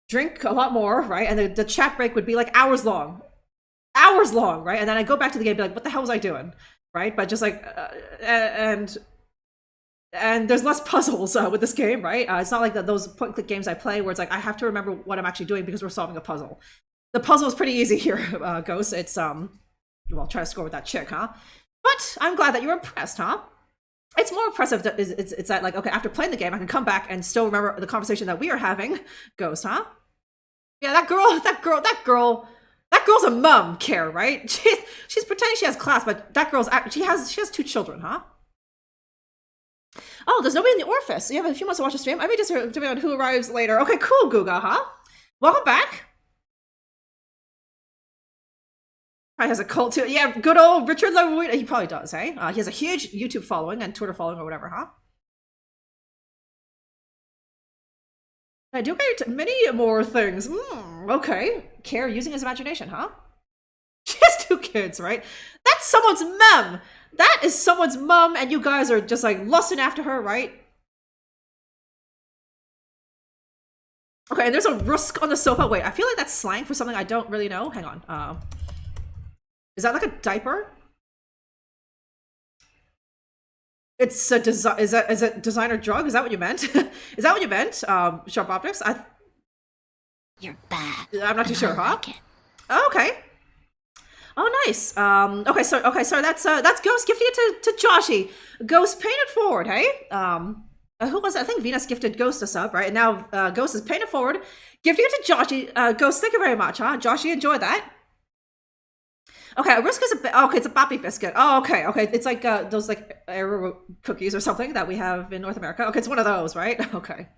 drink a lot more, right? And the chat break would be like hours long, right? And then I go back to the game and be like, what the hell was I doing? Right? But just like, and there's less puzzles with this game, right? It's not like those point-click games I play where it's like, I have to remember what I'm actually doing because we're solving a puzzle. The puzzle is pretty easy here, Ghost. It's, well, try to score with that chick, huh? But I'm glad that you were impressed, huh? It's more impressive that it's that, like, okay, after playing the game, I can come back and still remember the conversation that we are having. Ghost, huh? Yeah, that girl's a mum, Care, right? She's pretending she has class, but that girl's she has 2 children, huh? Oh, there's nobody in the orifice. You have a few months to watch the stream. I may just depending on who arrives later. Okay, cool, Guga, huh? Welcome back. Probably has a cult too. Yeah, good old Richard Ruina. He probably does, hey? He has a huge YouTube following and Twitter following or whatever, huh? I do get many more things. Okay. Care using his imagination, huh? She has 2 kids, right? That's someone's mom. That is someone's mom, and you guys are just like lusting after her, right? Okay, and there's a rusk on the sofa. Wait, I feel like that's slang for something I don't really know. Hang on. Is that like a diaper? It's a is it designer drug? Is that what you meant? Is that what you meant? Sharp Optics? You're bad. I'm not too sure, huh? Like it. Oh, okay. Oh, nice. Okay, so that's Ghost gifting it to Joshi. Ghost paying it forward, hey? Who was it? I think Venus gifted Ghost a sub, right? And now Ghost is paying it forward, gifting it to Joshi. Ghost, thank you very much, huh? Joshi, enjoy that. Okay, a risk is okay, it's a Boppy biscuit. Oh, okay. It's like those like arrow cookies or something that we have in North America. Okay, it's one of those, right? Okay.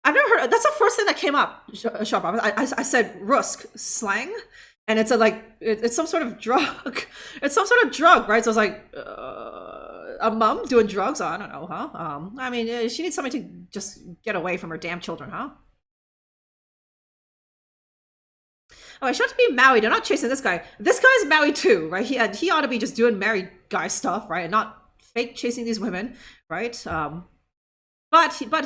I've never heard. That's the first thing that came up. Shop. I said rusk slang, and it's it's some sort of drug. It's some sort of drug, right? So it's like a mom doing drugs. Oh, I don't know, huh? I mean, she needs somebody to just get away from her damn children, huh? Oh, I should have to be Maui. They're not chasing this guy. This guy's Maui too, right? He ought to be just doing married guy stuff, right? And not fake chasing these women, right? But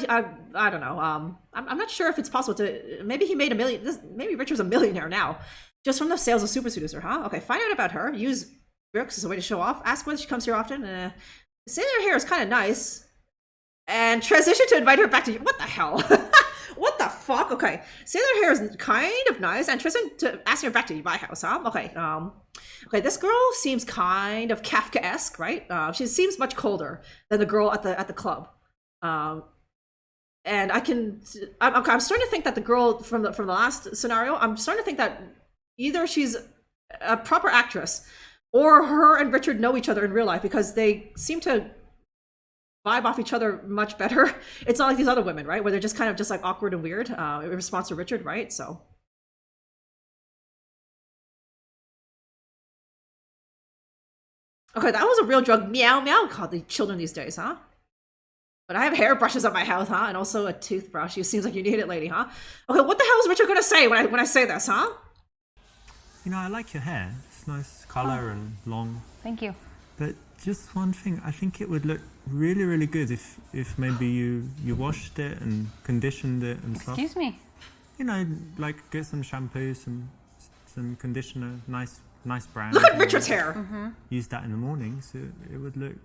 I don't know. I'm not sure if it's possible to. Maybe he made $1 million. Maybe Richard's a millionaire now, just from the sales of Super Seducer, huh? Okay, find out about her. Use Brooks as a way to show off. Ask whether she comes here often. Say their hair is kind of nice, and transition to invite her back to you. What the hell? What the fuck? Okay, say their hair is kind of nice, and transition to asking her back to my house, huh? Okay. Okay, this girl seems kind of Kafka-esque, right? She seems much colder than the girl at the club. And I'm starting to think that the girl from the last scenario, I'm starting to think that either she's a proper actress or her and Richard know each other in real life, because they seem to vibe off each other much better. It's not like these other women, right, where they're just kind of just like awkward and weird in response to Richard, right? So okay, that was a real drug. Meow meow called the children these days, huh? But I have hairbrushes at my house, huh? And also a toothbrush. You seems like you need it, lady, huh? Okay, what the hell is Richard gonna say when I say this, huh? You know, I like your hair. It's nice colour and long. Thank you. But just one thing, I think it would look really, really good if maybe you washed it and conditioned it and stuff. Excuse me. You know, like get some shampoo, some conditioner, nice brand. Look at Richard's hair. Use that in the morning, so it would look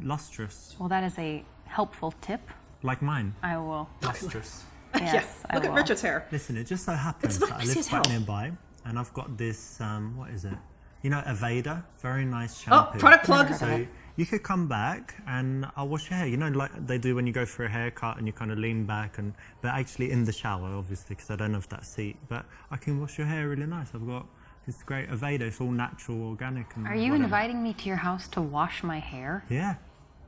lustrous, Well, that is a helpful tip. like mine. I will. Lustrous. Yes, Yeah, I look at will. Richard's hair. Listen, it just so happens It's that I messy live as quite hell. nearby, and I've got this. What is it? You know, Aveda, very nice Oh, shampoo. product plug. So you could come back and I'll wash your hair. You know, like they do when you go for a haircut and you kind of lean back, but actually in the shower, obviously, because I don't have that seat. But I can wash your hair really nice. I've got this great Aveda. It's all natural, organic, and Are you whatever. inviting me to your house to wash my hair? Yeah,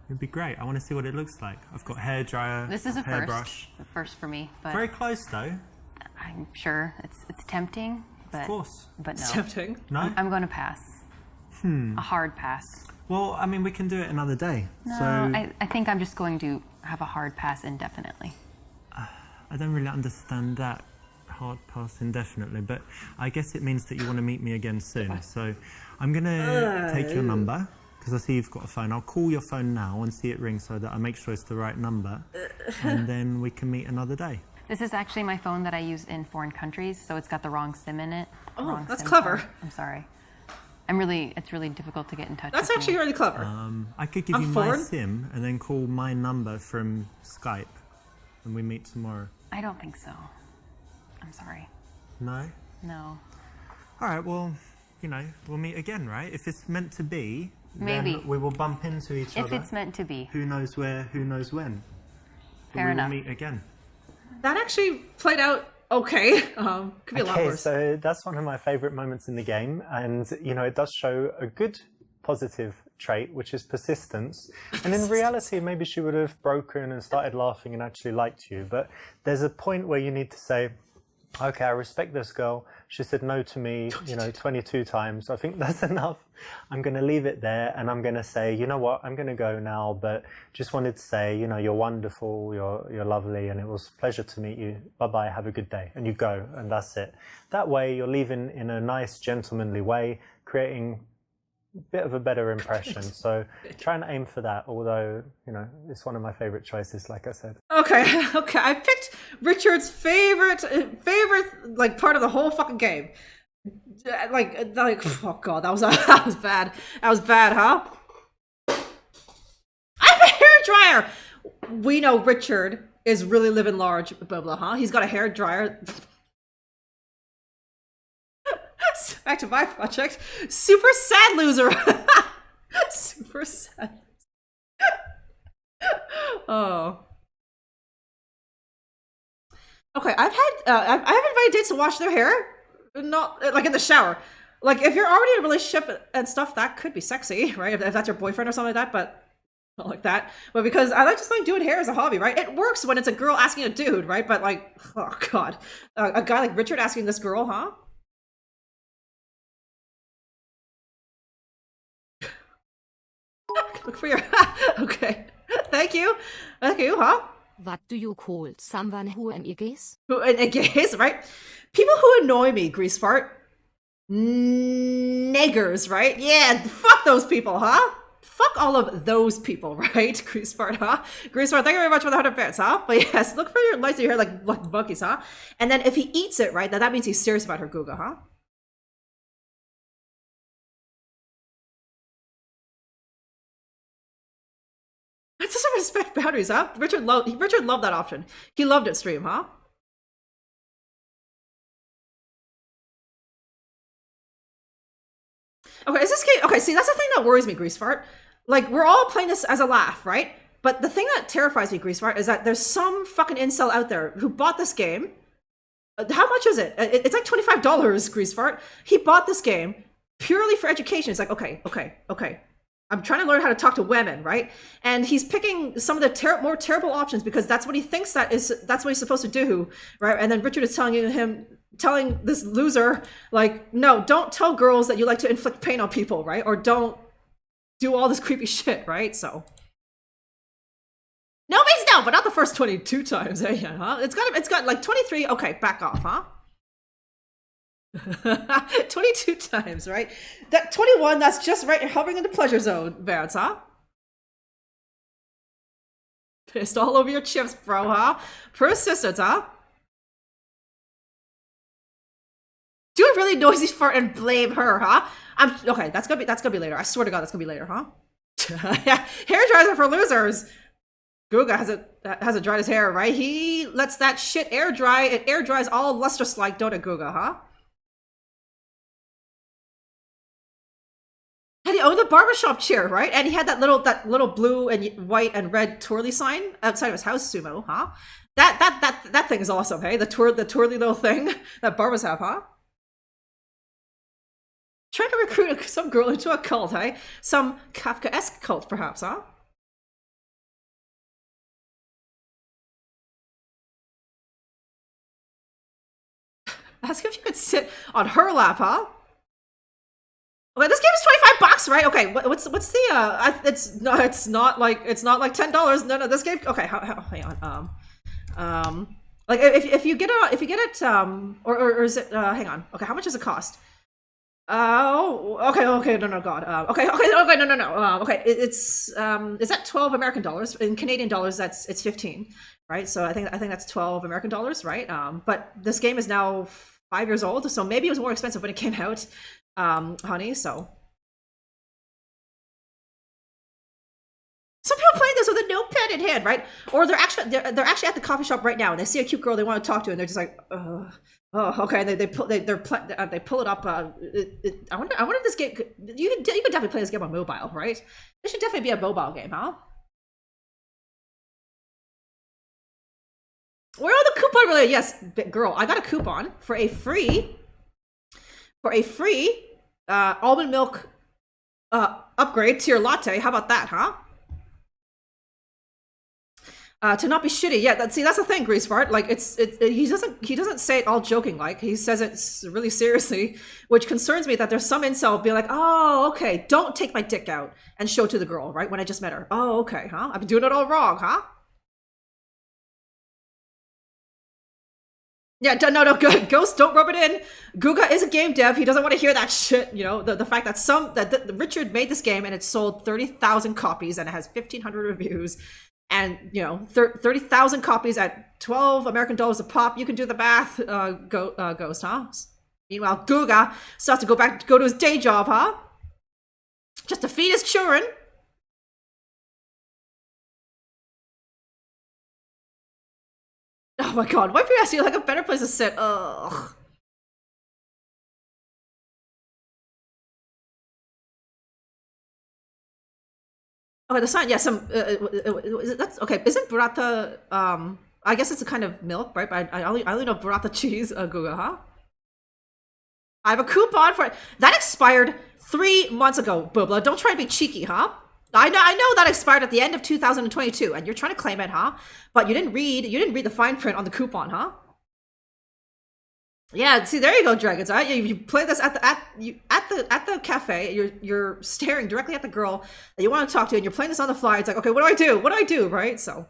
it'd be great. I want to see what it looks like. I've got hair dryer. This is a hairbrush. first. A first for me, but Very close though. I'm sure it's tempting. But, Of course. But no. Tempting. No. I'm going to pass. A hard pass. Well, I mean, we can do it another day. No, So I think I'm just going to have a hard pass indefinitely. I don't really understand that hard pass indefinitely, but I guess it means that you want to meet me again soon. So I'm going to take your number, because I see you've got a phone. I'll call your phone now and see it ring so that I make sure it's the right number, and then we can meet another day. This is actually my phone that I use in foreign countries, so it's got the wrong SIM in it. Oh, Wrong that's SIM clever. card. I'm sorry. It's really difficult to get in touch That's with actually me. really clever. I could give I'm you my foreign. SIM and then call my number from Skype, and we meet tomorrow. I don't think so. I'm sorry. No? No. All right, well, you know, we'll meet again, right? If it's meant to be, Maybe. then we will bump into each other. If it's meant to be. Who knows where, who knows when. But Fair we enough. will meet again. That actually played out okay. Could be a lot Okay, worse. so that's one of my favorite moments in the game, and you know, it does show a good positive trait, which is persistence. And in reality, maybe she would have broken and started laughing and actually liked you. But there's a point where you need to say, okay, I respect this girl. She said no to me, you know, 22 times. I think that's enough. I'm going to leave it there, and I'm going to say, you know what, I'm going to go now, but just wanted to say, you know, you're wonderful, you're lovely, and it was a pleasure to meet you. Bye-bye, have a good day. And you go, and that's it. That way, you're leaving in a nice, gentlemanly way, creating bit of a better impression. So try and aim for that, although, you know, it's one of my favorite choices, like I said. Okay, okay. I picked Richard's favorite like part of the whole fucking game. Like oh god, that was bad. That was bad, huh? I have a hair dryer. We know Richard is really living large, blah blah, huh? He's got a hair dryer. Back to my project. Super sad loser. Super sad. Oh. Okay, I have invited dates to wash their hair, not like in the shower. Like if you're already in a relationship and stuff, that could be sexy, right? If that's your boyfriend or something like that, but not like that. But because I just like doing hair as a hobby, right? It works when it's a girl asking a dude, right? But like, oh god, a guy like Richard asking this girl, huh? Look for your okay. Thank you, huh? What do you call someone who engages? Who engages, right? People who annoy me, grease fart. Niggers, right? Yeah, fuck those people, huh? Fuck all of those people, right? Grease fart, huh? Grease fart, thank you very much for the 100 bits, huh? But yes, look for your lights in your hair like monkeys, huh? And then if he eats it, right, that means he's serious about her Guga, huh? That doesn't respect boundaries, huh? Richard loved that option. He loved it, stream, huh? Okay, is this game? Okay, see, that's the thing that worries me, Greasefart. Like, we're all playing this as a laugh, right? But the thing that terrifies me, Greasefart, is that there's some fucking incel out there who bought this game. How much is it? It's like $25, Greasefart. He bought this game purely for education. It's like, okay. I'm trying to learn how to talk to women, right? And he's picking some of the more terrible options because that's what he thinks that's what he's supposed to do, right? And then Richard is telling this loser, like, no, don't tell girls that you like to inflict pain on people, right? Or don't do all this creepy shit, right? So no means no, but not the first 22 times, eh? Huh? It's got like 23. Okay, back off, huh? 22 times, right? That 21, that's just right, you're hovering in the pleasure zone, Vance, huh? Pissed all over your chips, bro, huh? Persistence, huh? Do a really noisy fart and blame her, huh? Okay, that's gonna be later. I swear to God, that's gonna be later, huh? Hair dryers are for losers. Guga hasn't dried his hair, right? He lets that shit air dry. It air dries all lustrous like, don't it, Guga, huh? And he owned the barbershop chair, right? And he had that little blue and white and red twirly sign outside of his house, Sumo, huh? That thing is awesome, hey? The twirly little thing that barbers have, huh? Trying to recruit some girl into a cult, hey? Some Kafka-esque cult, perhaps, huh? Ask if you could sit on her lap, huh? Okay, this game is $25, right? Okay, what's the it's not like $10. No, this game. Okay, hang on. Like if you get it or is it hang on. Okay, how much does it cost? Oh, okay, no, God. Okay, no. Okay, it's is that 12 American dollars? In Canadian dollars, it's 15, right? So I think that's 12 American dollars, right? But this game is now 5 years old, so maybe it was more expensive when it came out, honey. So some people playing this with a notepad in hand, right? Or they're actually at the coffee shop right now, and they see a cute girl they want to talk to, and they're just like, ugh. Oh, okay. They pull it up. I wonder if this game you can definitely play this game on mobile, right? This should definitely be a mobile game, huh? Where are the coupon related? Yes, girl, I got a coupon for a free almond milk upgrade to your latte. How about that, huh? To not be shitty. Yeah, that's the thing, Greasefart. Like he doesn't say it all joking. Like he says it really seriously, which concerns me that there's some incel being like, oh, okay, don't take my dick out and show it to the girl, right? When I just met her. Oh, okay, huh? I've been doing it all wrong, huh? Yeah, no, good. Ghost, don't rub it in. Guga is a game dev. He doesn't want to hear that shit. You know, the fact that Richard made this game and it sold 30,000 copies and it has 1,500 reviews. And, you know, 30,000 copies at 12 American dollars a pop. You can do the math, Ghost, huh? Meanwhile, Guga still has to go to his day job, huh? Just to feed his children. Oh my god, why people ask you like a better place to sit? Ugh. Okay, the sign, yeah, that's okay. Isn't burrata, I guess it's a kind of milk, right? But I only know burrata cheese, Guga, huh? I have a coupon for it. That expired 3 months ago, Bubla. Don't try to be cheeky, huh? I know that expired at the end of 2022, and you're trying to claim it, huh? But you didn't read the fine print on the coupon, huh? Yeah, see, there you go, Dragons. Huh? You play this at the cafe. You're staring directly at the girl that you want to talk to, and you're playing this on the fly. It's like, okay, what do I do? What do I do? Right? So,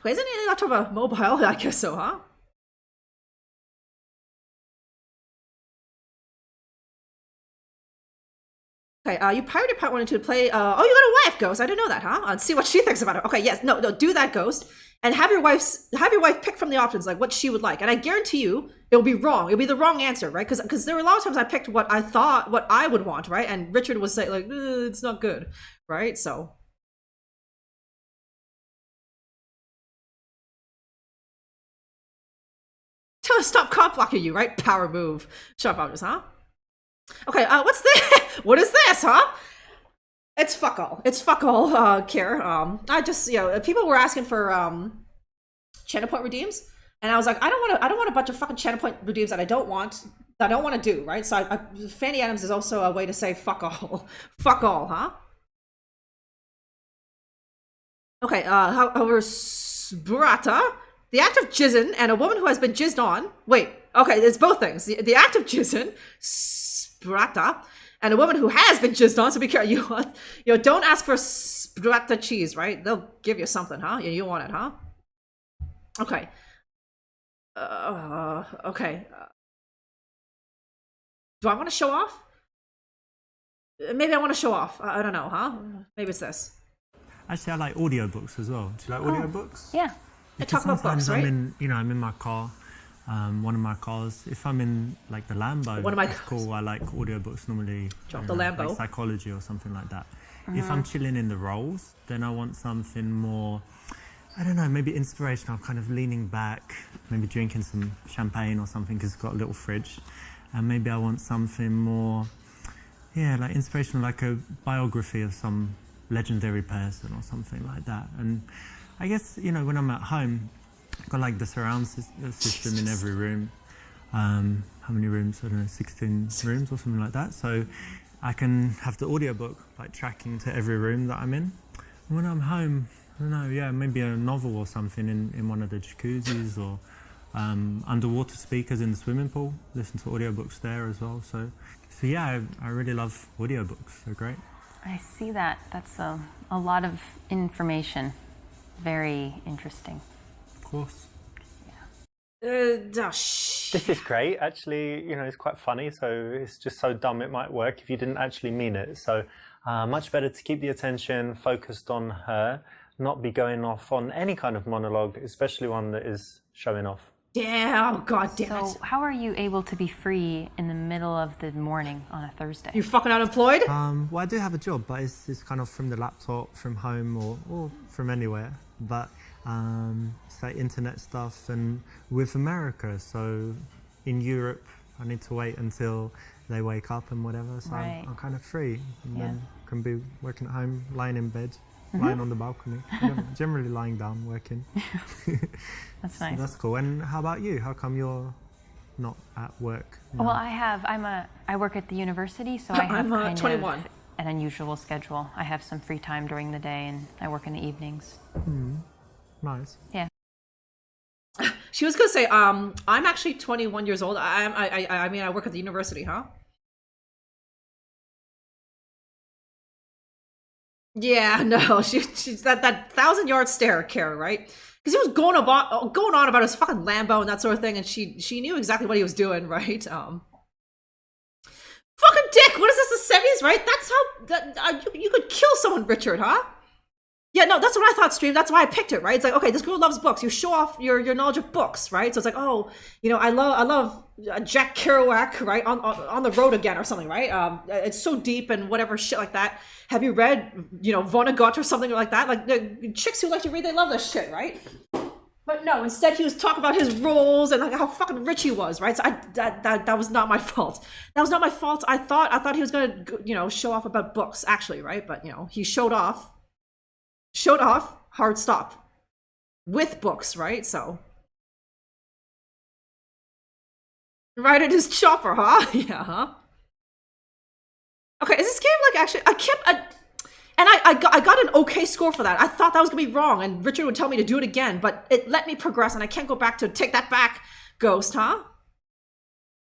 wait, isn't it not of a mobile? I guess so, huh? Okay, you pirated part 1 and 2 to play. Oh, you got a wife, Ghost. I didn't know that, huh? Let's see what she thinks about it. Okay, yes, no, do that, Ghost, and have your wife pick from the options like what she would like. And I guarantee you, it'll be wrong. It'll be the wrong answer, right? Because there were a lot of times I picked what I would want, right? And Richard would say like, it's not good, right? So. Tell her to stop cop blocking you, right? Power move. Sharp objects, huh? Okay, what's this? What is this, huh? It's fuck all. It's fuck all, Kier. I just, you know, people were asking for, channel point redeems, and I was like, I don't want a bunch of fucking channel point redeems that I don't want to do, right? So Fanny Adams is also a way to say fuck all. Fuck all, huh? Okay, however, burrata, the act of jizzing, and a woman who has been jizzed on. Wait, okay, it's both things. The act of jizzing, burrata, and a woman who has been jizzed on. So be careful. You don't ask for burrata cheese, right? They'll give you something, huh? You want it, huh? Okay. Okay. Do I want to show off? Maybe I want to show off. I don't know, huh? Maybe it's this. Actually, I like audiobooks as well. Do you like audiobooks? Yeah. Because talk about books, right? I'm in my car. One of my cars. If I'm in like the Lambo, it's cool. I like audiobooks normally. Drop the Lambo. Like psychology or something like that. If I'm chilling in the Rolls, then I want something more, I don't know, maybe inspirational, kind of leaning back, maybe drinking some champagne or something because it's got a little fridge. And maybe I want something more, yeah, like inspirational, like a biography of some legendary person or something like that. And I guess, you know, when I'm at home, I've got like the surround system in every room. How many rooms? I don't know, 16 rooms or something like that. So I can have the audiobook like tracking to every room that I'm in. And when I'm home, I don't know, yeah, maybe a novel or something in one of the jacuzzis or underwater speakers in the swimming pool. Listen to audiobooks there as well. So yeah, I really love audiobooks. They're great. I see that. That's a lot of information. Very interesting. Of course. This is great. Actually, you know, it's quite funny. So it's just so dumb it might work if you didn't actually mean it. So much better to keep the attention focused on her, not be going off on any kind of monologue, especially one that is showing off. Yeah, oh god damn it. So how are you able to be free in the middle of the morning on a Thursday? You fucking unemployed? Well, I do have a job, but it's kind of from the laptop, from home, or from anywhere. But It's like internet stuff, and with America, so in Europe, I need to wait until they wake up and whatever. So Right. I'm kind of free, and Yeah. then can be working at home, lying in bed, lying on the balcony, generally lying down working. That's So nice. that's cool. And how about you? How come you're not at work now? Well, I work at the university, so I have I'm, kind 21. of an unusual schedule. I have some free time during the day, and I work in the evenings. Nice. Yeah. She was gonna say, I'm actually 21 years old. I mean, I work at the university, huh? Yeah, no, she's that 1,000-yard stare, Kara, right? Because he was going on about his fucking Lambo and that sort of thing, and she knew exactly what he was doing, right? Fucking dick. What is this? The 70s, right? That's how you could kill someone, Richard, huh? Yeah, no, that's what I thought, Stream. That's why I picked it, right? It's like, okay, this girl loves books. You show off your knowledge of books, right? So it's like, oh, you know, I love Jack Kerouac, right? On the road again or something, right? It's so deep and whatever shit like that. Have you read, you know, Vonnegut or something like that? Like the chicks who like to read, they love this shit, right? But no, instead he was talking about his roles and like how fucking rich he was, right? So that was not my fault. That was not my fault. I thought he was gonna, you know, show off about books actually, right? But you know, he showed off, hard stop, with books, right? So, right at his chopper, huh? Yeah, huh? Okay, is this game like actually? I got an okay score for that. I thought that was gonna be wrong, and Richard would tell me to do it again, but it let me progress, and I can't go back to take that back, Ghost, huh?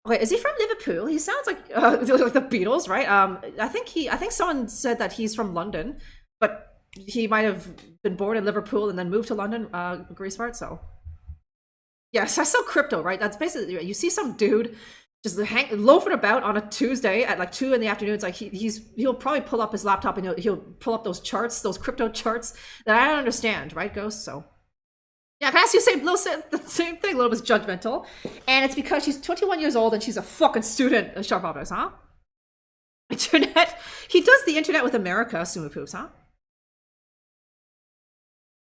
Okay, is he from Liverpool? He sounds like like the Beatles, right? I think someone said that he's from London, but he might have been born in Liverpool and then moved to London, Greece part. So yes, I sell crypto, right? That's basically, you see some dude just loafing about on a Tuesday at like 2 in the afternoon. It's like he'll probably pull up his laptop and he'll pull up those charts, those crypto charts that I don't understand, right, Ghost? So yeah, can I ask you the same thing, a little bit judgmental, and it's because she's 21 years old and she's a fucking student of Sharp Objects, huh? Internet. He does the internet with America, Sumu Poops, huh?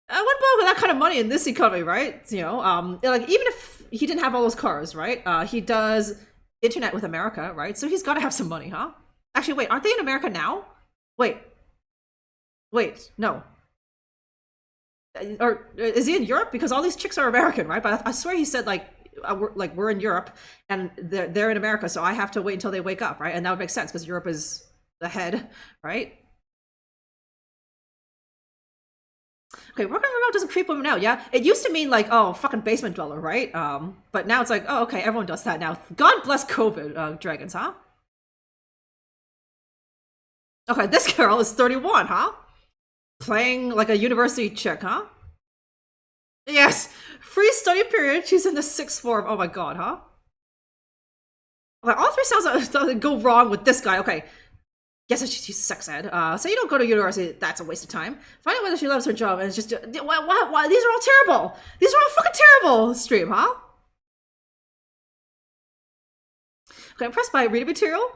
What about with that kind of money in this economy, right? You know, like even if he didn't have all those cars, right? He does internet with America, right? So he's got to have some money, huh? Actually, wait, aren't they in America now? Wait, no. Or is he in Europe? Because all these chicks are American, right? But I swear he said like we're in Europe and they're in America, so I have to wait until they wake up, right? And that would make sense because Europe is ahead, right? Okay, working remote doesn't creep women out, yeah? It used to mean like, oh, fucking basement dweller, right? But now it's like, oh, okay, everyone does that now. God bless COVID, dragons, huh? Okay, this girl is 31, huh? Playing like a university chick, huh? Yes, free study period. She's in the 6th form. Oh my god, huh? Okay, all 3 sounds go wrong with this guy. Okay, yes, she's sex ed. So you don't go to university. That's a waste of time. Find out whether she loves her job, and it's just why? These are all terrible. These are all fucking terrible. Stream, huh? Okay, impressed by reading material.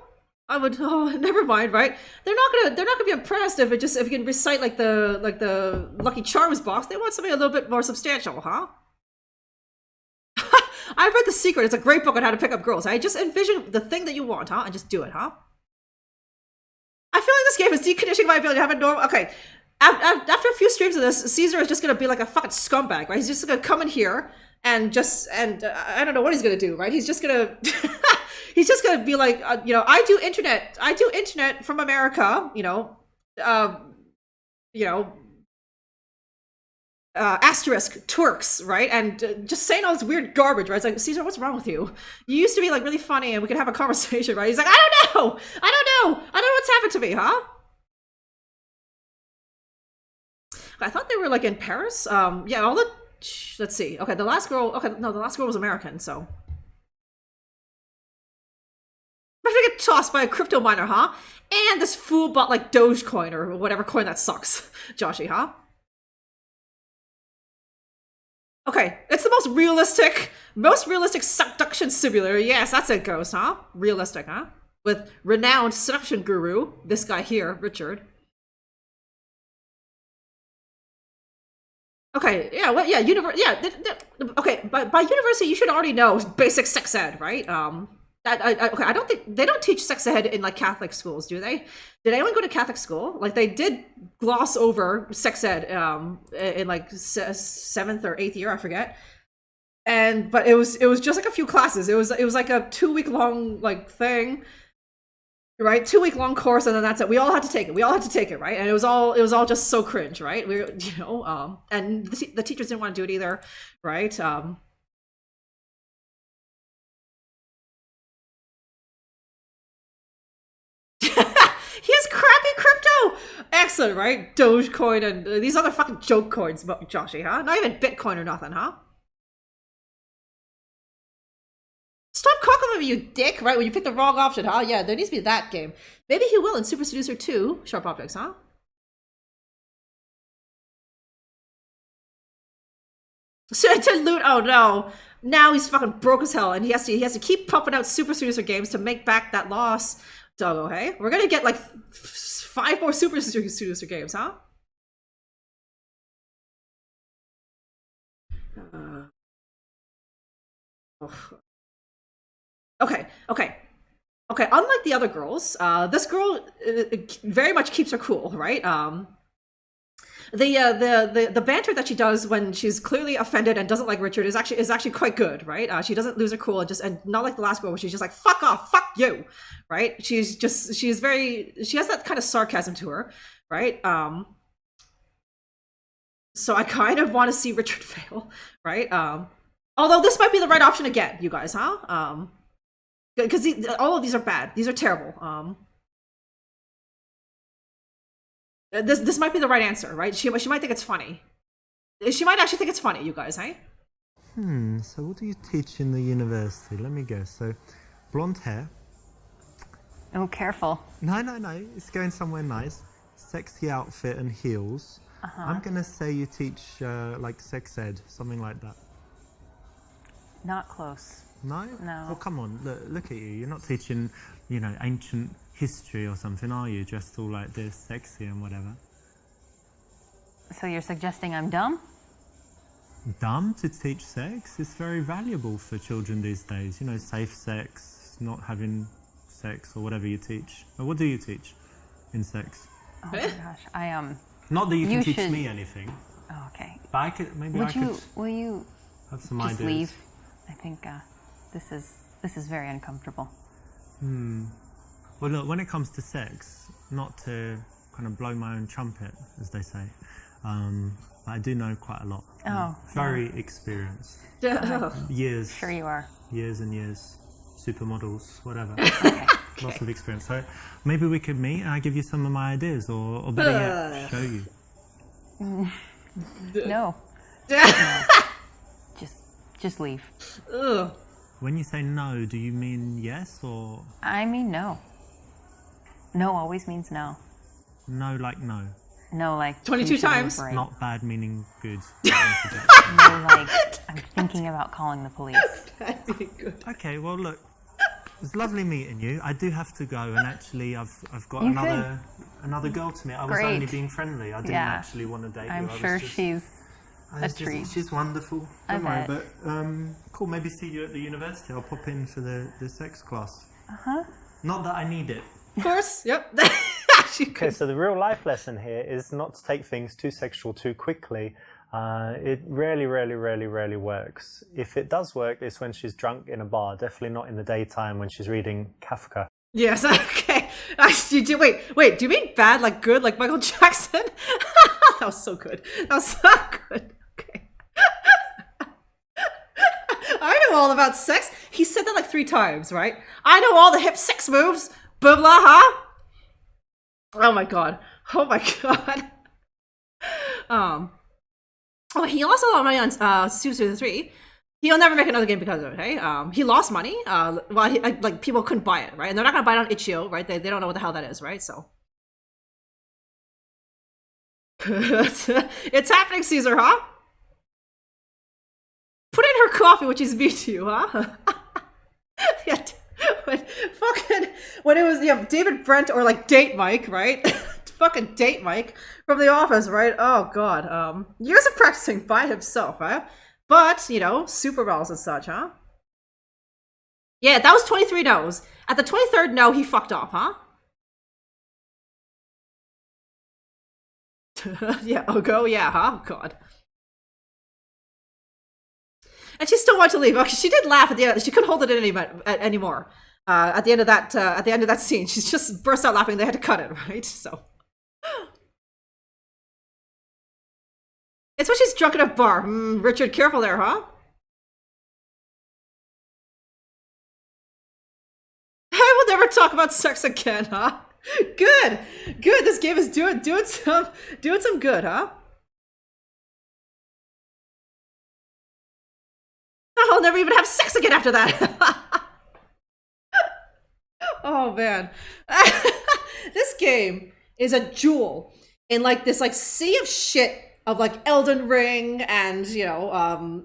I would. Oh, never mind. Right? They're not gonna be impressed if you can recite like the Lucky Charms box. They want something a little bit more substantial, huh? I've read The Secret. It's a great book on how to pick up girls. I just envision the thing that you want, huh, and just do it, huh? I feel like this game is deconditioning my ability to have a normal. Okay, after a few streams of this, Caesar is just gonna be like a fucking scumbag, right? He's just gonna come in here and I don't know what he's gonna do, right? He's just gonna he's just gonna be like, you know, I do internet from America, you know, asterisk Turks, right? And just saying all this weird garbage, right? It's like, Caesar, what's wrong with you? You used to be like really funny and we could have a conversation, right? He's like, I don't know what's happened to me, huh? I thought they were like in Paris. Yeah, all the let's see. Okay, the last girl was American, so I'm gonna get tossed by a crypto miner, huh? And this fool bought like Dogecoin or whatever coin that sucks, Joshy, huh? Okay, it's the most realistic seduction simulator. Yes, that's it, Ghost, huh? Realistic, huh? With renowned seduction guru, this guy here, Richard. Okay, yeah, well, yeah, okay, by university, you should already know basic sex ed, right? Okay, I don't think they don't teach sex ed in like Catholic schools, do they? Did anyone go to Catholic school? Like they did gloss over sex ed in like seventh or eighth year, I forget. But it was just like a few classes. It was like a 2 week long like thing, right? 2 week long course, and then that's it. We all had to take it, right? And it was all just so cringe, right? And the teachers didn't want to do it either, right? He has crappy crypto. Excellent, right? Dogecoin and these other fucking joke coins, Joshy, huh? Not even Bitcoin or nothing, huh? Stop cocking me, you dick, right? When you pick the wrong option, huh? Yeah, there needs to be that game. Maybe he will in Super Seducer 2, Sharp Objects, huh? So to loot, oh no. Now he's fucking broke as hell, and he has to keep pumping out Super Seducer games to make back that loss. Doggo, hey? We're gonna get like 5 more Super Seducer games, huh? Okay. Unlike the other girls, this girl very much keeps her cool, right? The banter that she does when she's clearly offended and doesn't like Richard is actually quite good, right? She doesn't lose her cool and not like the last girl where she's just like fuck off, fuck you, right? She has that kind of sarcasm to her, right? So I kind of want to see Richard fail, right? Although this might be the right option again, you guys, huh? Because all of these are bad. These are terrible. This might be the right answer, right? She might think it's funny. She might actually think it's funny, you guys, hey? So what do you teach in the university? Let me guess. So, blonde hair. Oh, careful. No. It's going somewhere nice. Sexy outfit and heels. I'm gonna say you teach like sex ed, something like that. Not close. No? No. Well, come on, look at you. You're not teaching, ancient history or something, are you? Dressed all like this, sexy and whatever. So you're suggesting I'm dumb? Dumb to teach sex? It's very valuable for children these days. Safe sex, not having sex or whatever you teach. Or what do you teach in sex? Oh my gosh, Not that you can teach should... me anything. Oh, okay. But I could, Will you have some just ideas. leave? I think this is very uncomfortable. Well, look, when it comes to sex, not to kind of blow my own trumpet, as they say, but I do know quite a lot. Oh. Very experienced. Years. Sure you are. Years and years. Supermodels, whatever. Okay. Lots of experience. So maybe we could meet and I give you some of my ideas, or better yet, show you. No. Just leave. Ugh. When you say no, do you mean yes or I mean no. No always means no. no like no? No, like 22 you should times. elaborate. Not bad meaning good. No, like I'm thinking about calling the police. That'd be good. Okay, well look, it was lovely meeting you. I do have to go, and actually I've got You another girl to meet. I was Great. only being friendly. I didn't Yeah. actually want to date you. I'm I was sure just- she's I a was just- treat. She's wonderful. I Don't worry, bet. but cool. Maybe see you at the university. I'll pop in for the sex class. Uh-huh. Not that I need it. Of course, yep. Okay, so the real life lesson here is not to take things too sexual too quickly. It rarely works. If it does work, it's when she's drunk in a bar. Definitely not in the daytime when she's reading Kafka. Yes, okay. Wait, do you mean bad like good like Michael Jackson? That was so good. That was so good. Okay. I know all about sex. He said that like 3 times, right? I know all the hip sex moves. Blah blah, huh? Oh my god. Oh my god. Oh, he lost a lot of money on Seducer 3. He'll never make another game because of it, hey? He lost money. Like people couldn't buy it, right? And they're not gonna buy it on itch.io, right? They don't know what the hell that is, right? So it's happening, Caesar, huh? Put in her coffee, which is beat to you, huh? Yeah, when it was David Brent or like Date Mike, right? fucking date Mike from The Office, right? Oh god. Years of practicing by himself, huh? But, you know, super wells and such, huh? Yeah, that was 23 no's. At the 23rd no, he fucked off, huh? Yeah, oh go, yeah, huh? Oh, god. And she still wanted to leave. Okay, she did laugh at the end. She couldn't hold it in anymore. At the end of that scene, she just burst out laughing. They had to cut it, right? So it's when she's drunk at a bar. Richard, careful there, huh? I will never talk about sex again, huh? Good. This game is doing some good, huh? I'll never even have sex again after that. Oh man. This game is a jewel in like this like sea of shit of like Elden Ring and, you know,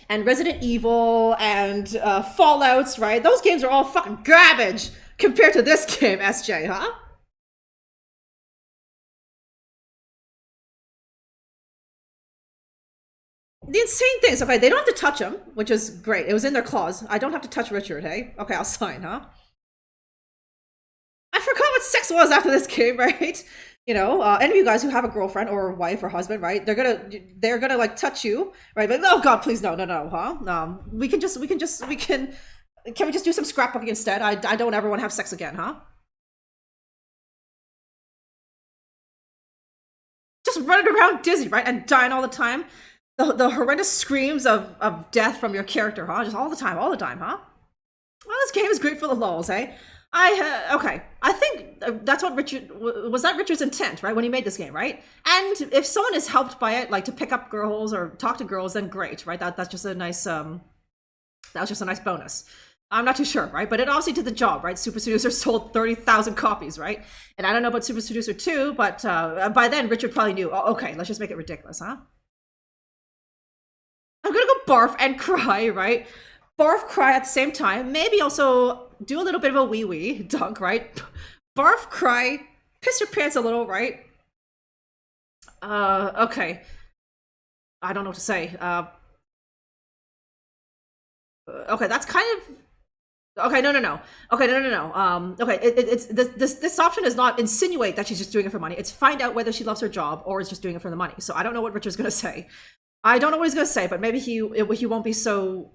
and Resident Evil and Fallouts, right? Those games are all fucking garbage compared to this game, SJ, huh? The insane things, okay, they don't have to touch him, which is great. It was in their clause. I don't have to touch Richard, hey? Okay, I'll sign, huh? I forgot what sex was after this game, right? You know, any of you guys who have a girlfriend or a wife or husband, right? They're gonna like touch you, right? But oh god, please no, huh? Can we just do some scrapbooking instead? I don't ever want to have sex again, huh? Just running around dizzy, right? And dying all the time. The horrendous screams of death from your character, huh? Just all the time, huh? Well, this game is great for the lulz, eh? Okay. I think that's what Richard's intent, right? When he made this game, right? And if someone is helped by it, like to pick up girls or talk to girls, then great, right? That's just a nice that was just a nice bonus. I'm not too sure, right? But it obviously did the job, right? Super Seducer sold 30,000 copies, right? And I don't know about Super Seducer 2, but by then Richard probably knew, oh, okay, let's just make it ridiculous, huh? I'm gonna go barf and cry, right? Barf, cry at the same time. Maybe also do a little bit of a wee dunk, right? Barf, cry, piss your pants a little, right? Okay. I don't know what to say. Okay, that's kind of... Okay, no. Okay, no. Okay, it's this option is not insinuate that she's just doing it for money. It's find out whether she loves her job or is just doing it for the money. So I don't know what Richard's gonna say. I don't know what he's gonna say, but maybe he won't be so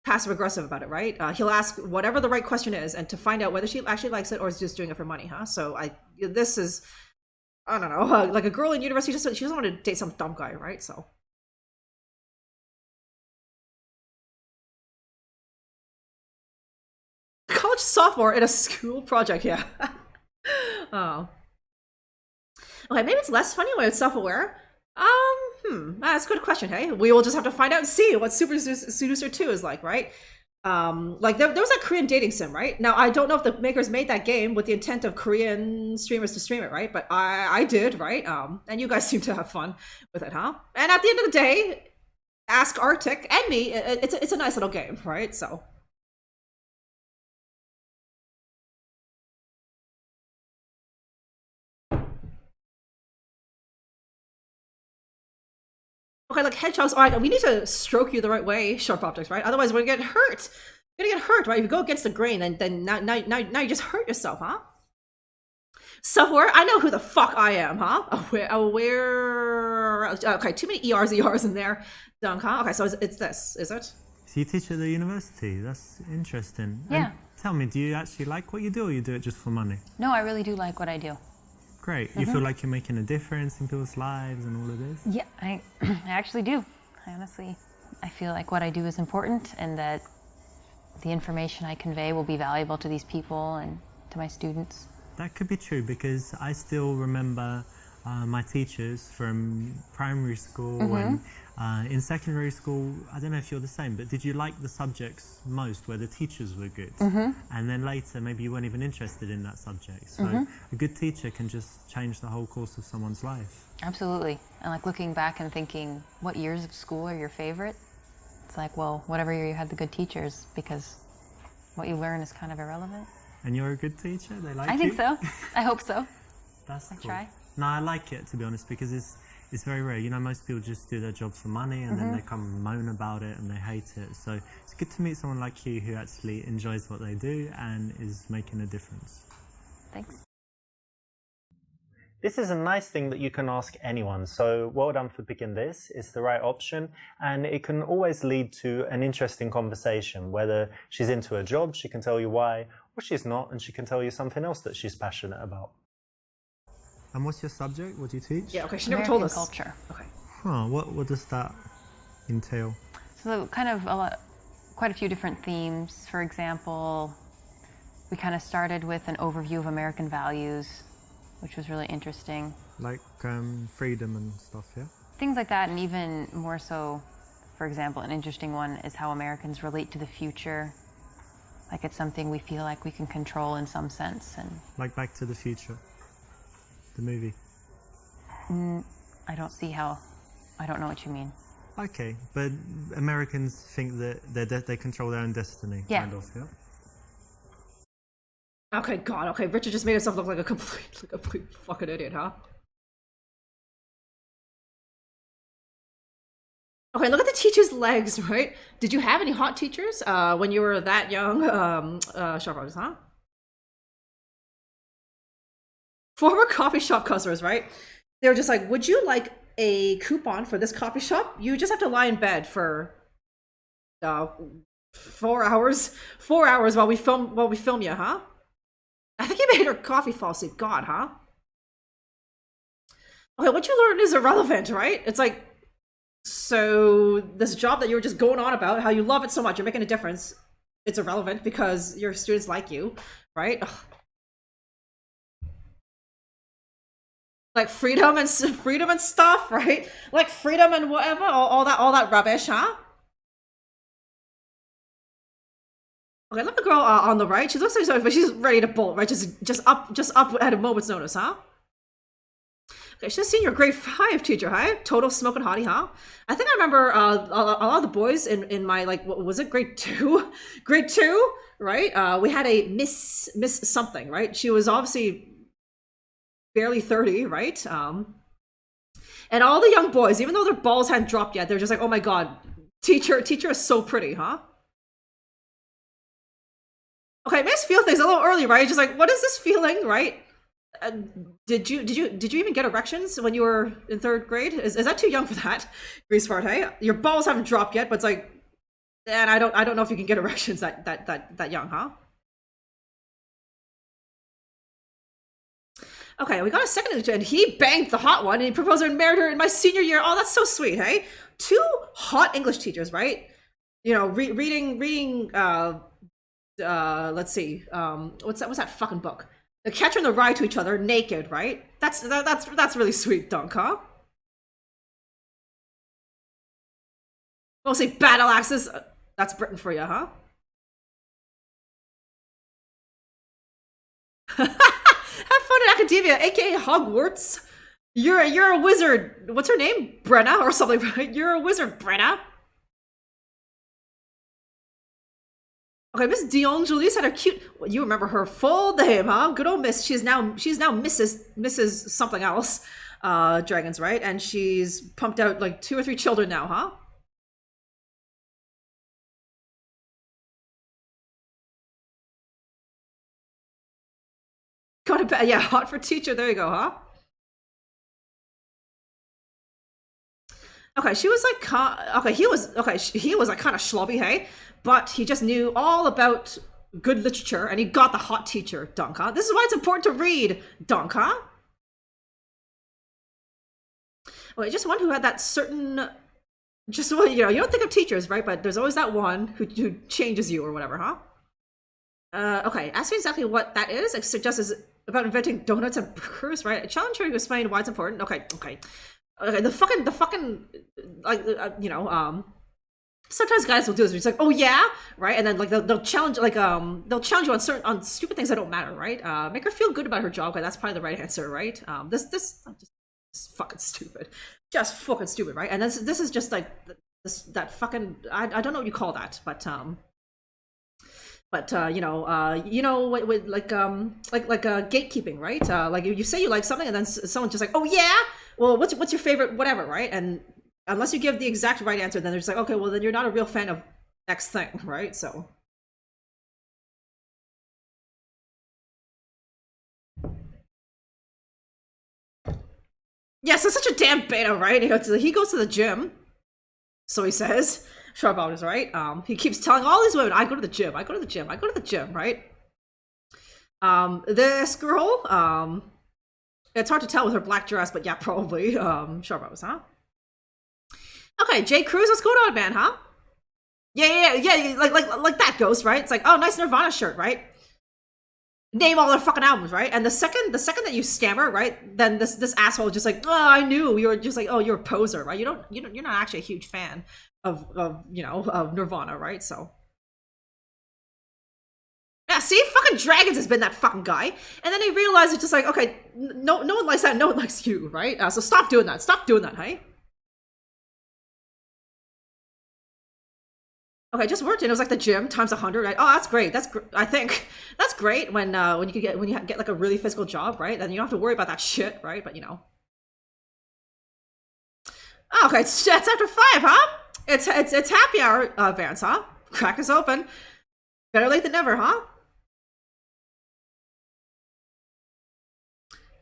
passive aggressive about it, right? He'll ask whatever the right question is, and to find out whether she actually likes it or is just doing it for money, huh? So this is, I don't know, like a girl in university, she doesn't want to date some dumb guy, right? So. College sophomore in a school project, yeah. Oh. Okay, maybe it's less funny when it's self-aware. That's a good question, hey? We will just have to find out and see what Super Seducer 2 is like, right? Like there was that Korean dating sim, right? Now, I don't know if the makers made that game with the intent of Korean streamers to stream it, right? But I did, right? And you guys seem to have fun with it, huh? And at the end of the day, ask Arctic and me, it's a nice little game, right? So... Okay, like hedgehogs, all right, we need to stroke you the right way, sharp objects, right? Otherwise, we're gonna get hurt. You're gonna get hurt, right? If you go against the grain, then now you just hurt yourself, huh? Self-aware? I know who the fuck I am, huh? Aware. Okay, too many ERs in there. Dunk, huh? Okay, so it's this, is it? So you teach at the university? That's interesting. Yeah. And tell me, do you actually like what you do, or you do it just for money? No, I really do like what I do. Great. You feel like you're making a difference in people's lives and all of this? Yeah, I actually do. I feel like what I do is important and that the information I convey will be valuable to these people and to my students. That could be true, because I still remember my teachers from primary school and in secondary school. I don't know if you're the same, but did you like the subjects most where the teachers were good? And then later maybe you weren't even interested in that subject. So a good teacher can just change the whole course of someone's life. Absolutely. And like looking back and thinking, what years of school are your favorite? It's like, well, whatever year you had the good teachers, because what you learn is kind of irrelevant. And you're a good teacher? They like you? I think so. I hope so. That's cool. try. No, I like it, to be honest, because it's very rare. You know, most people just do their job for money and then they come and moan about it and they hate it. So it's good to meet someone like you who actually enjoys what they do and is making a difference. Thanks. This is a nice thing that you can ask anyone, so well done for picking this. It's the right option, and it can always lead to an interesting conversation. Whether she's into her job, she can tell you why, or she's not, and she can tell you something else that she's passionate about. And what's your subject? What do you teach? Yeah, okay, she never American told us. culture. Okay. Huh, what does that entail? So kind of quite a few different themes. For example, we kind of started with an overview of American values, which was really interesting. Like freedom and stuff, yeah? Things like that, and even more so, for example, an interesting one is how Americans relate to the future. Like it's something we feel like we can control in some sense. And Like Back to the Future, the movie. I don't know what you mean. Okay, but Americans think that they control their own destiny, Yeah. kind of, yeah? Okay, God, okay, Richard just made himself look like a complete fucking idiot, huh? Okay, look at the teacher's legs, right? Did you have any hot teachers when you were that young, Sharp Artist, huh? Former coffee shop customers, right? They were just like, would you like a coupon for this coffee shop? You just have to lie in bed for 4 hours while we film you, huh? I think he made her coffee fall asleep. God, huh? Okay, what you learned is irrelevant, right? It's like, so this job that you were just going on about, how you love it so much, you're making a difference, it's irrelevant because your students like you, right? Ugh. Like freedom and stuff, right? Like freedom and whatever, all that rubbish, huh? Okay, look at the girl on the right. She looks like she's ready to bolt, right? Just up at a moment's notice, huh? Okay, she's a senior grade 5 teacher, huh? Total smoking hottie, huh? I think I remember a lot of the boys in my, like, what was it, grade 2? Grade 2, right? We had a Miss something, right? She was obviously barely 30, right? And all the young boys, even though their balls hadn't dropped yet, they're just like, oh my God, teacher is so pretty, huh? Okay, Miss feel things a little early, right? Just like, what is this feeling, right? Did you even get erections when you were in 3rd grade? Is that too young for that? Grease fart, hey? Your balls haven't dropped yet, but it's like, and I don't know if you can get erections that young, huh? Okay, we got a second, and he banged the hot one, and he proposed and married her in my senior year. Oh, that's so sweet, hey? 2 hot English teachers, right? You know, reading. Let's see. What's that fucking book? The Catcher in the Rye to each other, naked, right? That's really sweet, Dunk, huh? Mostly battle axes. That's Britain for you, huh? Have fun in academia, aka Hogwarts. You're a wizard. What's her name? Brenna or something, right? You're a wizard, Brenna. Okay, Miss D'Angelis had a cute. You remember her full name, huh? Good old Miss. She's now Mrs. something else. Dragons, right? And she's pumped out like 2 or 3 children now, huh? Go to bed. Yeah, hot for teacher. There you go, huh? Okay, she was like, okay, he was like kind of schlubby, hey, but he just knew all about good literature, and he got the hot teacher, Dunk, huh? This is why it's important to read, Dunk, huh? Okay, just one who had that certain, just one, you know, you don't think of teachers, right? But there's always that one who changes you or whatever, huh? Okay, ask me exactly what that is. It suggests about inventing donuts and burgers, right? Challenge her to explain why it's important. Okay. The fucking, like, you know, sometimes guys will do this. It's like, oh yeah, right, and then like they'll challenge, like they'll challenge you on stupid things that don't matter, right? Make her feel good about her job. Okay, that's probably the right answer, right? This just fucking stupid, just fucking stupid, right? And this is just like that fucking I don't know what you call that, but But like gatekeeping, right? Like you say you like something, and then someone's just like, oh yeah, well, what's your favorite whatever, right? And unless you give the exact right answer, then they're just like, okay, well then you're not a real fan of X thing, right? So. Yes, it's such a damn beta, right? He goes to the gym, so he says. Sharbout is right. He keeps telling all these women, I go to the gym, I go to the gym, I go to the gym, right? This girl, it's hard to tell with her black dress, but yeah, probably, Sharbout, huh? Okay, Jay Cruz, what's going on, man, huh? Yeah, like that goes, right? It's like, oh, nice Nirvana shirt, right? Name all their fucking albums, right? And the second that you stammer, right, then this asshole just like, oh, I knew. You're just like, oh, you're a poser, right? You're not actually a huge fan of Nirvana, right? So yeah, see, fucking Dragons has been that fucking guy, and then he realizes just like, okay, no one likes that, no one likes you, right? So stop doing that, hey. Okay, just worked in. It was like the gym times 100, right? Oh, that's great. I think that's great when you get like a really physical job, right? Then you don't have to worry about that shit, right? But oh, okay, it's after 5, huh? It's happy hour, Vance, huh? Crack is open. Better late than never, huh?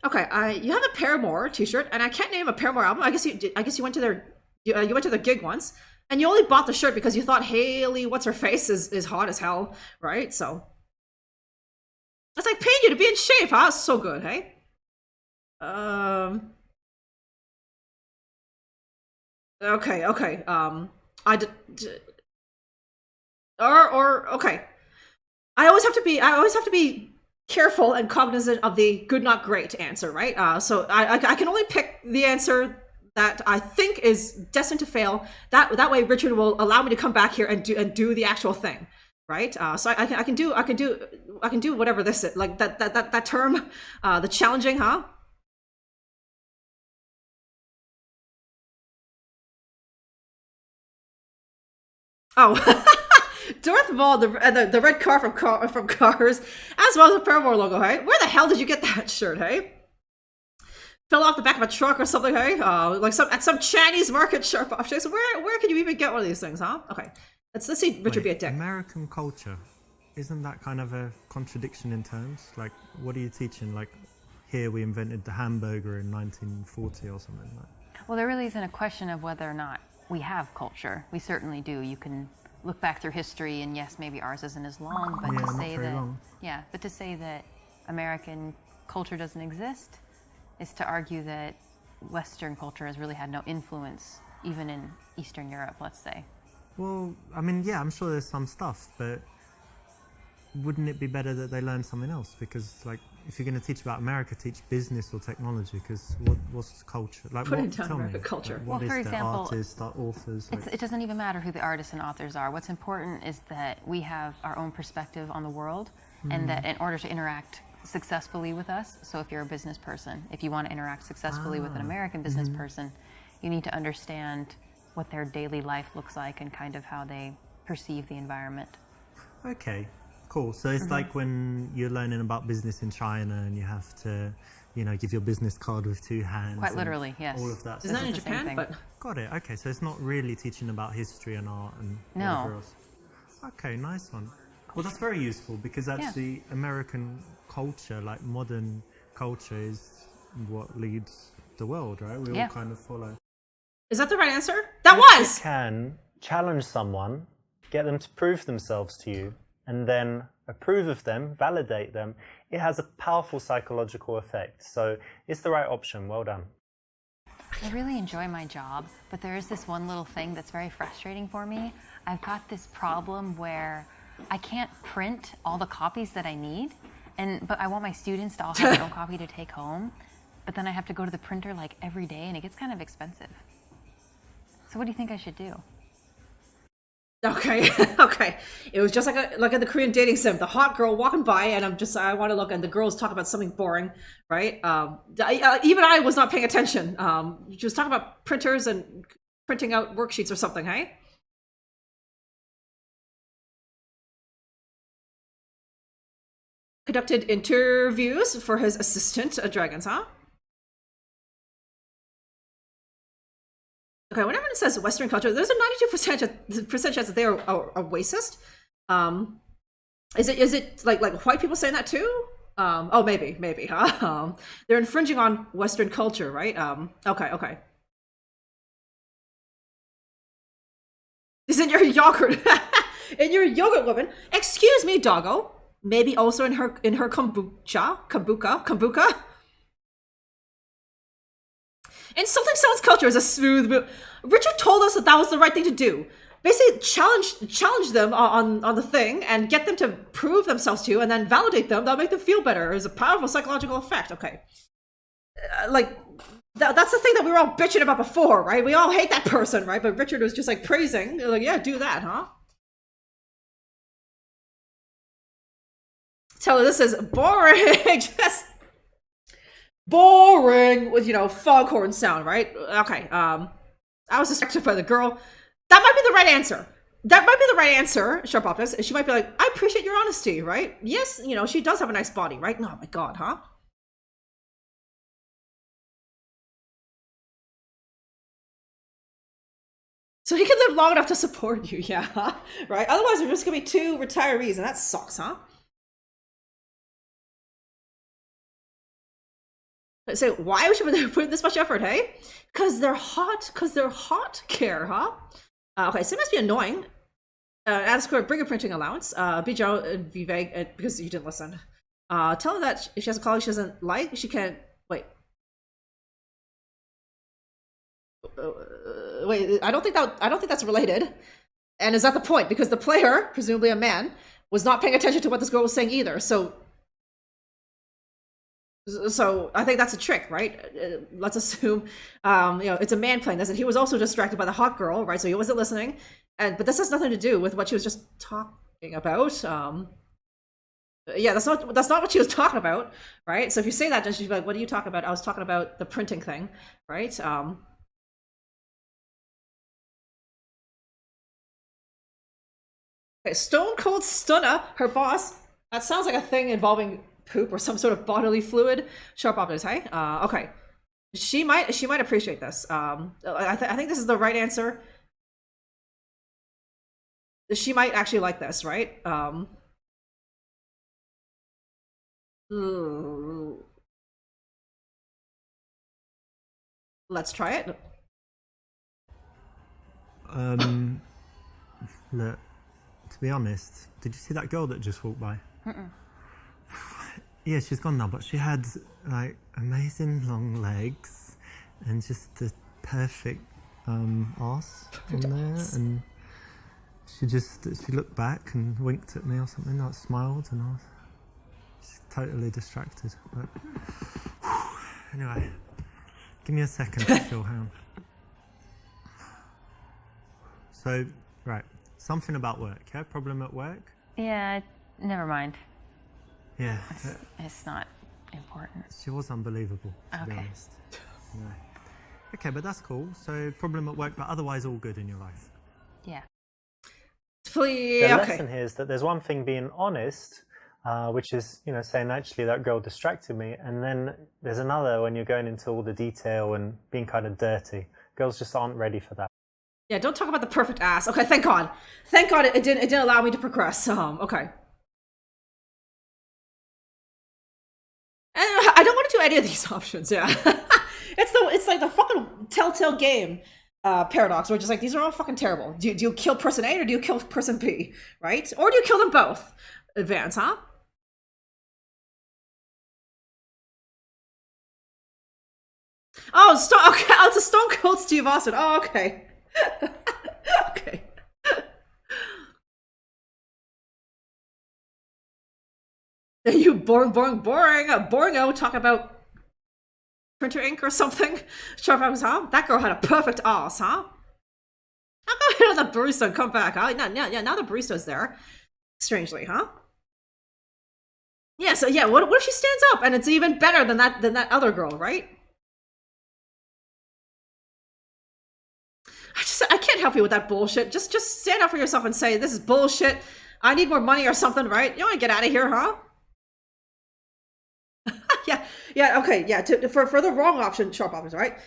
Okay, you have a Paramore t-shirt, and I can't name a Paramore album. I guess you went to their gig once. And you only bought the shirt because you thought Haley, what's her face, is hot as hell, right? So it's like paying you to be in shape, huh? So good, hey? Okay. I did. Okay. I always have to be careful and cognizant of the good, not great answer, right? So I can only pick the answer that I think is destined to fail. That way Richard will allow me to come back here and do the actual thing, right? So I can do whatever this is, like that term, the challenging, huh? Oh, Darth Maul, the red car from Cars, as well as the Paramore logo, hey? Where the hell did you get that shirt, hey? Fell off the back of a truck or something, hey? Like at some Chinese market sharp off. So where can you even get one of these things, huh? Okay, let's see Richard be a dick. American culture, isn't that kind of a contradiction in terms? Like, what are you teaching? Like, here we invented the hamburger in 1940 or something like that. Well, there really isn't a question of whether or not we have culture. We certainly do. You can look back through history, and yes, maybe ours isn't as long, but to say that American culture doesn't exist is to argue that Western culture has really had no influence, even in Eastern Europe, let's say. Well, I mean, yeah, I'm sure there's some stuff, but wouldn't it be better that they learn something else? Because, like, if you're going to teach about America, teach business or technology, because what's culture? Like, Put it down American culture. Like, what well, for is example, the artists, the authors? Like... It doesn't even matter who the artists and authors are. What's important is that we have our own perspective on the world, and that in order to interact successfully with us, so if you're a business person, if you want to interact successfully with an American business person, you need to understand what their daily life looks like and kind of how they perceive the environment. Okay, cool. So it's like when you're learning about business in China and you have to, give your business card with 2 hands. Quite literally, yes. All of that. It's not in Japan, but... Got it. Okay, so it's not really teaching about history and art and whatever else. Okay, nice one. Well, that's very useful because actually American culture, like modern culture, is what leads the world, right? We all kind of follow. Is that the right answer? That was! You can challenge someone, get them to prove themselves to you, and then approve of them, validate them. It has a powerful psychological effect. So it's the right option. Well done. I really enjoy my job, but there is this one little thing that's very frustrating for me. I've got this problem where I can't print all the copies that I need, but I want my students to all have their own copy to take home, but then I have to go to the printer like every day and it gets kind of expensive. So what do you think I should do? Okay, okay. It was just like in the Korean dating sim, the hot girl walking by, and I want to look, and the girls talk about something boring, right? Even I was not paying attention. She was talking about printers and printing out worksheets or something, hey? conducted interviews for his assistant dragons, huh? Okay, whenever it says Western culture, there's a 92% chance that they are racist. Is it like white people saying that too? Oh, maybe, huh? They're infringing on Western culture, right? Okay. Is in your yogurt, in your yogurt, woman. Excuse me, doggo. Maybe also in her kombucha. Insulting someone's culture is a smooth move. Richard told us that was the right thing to do. Basically, challenge them on the thing and get them to prove themselves to you, and then validate them. That'll make them feel better. It's a powerful psychological effect. Okay, that's the thing that we were all bitching about before, right? We all hate that person, right? But Richard was just like praising, like, yeah, do that, huh? Tell her this is boring. Just boring with, foghorn sound, right? Okay. I was distracted by the girl. That might be the right answer. Sharp Optus. She might be like, I appreciate your honesty, right? Yes, she does have a nice body, right? Oh my god, huh? So he can live long enough to support you, yeah, right? Otherwise, we're just gonna be two retirees, and that sucks, huh? So why should they put in this much effort, hey? Because they're hot, care, huh? Okay, so it must be annoying. Ask for a fingerprinting allowance. Bijo, Vivek, because you didn't listen. Tell her that if she has a colleague she doesn't like, she can't. Wait. Wait, I don't think that's related. And is that the point? Because the player, presumably a man, was not paying attention to what this girl was saying either. So I think that's a trick, right? Let's assume, it's a man playing this, and he was also distracted by the hot girl, right? So he wasn't listening, but this has nothing to do with what she was just talking about. Yeah, that's not what she was talking about, right? So if you say that, then she'd be like, "What are you talking about?" I was talking about the printing thing, right? Okay, Stone Cold Stunner, her boss. That sounds like a thing involving poop or some sort of bodily fluid. Sharp Optus, hey? Okay. She might appreciate this. I think this is the right answer. She might actually like this, right? Let's try it. Look, to be honest, did you see that girl that just walked by? Yeah, she's gone now, but she had like amazing long legs and just the perfect arse on there, and she looked back and winked at me or something, like smiled, and I was just totally distracted. But anyway, give me a second to chill. Hang on. So, right, something about work. Yeah, problem at work? Yeah, never mind. Yeah. It's not important. She was unbelievable, to be honest. Anyway. Okay, but that's cool. So, problem at work, but otherwise all good in your life. Yeah. Please. The lesson here is that there's one thing being honest, which is, saying actually that girl distracted me, and then there's another when you're going into all the detail and being kind of dirty. Girls just aren't ready for that. Yeah, don't talk about the perfect ass. Okay, thank God. Thank God it didn't allow me to progress. Okay. And I don't want to do any of these options, yeah. It's like the fucking Telltale game paradox, where just like, these are all fucking terrible. Do you kill person A or do you kill person B, right? Or do you kill them both? Advance, huh? Oh, okay. Oh, it's a Stone Cold Steve Austin. Oh, okay. Okay. You boring. Boringo talk about printer ink or something. Sharp Optus, huh? That girl had a perfect ass, huh? I'll go hit on the barista and come back, huh? Now the barista's there. Strangely, huh? Yeah, so yeah, what if she stands up and it's even better than that other girl, right? I can't help you with that bullshit. Just stand up for yourself and say, this is bullshit. I need more money or something, right? You want to get out of here, huh? yeah, okay, yeah. For the wrong option, sharp options, right?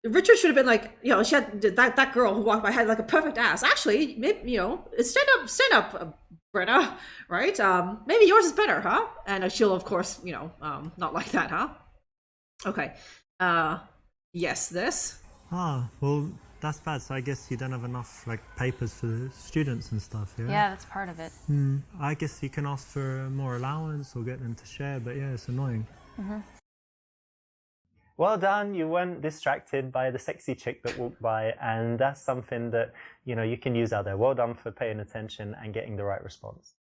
Richard should have been like, you know, she had that girl who walked by had like a perfect ass. Actually, maybe, you know, stand up, Brenna, right? Maybe yours is better, huh? And she'll of course, you know, not like that, huh? Okay. Yes, this. Ah, well, that's bad. So I guess you don't have enough like papers for the students and stuff. Yeah. Yeah, that's part of it. I guess you can ask for more allowance or get them to share, but yeah, it's annoying. Well done, you weren't distracted by the sexy chick that walked by, and that's something that, you know, you can use out there. Well done for paying attention and getting the right response.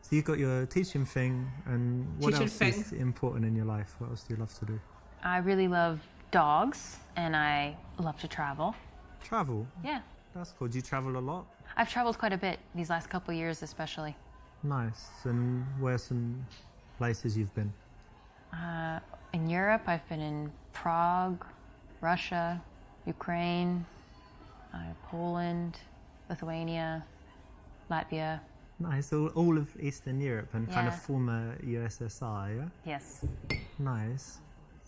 So you got your teaching thing, and what Teaching else thing. is important in your life? What else do you love to do? I really love dogs, and I love to travel. Travel. Yeah. That's cool. Do you travel a lot? I've traveled quite a bit these last couple of years, especially. Nice. And where's some places you've been? In Europe, I've been in Prague, Russia, Ukraine, Poland, Lithuania, Latvia. Nice. All of Eastern Europe and kind of Yeah. former USSR, yeah? Yes. Nice.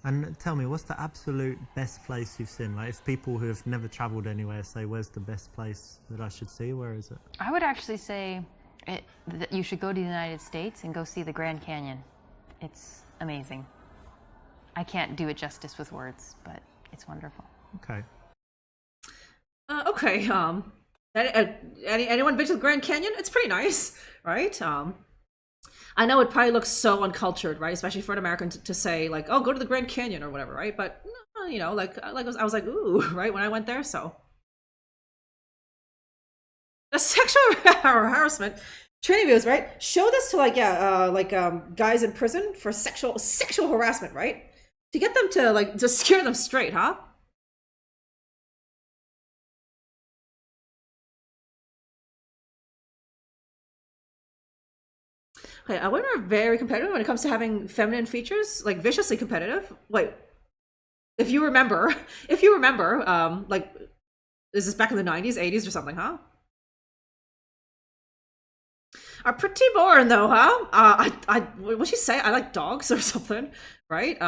And tell me, what's the absolute best place you've seen? Like, if people who have never travelled anywhere say, where's the best place that I should see? Where is it? I would actually say that you should go to the United States and go see the Grand Canyon. It's amazing. I can't do it justice with words, but it's wonderful. Okay. Okay. Anyone been to the Grand Canyon? It's pretty nice, right? I know it probably looks so uncultured, right? Especially for an American to say like, "Oh, go to the Grand Canyon" or whatever, right? But you know, I was like, "Ooh," right when I went there. So the sexual harassment training videos, right? Show this to guys in prison for sexual harassment, right? To get them to scare them straight, huh? Okay, I women are very competitive when it comes to having feminine features, like viciously competitive. Wait, if you remember, like, is this back in the 90s, 80s or something, huh? Are pretty boring though, huh? What'd she say? I like dogs or something, right?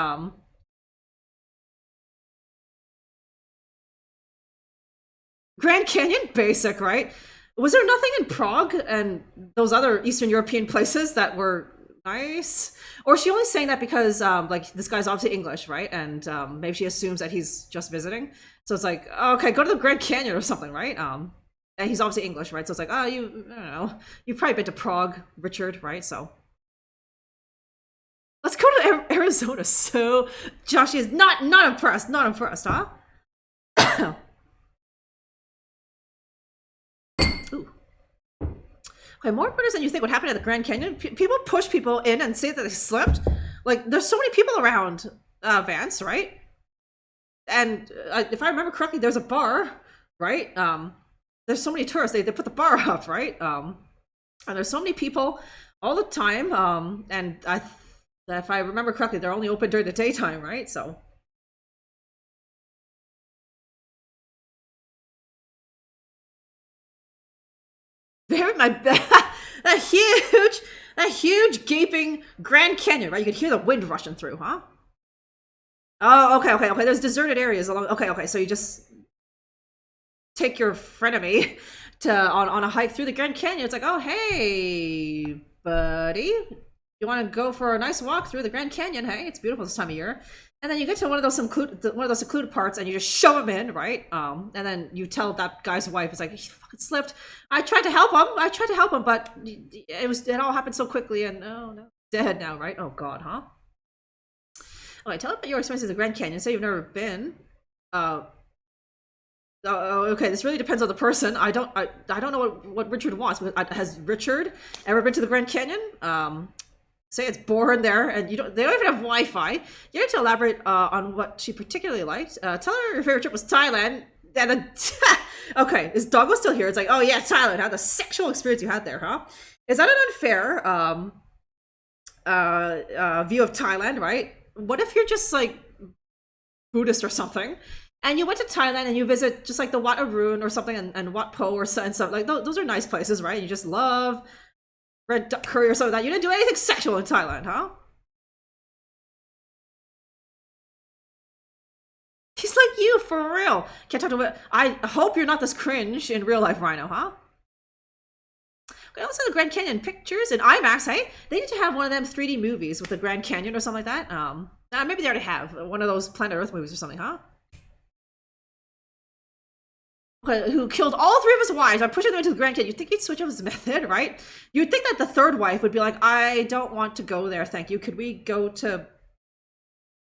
Grand Canyon, basic, right? Was there nothing in Prague and those other Eastern European places that were nice? Or is she only saying that because like this guy's obviously English, right? And maybe she assumes that he's just visiting. So it's like, okay, go to the Grand Canyon or something, right? And he's obviously English, right? So it's like, oh, I don't know, you've probably been to Prague, Richard, right? So let's go to Arizona. So Josh is not impressed, huh? Ooh. Okay, more murders than you think would happen at the Grand Canyon. People push people in and say that they slipped. Like, there's so many people around Vance, right? And if I remember correctly, there's a bar, right? There's so many tourists. They put the bar up, right? And there's so many people all the time. And if I remember correctly, they're only open during the daytime, right? So. that huge gaping Grand Canyon, right? You could hear the wind rushing through, huh? Oh, okay. There's deserted areas along. Okay. So you just take your frenemy on a hike through the Grand Canyon. It's like, oh, hey, buddy, you want to go for a nice walk through the Grand Canyon? Hey, it's beautiful this time of year. And then you get to one of those secluded parts, and you just shove him in, right? And then you tell that guy's wife, it's like, he fucking slipped. I tried to help him, but it all happened so quickly, and oh no, dead now, right? Oh God, huh? Okay, tell about your experience at the Grand Canyon. Say you've never been. Okay, this really depends on the person. I don't know what Richard wants. But has Richard ever been to the Grand Canyon? Say it's boring there, and they don't even have Wi-Fi. You need to elaborate on what she particularly liked. Tell her your favorite trip was Thailand. And then, okay, is Doggo still here? It's like, oh yeah, Thailand. How the sexual experience you had there, huh? Is that an unfair view of Thailand, right? What if you're just like Buddhist or something, and you went to Thailand and you visit just like the Wat Arun or something, and Wat Po or stuff like those are nice places, right? You just love red duck curry or something like that. You didn't do anything sexual in Thailand, huh? you, for real. Can't talk to. I hope you're not this cringe in real life, Rhino, huh? Okay, also the Grand Canyon pictures in IMAX. Hey, they need to have one of them 3D movies with the Grand Canyon or something like that. Maybe they already have one of those Planet Earth movies or something, huh? Okay, who killed all 3 of his wives by pushing them into the Grand Canyon. You'd think he'd switch up his method, right? You'd think that the 3rd wife would be like, I don't want to go there, thank you. Could we go to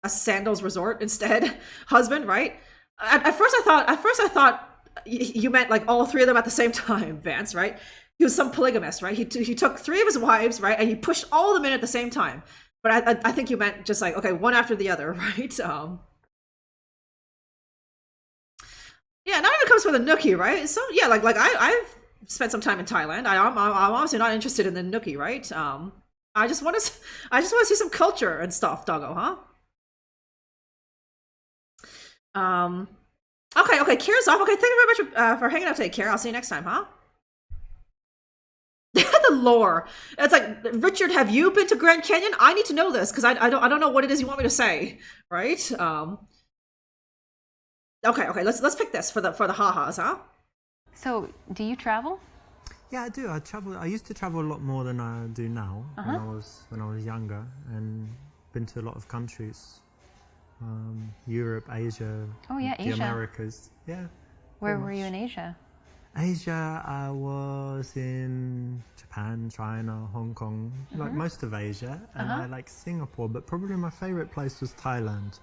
a sandals resort instead? Husband, right? At first I thought you meant like all 3 of them at the same time, Vance, right? He was some polygamist, right? He took 3 of his wives, right? And he pushed all of them in at the same time. But I think you meant just like, okay, one after the other, right? Yeah, not even comes with a nookie, right? So yeah, like I've spent some time in Thailand. I'm obviously not interested in the nookie, right? I just want to see some culture and stuff, doggo, huh? Okay, Kira's off. Okay, thank you very much for hanging out today, Kira. I'll see you next time, huh? The lore. It's like, Richard, have you been to Grand Canyon? I need to know this because I don't know what it is you want me to say, right? Okay, let's pick this for the ha-has, huh? So, do you travel? Yeah, I do. I used to travel a lot more than I do now. When I was younger, and been to a lot of countries. Europe, Asia. Oh yeah, the Asia. Americas. Yeah. Where were you in Asia? Asia, I was in Japan, China, Hong Kong, like most of Asia, and I like Singapore, but probably my favorite place was Thailand.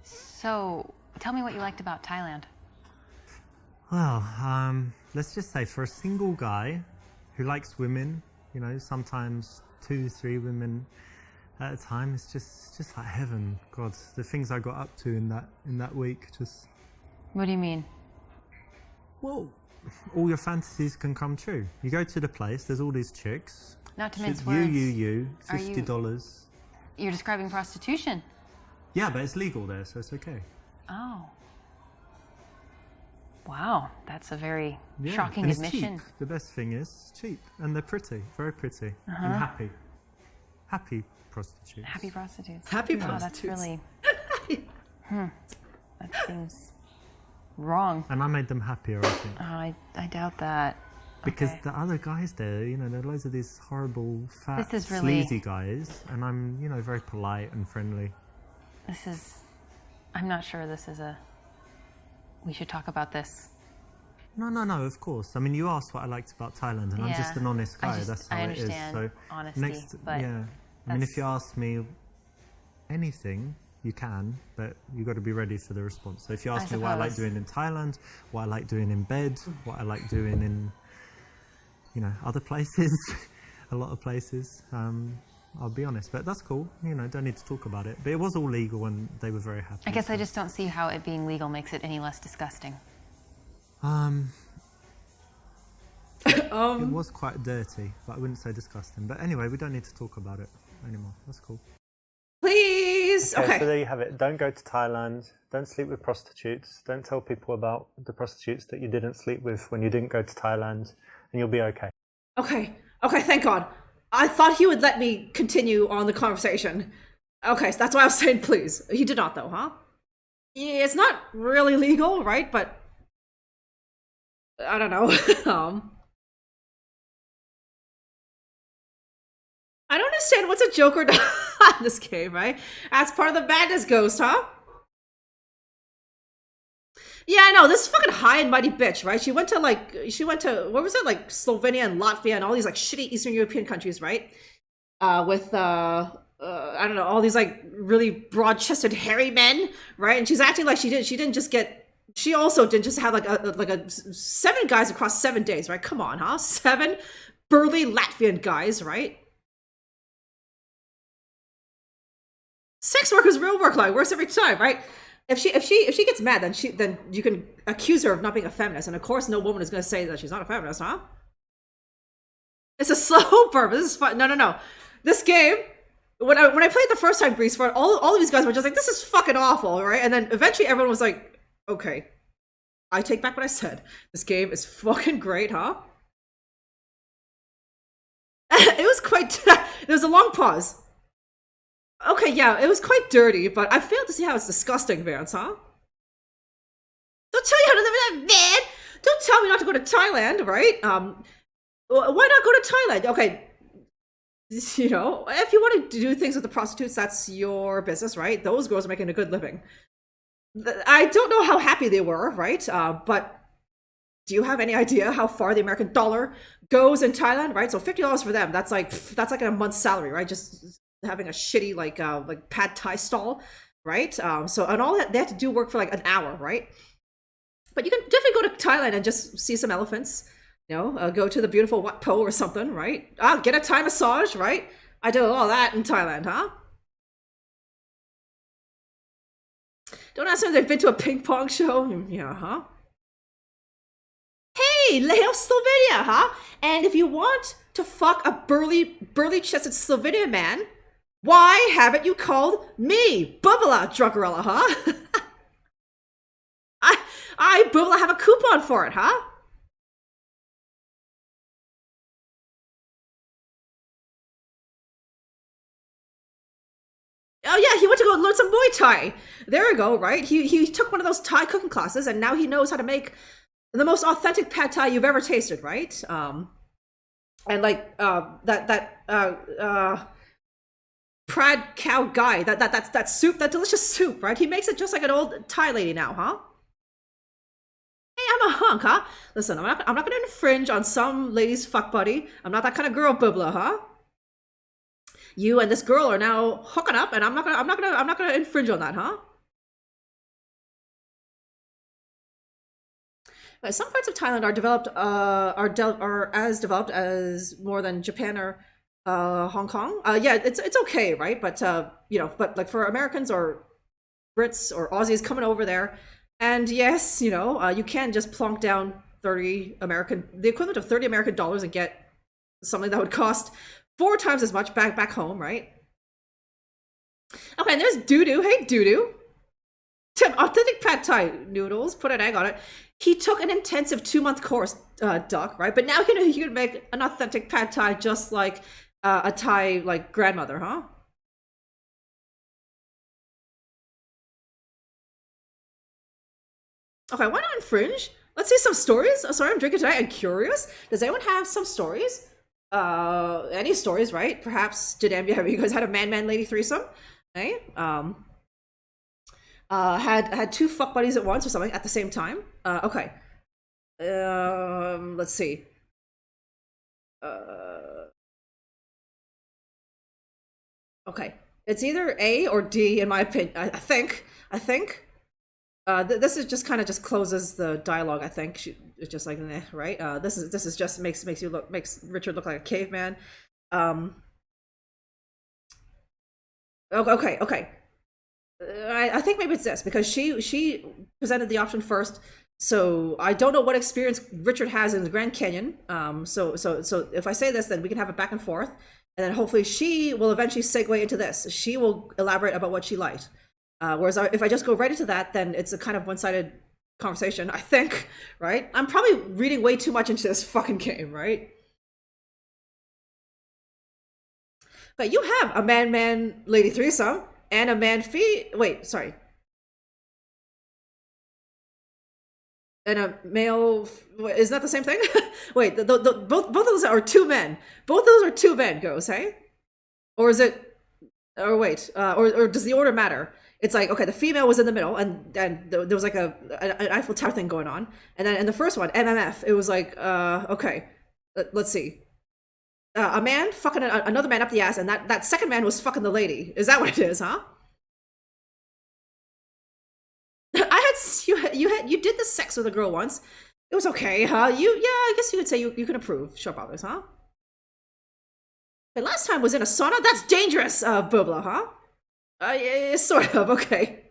So, tell me what you liked about Thailand. Well, let's just say for a single guy who likes women, you know, sometimes 2, 3 women at a time, it's just like heaven. God, the things I got up to in that week, just. What do you mean? Well, all your fantasies can come true. You go to the place, there's all these chicks. Not to mince words. You, $50. You're describing prostitution. Yeah, but it's legal there, so it's okay. Oh. Wow, that's a very Yeah, shocking and it's admission. cheap. The best thing is cheap, and they're pretty, very pretty, and happy. Happy prostitutes. Happy prostitutes. Happy Oh, prostitutes. that's really. That seems wrong. And I made them happier, I think. Oh, I doubt that. Because Okay. the other guys there, you know, there are loads of these horrible, fat, This is really- sleazy guys, and I'm, you know, very polite and friendly. I'm not sure this is we should talk about this. No, of course. I mean, you asked what I liked about Thailand, and I'm Yeah, just an honest guy. That's how I it is. understand So honesty, but yeah. I mean, if you ask me anything, you can, but you got to be ready for the response. So if you ask me what I like suppose. doing in Thailand, what I like doing in bed, what I like doing in, you know, other places, a lot of places, I'll be honest. But that's cool. You know, don't need to talk about it. But it was all legal, and they were very happy. I guess I so. just don't see how it being legal makes it any less disgusting. It was quite dirty, but I wouldn't say disgusting. But anyway, we don't need to talk about it anymore. That's cool. Please. Okay. So there you have it. Don't go to Thailand. Don't sleep with prostitutes. Don't tell people about the prostitutes that you didn't sleep with when you didn't go to Thailand, and you'll be okay. Okay, thank God. I thought he would let me continue on the conversation. Okay, so that's why I was saying please. He did not though, huh? Yeah, it's not really legal, right? But I don't know. I don't understand what's a joke or not in this game, right? As part of the madness ghost, huh? Yeah, I know, this fucking high and mighty bitch, right? She went to, what was it, like, Slovenia and Latvia and all these, like, shitty Eastern European countries, right? With, I don't know, all these, like, really broad-chested, hairy men, right? And she's acting like she also didn't just have, like, 7 guys across 7 days, right? Come on, huh? 7 burly Latvian guys, right? Sex work is real work, like, works every time, right? If she gets mad, then you can accuse her of not being a feminist, and of course, no woman is going to say that she's not a feminist, huh? It's a slow burn. This is fun. No. This game, when I played the first time, Grease, for all of these guys were just like, this is fucking awful, right? And then eventually, everyone was like, okay, I take back what I said. This game is fucking great, huh? It was quite. There was a long pause. Okay, yeah, it was quite dirty, but I failed to see how it's disgusting, Vance, huh? tell you how to live in that van. Don't tell me not to go to Thailand, right? Why not go to Thailand? Okay, you know, if you want to do things with the prostitutes, that's your business, right? Those girls are making a good living. I don't know how happy they were, right? But do you have any idea how far the American dollar goes in Thailand, right? So $50 for them, that's like a month's salary, right? Just having a shitty like pad thai stall, right? So and all that they had to do work for like an hour, right? But you can definitely go to Thailand and just see some elephants. You know, go to the beautiful Wat Po or something, right? Get a Thai massage, right? I did all that in Thailand, huh? Don't ask them if they've been to a ping pong show. Yeah, huh? Hey, Leo Slovenia, huh? And if you want to fuck a burly-chested Slovenian man, why haven't you called me, Bubala Druggerella, huh? I Bubala have a coupon for it, huh? Oh yeah, he went to go learn some Muay Thai. There we go, right? He took one of those Thai cooking classes, and now he knows how to make the most authentic pad Thai you've ever tasted, right? And like that Prad cow guy, that soup, that delicious soup, right? He makes it just like an old Thai lady now, huh? Hey, I'm a hunk, huh? Listen, I'm not gonna infringe on some lady's fuck buddy. I'm not that kind of girl, Bubla, huh? You and this girl are now hooking up, and I'm not gonna infringe on that, huh? Some parts of Thailand are developed, are as developed as more than Japan or Hong Kong. Yeah, it's okay, right? But you know, but like for Americans or Brits or Aussies coming over there, and yes, you know, you can just plonk down the equivalent of $30 American and get something that would cost 4 times as much back home, right? Okay, and there's Doodoo. Hey, Doodoo. Tim, authentic pad Thai noodles. Put an egg on it. He took an intensive 2-month course, Duck, right? But now he can make an authentic pad Thai just like a Thai like grandmother, huh? Okay, why not infringe? Let's see some stories. Oh, sorry, I'm drinking tonight. I'm curious. Does anyone have some stories? Any stories, right? Perhaps did have you guys had a man lady threesome, right? Had 2 fuck buddies at once or something at the same time. Okay. Let's see. Okay, it's either A or D in my opinion. I think. This is just kind of just closes the dialogue. I think it's just like right. This is just makes Richard look like a caveman. Okay. I think maybe it's this because she presented the option first. So I don't know what experience Richard has in the Grand Canyon. So if I say this, then we can have it back and forth, and then hopefully she will eventually segue into this. She will elaborate about what she liked. Whereas if I just go right into that, then it's a kind of one-sided conversation, I think, right? I'm probably reading way too much into this fucking game, right? But you have a man lady threesome and a wait, sorry. And a male, isn't that the same thing? Wait, both of those are 2 men. Both of those are 2 men, goes, hey? Or is it, or wait, or does the order matter? It's like, okay, the female was in the middle, and there was like an Eiffel Tower thing going on. And then in the first one, MMF, it was like, okay, let's see. A man fucking another man up the ass, and that second man was fucking the lady. Is that what it is, huh? You did the sex with a girl once. It was okay, huh? Yeah, I guess you could say you can approve. Sure, brothers, huh? But last time was in a sauna. That's dangerous, Bubla, huh? Yeah, sort of. Okay.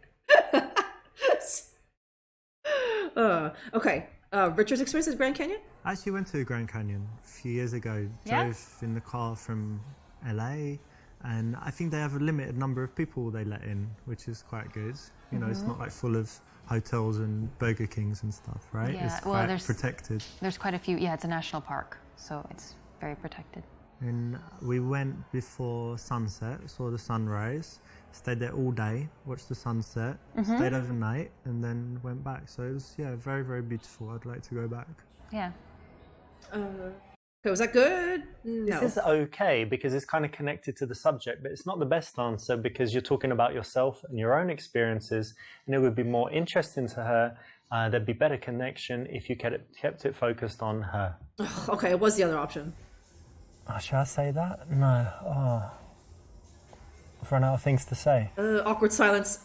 Okay. Richard's experience at Grand Canyon? I actually went to the Grand Canyon a few years ago. Yeah? Drove in the car from LA, and I think they have a limited number of people they let in, which is quite good. You know, it's not like full of hotels and Burger Kings and stuff, right? Yeah, it's well, quite there's protected. There's quite a few. Yeah, it's a national park, so it's very protected. And we went before sunset, saw the sunrise. stayed there all day, watched the sunset, stayed overnight, and then went back. So it was, yeah, very, very beautiful. I'd like to go back. Yeah. Okay, was that good? No. This is okay because it's kind of connected to the subject, but it's not the best answer because you're talking about yourself and your own experiences, and it would be more interesting to her. There'd be better connection if you kept it focused on her. Okay, it was the other option. Oh, should I say that? No. Oh. I've run out of things to say. Awkward silence.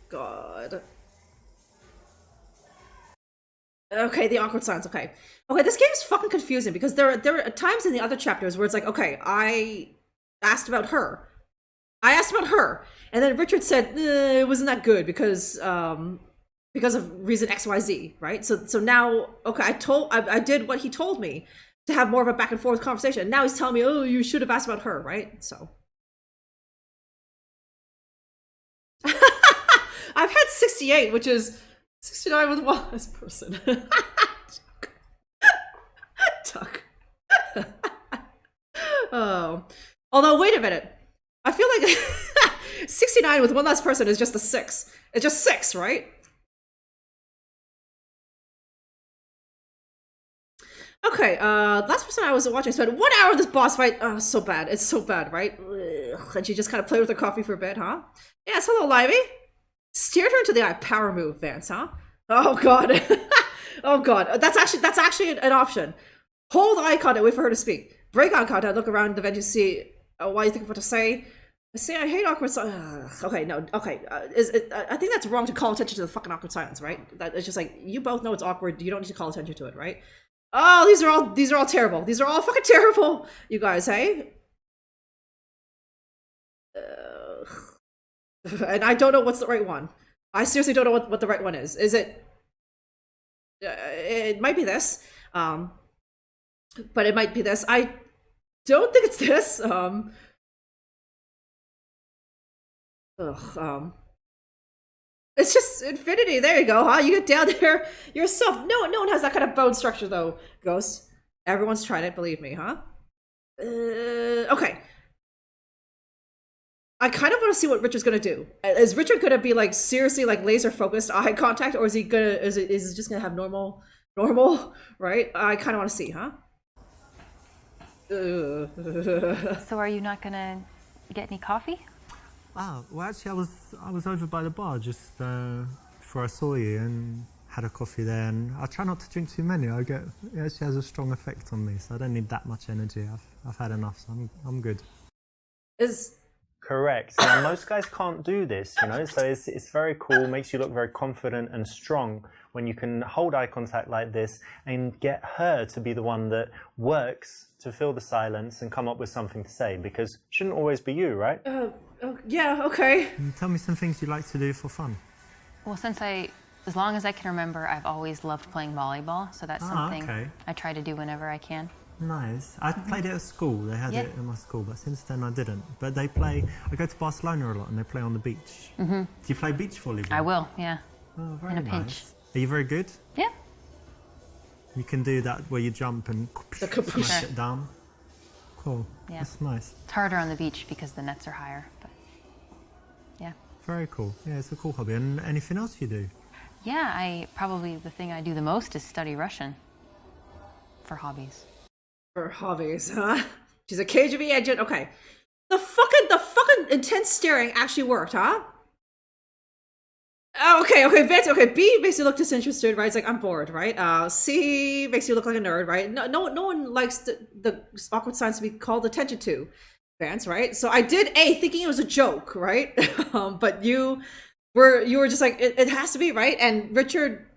God. Okay, the awkward silence. Okay, this game is fucking confusing because there are times in the other chapters where it's like, okay, I asked about her, and then Richard said it wasn't that good because of reason XYZ, right? So now, okay, I did what he told me to have more of a back and forth conversation. And now he's telling me, oh, you should have asked about her, right? So I've had 68, which is 69 with one less person. Tuck. Oh. Although, wait a minute. I feel like 69 with one less person is just a 6. It's just 6, right? Okay, last person I was watching spent 1 hour in this boss fight. Oh, so bad. It's so bad, right? Ugh. And she just kind of played with her coffee for a bit, huh? Yes, hello, Livy. Steered her into the eye. Power move, Vance, huh? Oh god. Oh god. That's actually an option. Hold eye contact, wait for her to speak. Break eye contact, look around the venue, see what you think of what to say. Say I hate awkward silence. Okay, no, okay. I think that's wrong to call attention to the fucking awkward silence, right? It's just like, you both know it's awkward, you don't need to call attention to it, right? Oh, these are all terrible. These are all fucking terrible, you guys, hey? And I don't know what's the right one. I seriously don't know what the right one is. Is it? It might be this, but it might be this. I don't think it's this. It's just infinity. There you go, huh? You get down there yourself. No one has that kind of bone structure though, Ghost. Everyone's tried it, believe me, huh? Okay. I kind of want to see what Richard's gonna do. Is Richard gonna be like seriously like laser focused eye contact, or is he gonna is it just gonna have normal, right? I kind of want to see, huh? So are you not gonna get any coffee? Ah, well, actually, I was over by the bar just before I saw you and had a coffee there. And I try not to drink too many. It actually has a strong effect on me, so I don't need that much energy. I've had enough, so I'm good. Correct. Now, most guys can't do this, you know, so it's very cool, makes you look very confident and strong when you can hold eye contact like this and get her to be the one that works to fill the silence and come up with something to say, because it shouldn't always be you, right? Yeah, okay. Tell me some things you like to do for fun. Well, as long as I can remember, I've always loved playing volleyball, so that's something I try to do whenever I can. Nice. I played it at school. They had it in my school, but since then I didn't. But I go to Barcelona a lot and they play on the beach. Do you play beach volleyball? I will, yeah. Oh, very in a nice. pinch. Are you very good? Yeah. You can do that where you jump and smash it down. Cool. Yeah. That's nice. It's harder on the beach because the nets are higher, but yeah. Very cool. Yeah, it's a cool hobby. And anything else you do? Yeah, probably the thing I do the most is study Russian for hobbies. For hobbies, huh? She's a KGB agent. Okay. The fucking intense staring actually worked, huh? Oh, okay, Vance, B makes you look disinterested, right? It's like, I'm bored, right? C makes you look like a nerd, right? No one likes the awkward signs to be called attention to, Vance, right? So I did A, thinking it was a joke, right? But you were just like, it has to be, right? And Richard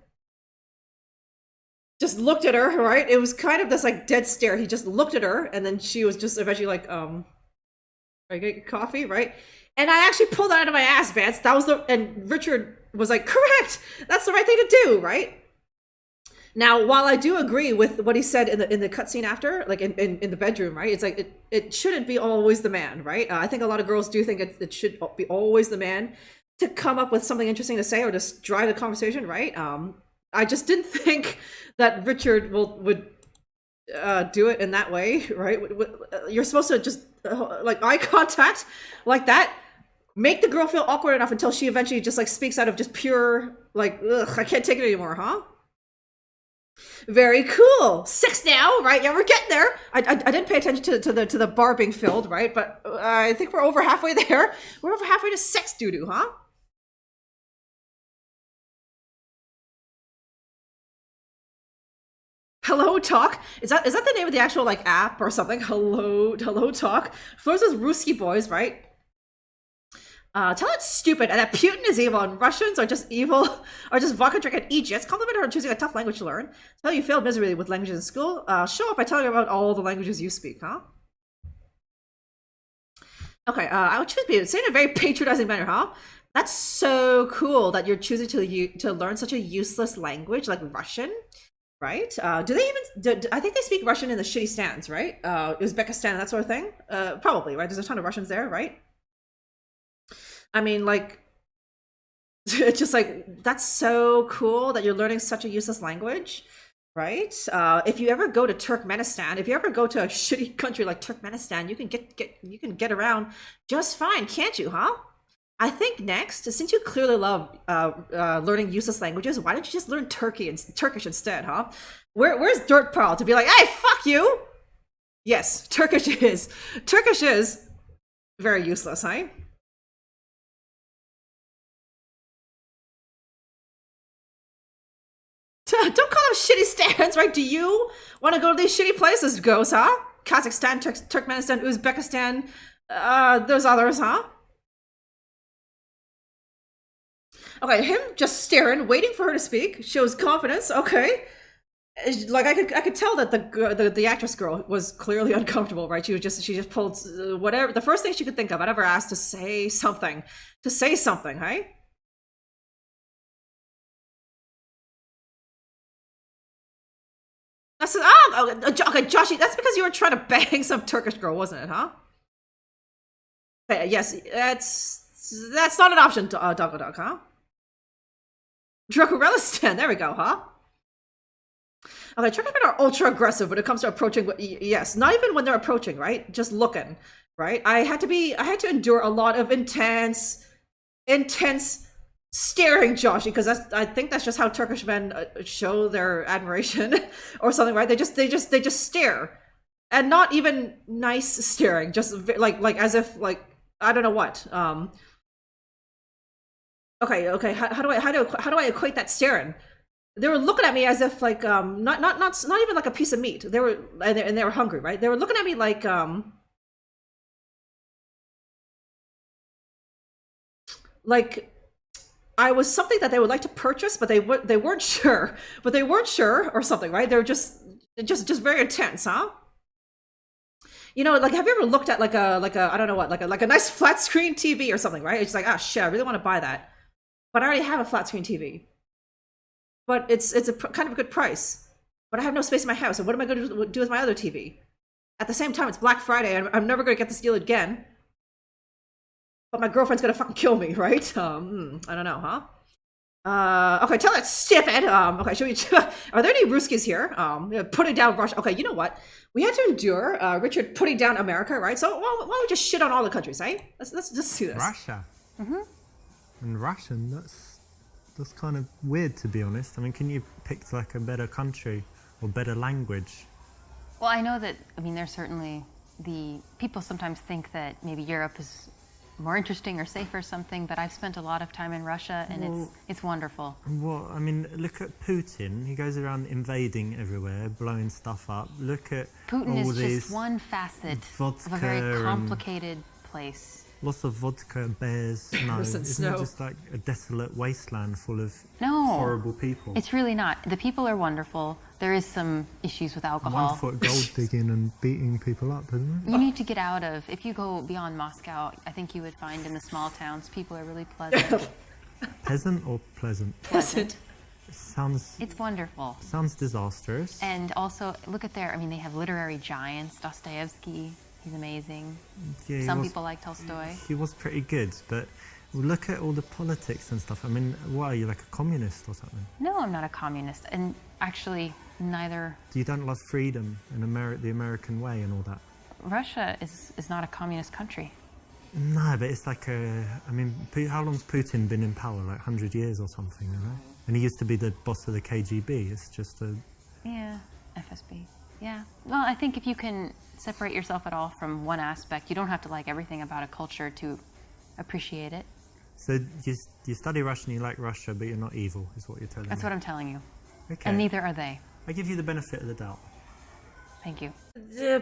just looked at her, right? It was kind of this like dead stare. He just looked at her, and then she was just eventually like, are you getting coffee, right? And I actually pulled that out of my ass, Vance. And Richard was like, correct! That's the right thing to do, right? Now, while I do agree with what he said in the cutscene after, like in the bedroom, right? It's like, it shouldn't be always the man, right? I think a lot of girls do think it should be always the man to come up with something interesting to say or just drive the conversation, right? I just didn't think that Richard would do it in that way, right? You're supposed to just like eye contact like that, make the girl feel awkward enough until she eventually just like speaks out of just pure like, ugh, I can't take it anymore, huh? Very cool. 6 now, right? Yeah, we're getting there. I didn't pay attention to the bar being filled, right? But I think we're over halfway there. We're over halfway to 6 doo-doo, huh? Hello Talk? Is that the name of the actual like app or something? Hello Talk. Floors with Ruski boys, right? Tell it's stupid and that Putin is evil and Russians are just evil, or just vodka drinking Egypts. Compliment her on choosing a tough language to learn. Tell you failed miserably with languages in school. Show up by telling her about all the languages you speak, huh? Okay, I would choose be saying in a very patronizing manner, huh? That's so cool that you're choosing to learn such a useless language like Russian, right? Do they even? I think they speak Russian in the shitty stands, right? Uzbekistan, that sort of thing. Probably, right? There's a ton of Russians there, right? I mean, like, it's just like, that's so cool that you're learning such a useless language, right? If you ever go to Turkmenistan, if you ever go to a shitty country like Turkmenistan, you can get around just fine, can't you, huh? I think next, since you clearly love learning useless languages, why don't you just learn Turkish instead, huh? Where's Dirt Pearl to be like, hey, fuck you? Yes, Turkish is very useless, huh? Don't call them shitty stands, right? Do you want to go to these shitty places, Ghost, huh? Kazakhstan, Turkmenistan, Uzbekistan, those others, huh? Okay, him just staring, waiting for her to speak, shows confidence. Okay, like I could tell that the actress girl was clearly uncomfortable, right? She just pulled whatever the first thing she could think of. I never asked to say something, hey? I said, okay, Joshy, that's because you were trying to bang some Turkish girl, wasn't it, huh? Okay, yes, that's not an option, Doggo Dog, huh? Dracorelistan, there we go, huh? Okay, Turkish men are ultra aggressive when it comes to approaching. Yes, not even when they're approaching, right? Just looking, right? I had to endure a lot of intense staring, Joshy, because I think that's just how Turkish men show their admiration or something, right? They just stare, and not even nice staring, just like as if like I don't know what. Okay. How do I equate that staring? They were looking at me as if like not even like a piece of meat. They were and they were hungry, right? They were looking at me like I was something that they would like to purchase, but they weren't sure. But they weren't sure or something, right? They were just very intense, huh? You know, like have you ever looked at like a I don't know what, like a nice flat screen TV or something, right? It's like, ah, shit, I really want to buy that, but I already have a flat screen TV. But it's a kind of a good price. But I have no space in my house, and what am I going to do with my other TV? At the same time, it's Black Friday, and I'm never going to get this deal again. But my girlfriend's gonna fucking kill me, right? I don't know, huh? Okay, tell that stupid. Okay, should we? Are there any Ruskies here? Putting down Russia. Okay, you know what? We had to endure Richard putting down America, right? So why don't we just shit on all the countries, eh? Let's just do this. Russia. And Russian. That's kind of weird, to be honest. I mean, can you pick like a better country or better language? Well, I know that. I mean, there's certainly the people sometimes think that maybe Europe is more interesting or safe or something, but I've spent a lot of time in Russia, and it's wonderful. Well, I mean, look at Putin. He goes around invading everywhere, blowing stuff up. Look at Putin all is these just one facet vodka of a very complicated place. Lots of vodka, bears. No, isn't it just like a desolate wasteland full of horrible people? It's really not. The people are wonderful. There is some issues with alcohol. 1 foot gold digging and beating people up, isn't it? You need to get out of, if you go beyond Moscow, I think you would find in the small towns, people are really pleasant. Peasant or pleasant? Pleasant. It's wonderful. Sounds disastrous. And also, look at I mean, they have literary giants. Dostoevsky, he's amazing. Yeah, Some people like Tolstoy. He was pretty good, but look at all the politics and stuff. I mean, what are you, like a communist or something? No, I'm not a communist. And actually, neither. You don't love freedom and the American way and all that? Russia is not a communist country. No, but it's like how long's Putin been in power? Like 100 years or something, you know? And he used to be the boss of the KGB. It's just a... Yeah, FSB. Yeah. Well, I think if you can separate yourself at all from one aspect, you don't have to like everything about a culture to appreciate it. So you study Russian, you like Russia, but you're not evil, is what you're telling me. That's what I'm telling you. Okay. And neither are they. I give you the benefit of the doubt. Thank you.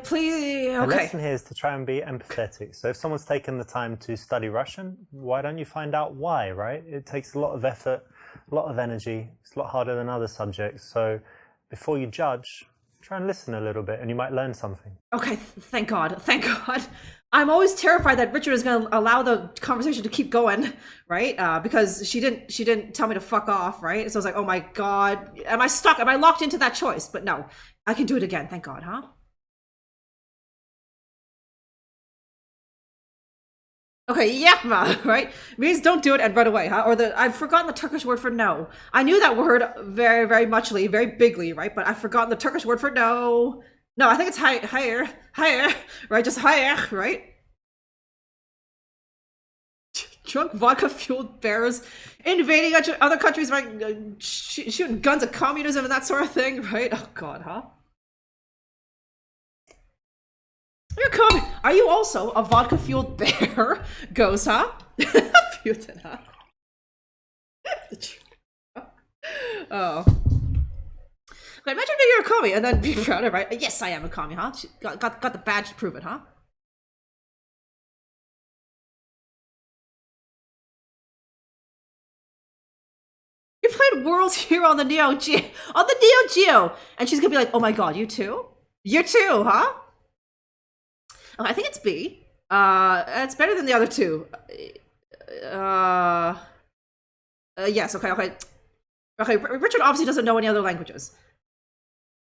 Please, The okay. lesson here is to try and be empathetic. So if someone's taken the time to study Russian, why don't you find out why, right? It takes a lot of effort, a lot of energy. It's a lot harder than other subjects. So before you judge, try and listen a little bit and you might learn something. Okay, thank God, thank God. I'm always terrified that Richard is going to allow the conversation to keep going, right? Because she didn't tell me to fuck off, right? So I was like, oh my God, am I stuck? Am I locked into that choice? But no, I can do it again, thank God, huh? Okay, yapma, right? Means don't do it and run away, huh? Or I've forgotten the Turkish word for no. I knew that word very, very muchly, very bigly, right? But I've forgotten the Turkish word for no. No, I think it's higher, right? Just higher, right? Drunk vodka-fueled bears invading other countries, right? Shooting guns at communism and that sort of thing, right? Oh God, huh? Are you also a vodka-fueled bear? Ghost, huh? Putin, huh? Oh. Okay, imagine that you're a commie and then be proud of it, right? Yes, I am a commie, huh? She got the badge to prove it, huh? You played World Hero on the Neo Geo, and she's gonna be like, "Oh my God, you too? You too, huh?" Oh, I think it's B. It's better than the other two. Yes. Okay. Richard obviously doesn't know any other languages.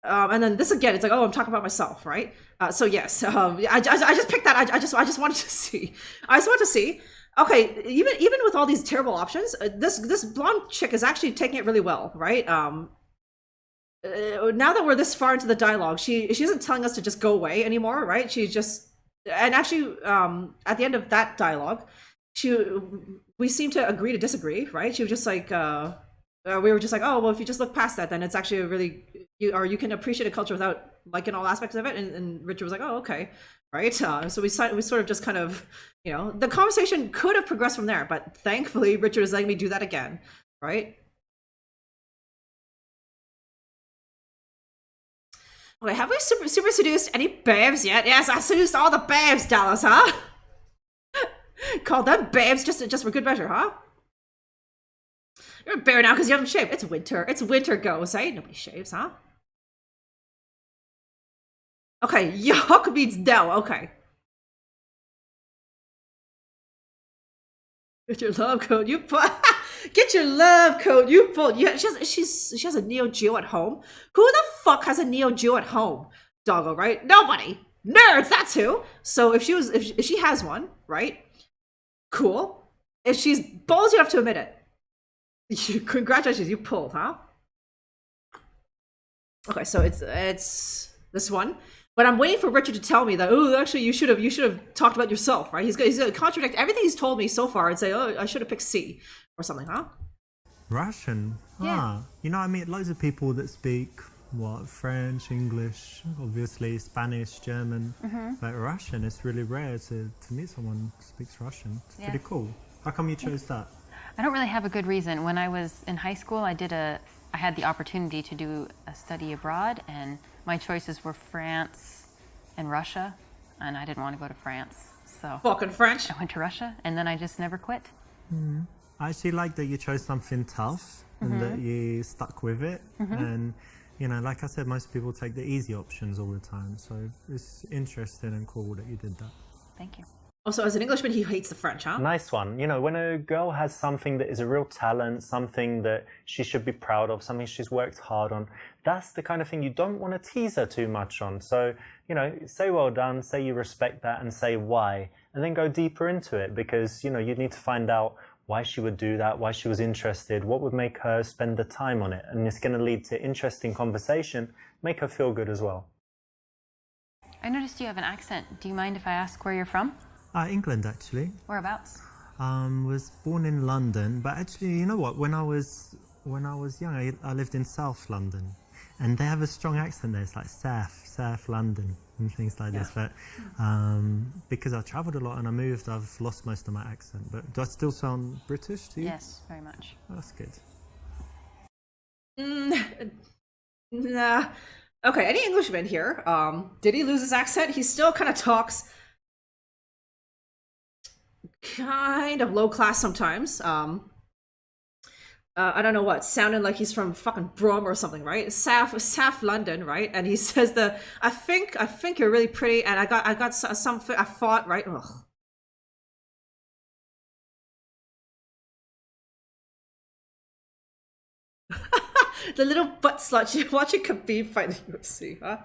And then this again, it's like, oh, I'm talking about myself, right? So yes, I just picked that. I just wanted to see. I just wanted to see. Okay, even with all these terrible options, this blonde chick is actually taking it really well, right? Now that we're this far into the dialogue, she isn't telling us to just go away anymore, right? She's just, and actually, at the end of that dialogue, we seem to agree to disagree, right? She was just like, we were just like, oh, well, if you just look past that, then it's actually a really, you can appreciate a culture without liking all aspects of it. And Richard was like, oh, okay, right? So we sort of just kind of, the conversation could have progressed from there, but thankfully Richard is letting me do that again, right? Okay, have we super seduced any babes yet? Yes, I seduced all the babes, Dallas, huh? Call them babes just for good measure, huh? You're a bear now because you haven't shaved. It's winter. It's winter goes, right? Nobody shaves, huh? Okay, yuck means no. Okay. Get your love coat. You pull. Get your love coat. You pull. Yeah, she has a Neo Geo at home. Who the fuck has a Neo Geo at home? Doggo, right? Nobody. Nerds. That's who. So if she has one, right? Cool. If she's ballsy enough to admit it. Congratulations, you pulled, huh? Okay, so it's this one, but I'm waiting for Richard to tell me that. Oh, actually, you should have talked about yourself, right? He's gonna contradict everything he's told me so far and say, oh, I should have picked C or something, huh? Russian? Yeah. I meet loads of people that speak French, English, obviously Spanish, German, but Russian. It's really rare to meet someone who speaks Russian. It's pretty cool. How come you chose that? I don't really have a good reason. When I was in high school, I had the opportunity to do a study abroad, and my choices were France and Russia, and I didn't want to go to France, so Fucking French. I went to Russia, and then I just never quit. I actually like that you chose something tough and that you stuck with it. And, like I said, most people take the easy options all the time. So it's interesting and cool that you did that. Thank you. Also, as an Englishman, he hates the French, huh? Nice one. When a girl has something that is a real talent, something that she should be proud of, something she's worked hard on, that's the kind of thing you don't want to tease her too much on. So, say well done, say you respect that, and say why, and then go deeper into it because, you need to find out why she would do that, why she was interested, what would make her spend the time on it. And it's going to lead to interesting conversation, make her feel good as well. I noticed you have an accent. Do you mind if I ask where you're from? England, actually. Whereabouts? Was born in London, but actually, you know what? When I was young, I lived in South London, and they have a strong accent there. It's like South London and things like this. But because I travelled a lot and I moved, I've lost most of my accent. But do I still sound British to you? Yes, very much. Oh, that's good. Nah. Okay, any Englishman here? Did he lose his accent? He still kind of talks kind of low class sometimes. I don't know what, sounding like he's from fucking Brum or something, right? South London, right? And he says I think you're really pretty, and I got I fought, right? Ugh. The little butt slut, you're watching Khabib fight the UFC, huh?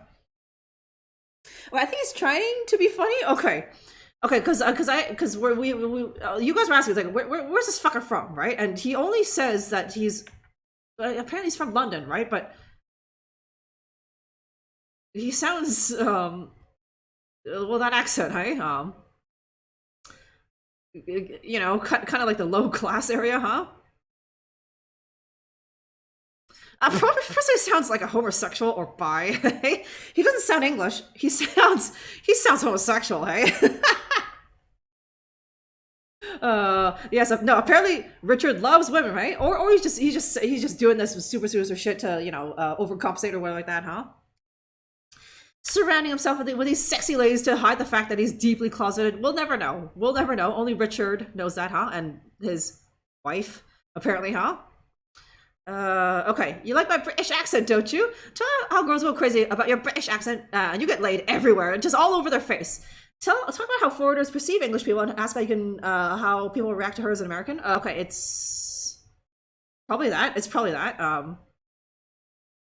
Well, I think he's trying to be funny. Okay, because you guys were asking, like, where's this fucker from, right? And he only says that he's apparently he's from London, right? But he sounds well, that accent, hey, you know, kind of like the low class area, huh? Probably sounds like a homosexual or bi. Hey? He doesn't sound English. He sounds homosexual. Hey. Yes. No. Apparently, Richard loves women, right? Or he's just doing this with super shit to, you know, overcompensate or whatever like that, huh? Surrounding himself with these sexy ladies to hide the fact that he's deeply closeted. We'll never know. Only Richard knows that, huh? And his wife, apparently, huh? Okay, you like my British accent, don't you? Tell how girls go crazy about your British accent, and you get laid everywhere, just all over their face. Talk about how foreigners perceive English people, and ask how you can, how people react to her as an American. Okay, it's probably that. It's probably that.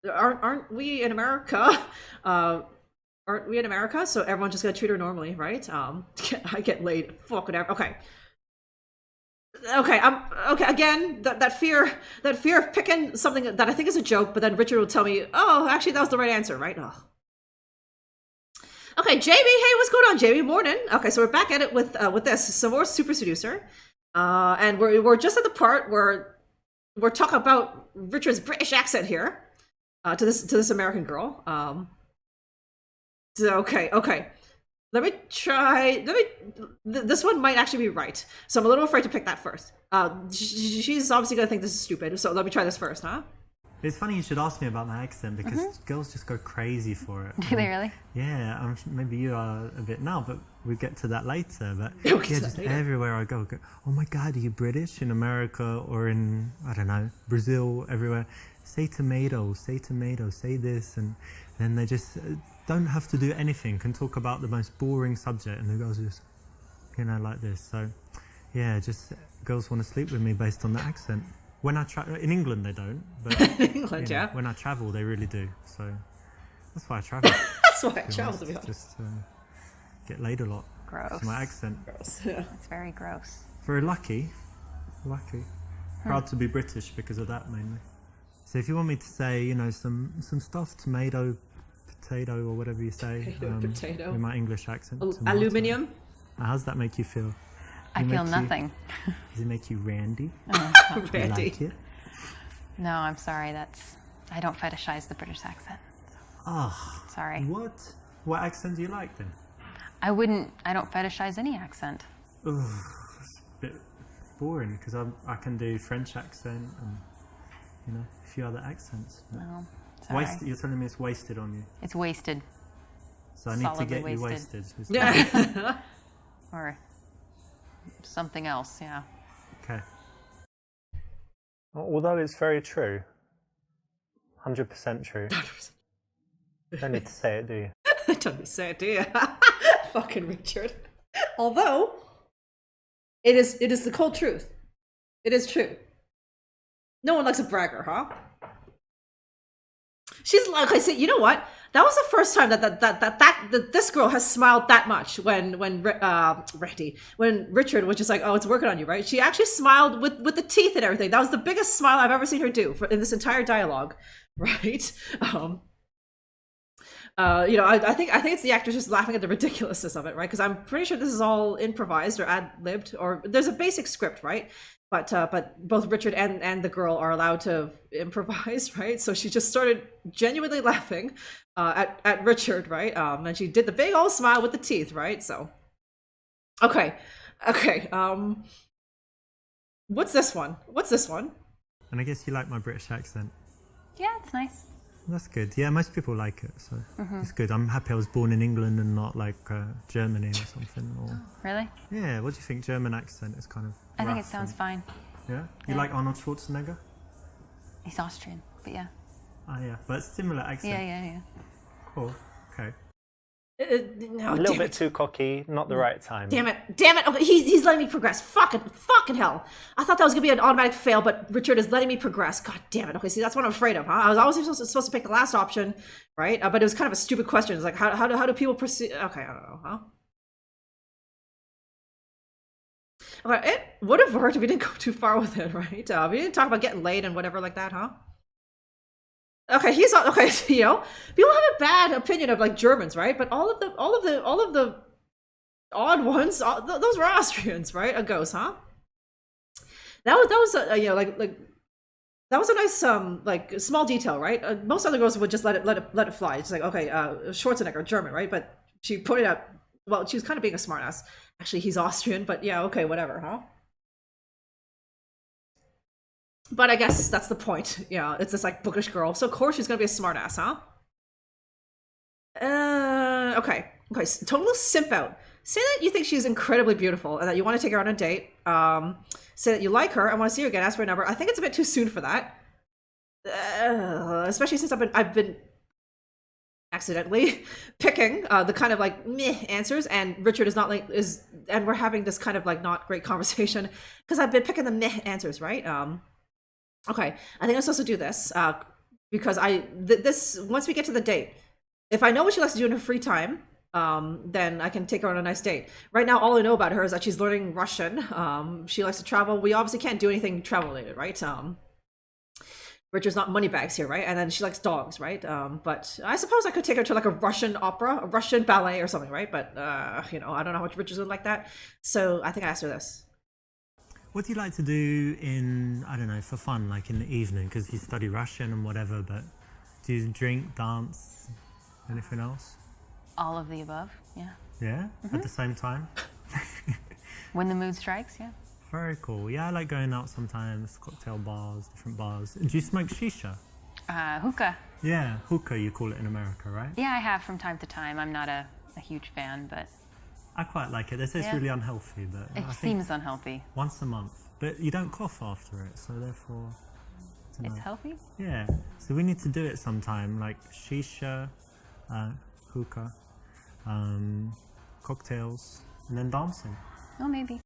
Aren't we in America? Aren't we in America? So everyone's just gonna treat her normally, right? I get laid. Fucking okay. Okay, okay. Again, that fear of picking something that I think is a joke, but then Richard will tell me, "Oh, actually, that was the right answer, right?" Oh. Okay, JB. Hey, what's going on, JB? Morning. Okay, so we're back at it with this some more Super Seducer, and we're just at the part where we're talking about Richard's British accent here, to this American girl. So, okay. Let me try. This one might actually be right. So I'm a little afraid to pick that first. She's obviously gonna think this is stupid. So let me try this first, huh? It's funny you should ask me about my accent because girls just go crazy for it. Do they really? Yeah, maybe you are a bit now, but we'll get to that later. But just everywhere I go, oh my God, are you British? In America or in, I don't know, Brazil, everywhere. Say tomato, say this. And then they just don't have to do anything, can talk about the most boring subject, and the girls are just, you know, like this. So, yeah, just girls want to sleep with me based on the accent. When I in England, they don't, but in England, you know, yeah. when I travel, they really do. So that's why I travel. That's why I travel, to be honest. Just get laid a lot. Gross. It's my accent. Gross. Yeah. It's very gross. Very lucky. Proud to be British because of that mainly. So if you want me to say, you know, some stuff, tomato, potato, or whatever you say, potato. in my English accent. Aluminium. How does that make you feel? I feel nothing. Does it make you randy? Oh, Randy. You like it? no, I'm sorry. I don't fetishize the British accent. Ah. Sorry. What accent do you like then? I don't fetishize any accent. Ugh, it's a bit boring because I can do French accent and, you know, a few other accents. No, sorry. You're telling me it's wasted on you. It's wasted. So I need to get you wasted. Yeah. Or something else, yeah. Okay. Although it's very true. 100% true. Don't need to say it, do you? Don't be sad, do you? Fucking Richard. Although, it is the cold truth. It is true. No one likes a bragger, huh? She's like, I said, you know what? That was the first time that this girl has smiled that much when Richard was just like, oh, it's working on you, right? She actually smiled with the teeth and everything. That was the biggest smile I've ever seen her do in this entire dialogue, right? You know, I think it's the actors just laughing at the ridiculousness of it, right? Because I'm pretty sure this is all improvised or ad-libbed, or there's a basic script, right? But both Richard and the girl are allowed to improvise, right? So she just started genuinely laughing at Richard, right? And she did the big old smile with the teeth, right? So, okay. What's this one? And I guess you like my British accent. Yeah, it's nice. That's good. Yeah, most people like it, so it's good. I'm happy I was born in England and not like Germany or something. Or Really? yeah, what do you think? German accent is kind of. I think it rough sounds and- fine. Yeah, you Yeah. like Arnold Schwarzenegger? He's Austrian, but yeah. Ah, yeah, but similar accent. Yeah. Cool. Okay. No, A little damn bit it. too cocky, not the right time. Damn it. Okay, he's letting me progress. Fucking hell. I thought that was gonna be an automatic fail, but Richard is letting me progress. God damn it. Okay, see, that's what I'm afraid of, huh? I was always supposed to pick the last option, right? But it was kind of a stupid question. It's like, how do people proceed? Okay, I don't know, huh? Okay, it would have worked if we didn't go too far with it, right? We didn't talk about getting laid and whatever like that, huh? Okay, okay. So, you know, people have a bad opinion of like Germans, right? But all of the odd ones, those were Austrians, right? A ghost, huh? That was you know, like that was a nice like small detail, right? Most other girls would just let it fly. It's like, okay, Schwarzenegger, German, right? But she pointed out, well, she was kind of being a smartass. Actually, he's Austrian, but yeah, okay, whatever, huh? But I guess that's the point. Yeah, it's this like bookish girl, so of course she's gonna be a smartass, huh? Okay. So total simp out. Say that you think she's incredibly beautiful and that you want to take her on a date. Say that you like her and want to see her again. Ask for a number. I think it's a bit too soon for that, especially since I've been accidentally picking the kind of like meh answers, and Richard is not like and we're having this kind of like not great conversation because I've been picking the meh answers, right? Okay, I think I'm supposed to do this because this once we get to the date, if I know what she likes to do in her free time, then I can take her on a nice date. Right now, all I know about her is that she's learning Russian. She likes to travel. We obviously can't do anything travel related, right? Richard's not moneybags here, right? And then she likes dogs, right? But I suppose I could take her to like a Russian opera, a Russian ballet or something, right? But you know, I don't know how much Richard's would like that. So I think I asked her this. What do you like to do in, I don't know, for fun, like in the evening? Because you study Russian and whatever, but do you drink, dance, anything else? All of the above, yeah. Yeah? At the same time? When the mood strikes, yeah. Very cool. Yeah, I like going out sometimes, cocktail bars, different bars. Do you smoke shisha? Hookah. Yeah, hookah you call it in America, right? Yeah, I have from time to time. I'm not a huge fan, but I quite like it. They say it's Yeah. really unhealthy, but it I think seems unhealthy. once a month. But you don't cough after it, so therefore... I don't It's know. healthy? Yeah, so we need to do it sometime, like shisha, hookah, cocktails, and then dancing. Oh, maybe.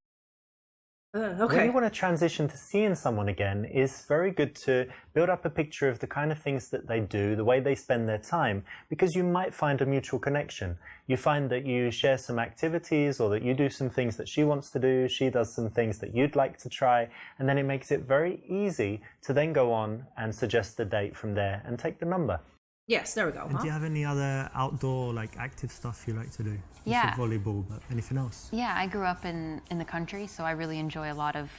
When Okay. you want to transition to seeing someone again, it's very good to build up a picture of the kind of things that they do, the way they spend their time, because you might find a mutual connection. You find that you share some activities, or that you do some things that she wants to do, she does some things that you'd like to try, and then it makes it very easy to then go on and suggest a date from there and take the number. Yes, there we go. And do Huh? you have any other outdoor, like, active stuff you like to do? You Yeah. said volleyball, but anything else? Yeah, I grew up in the country, so I really enjoy a lot of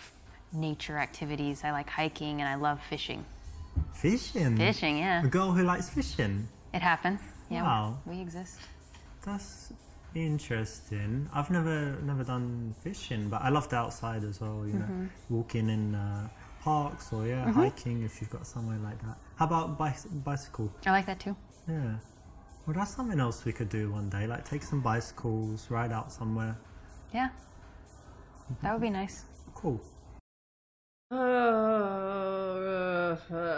nature activities. I like hiking and I love fishing. Fishing? Fishing, yeah. A girl who likes fishing? It happens. Yeah, Wow. we exist. That's interesting. I've never done fishing, but I love the outside as well, you know, walking in parks or hiking if you've got somewhere like that. How about bicycle? I like that too. Yeah. Well, that's something else we could do one day, like take some bicycles, ride out somewhere. Yeah. That would be nice. Cool.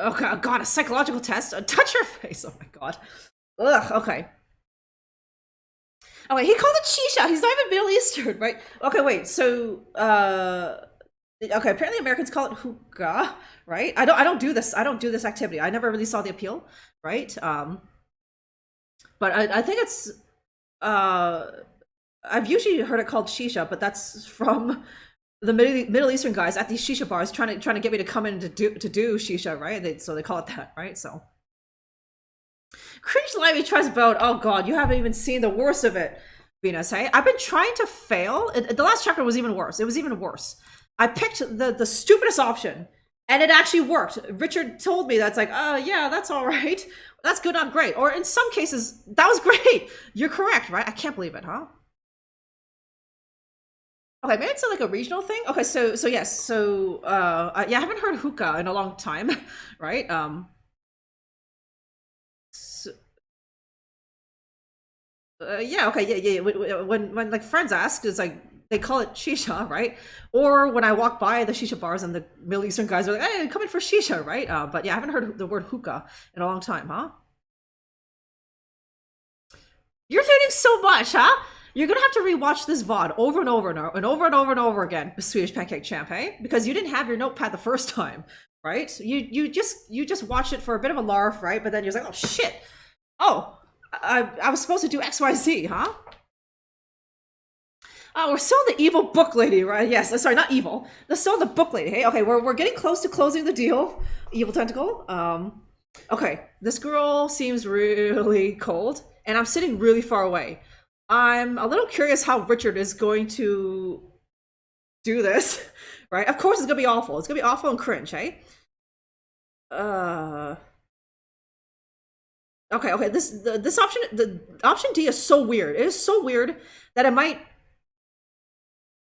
Okay, God, a psychological test. Touch her face. Oh my God. Ugh. Okay. Okay, he called it shisha. He's not even Middle Eastern, right? Okay, wait. So, okay, apparently Americans call it hookah, right? I don't do this. I don't do this activity. I never really saw the appeal, right? but I think it's I've usually heard it called shisha, but that's from the Middle Eastern guys at these shisha bars trying to get me to come in to do shisha, right? So they call it that, right? So cringe lively trust boat. Oh god, you haven't even seen the worst of it, Venus. Hey, I've been trying to fail. The last chapter was even worse. It was even worse. I picked the stupidest option, and it actually worked. Richard told me that's like, yeah, that's all right. That's good, not great. Or in some cases, that was great. You're correct, right? I can't believe it, huh? Okay, maybe it's like a regional thing. Okay, so yes, so yeah, I haven't heard hookah in a long time, right? Yeah, okay, yeah. When like friends ask, it's like they call it shisha, right? Or when I walk by the shisha bars and the Middle Eastern guys are like, "Hey, come in for shisha," right? But yeah, I haven't heard the word hookah in a long time, huh? You're learning so much, huh? You're gonna have to rewatch this VOD over and over and over and over and over and over again, Swedish Pancake Champ, hey? Because you didn't have your notepad the first time, right? You just watched it for a bit of a larf, right? But then you're like, oh shit, oh, I was supposed to do XYZ, huh? We're still in the evil book lady, right? Yes, sorry, not evil. That's still in the book lady, hey? Okay, we're getting close to closing the deal. Evil tentacle. Okay, this girl seems really cold, and I'm sitting really far away. I'm a little curious how Richard is going to do this, right? Of course it's gonna be awful. It's gonna be awful and cringe, hey? Okay, this option, the option D is so weird. It is so weird that it might...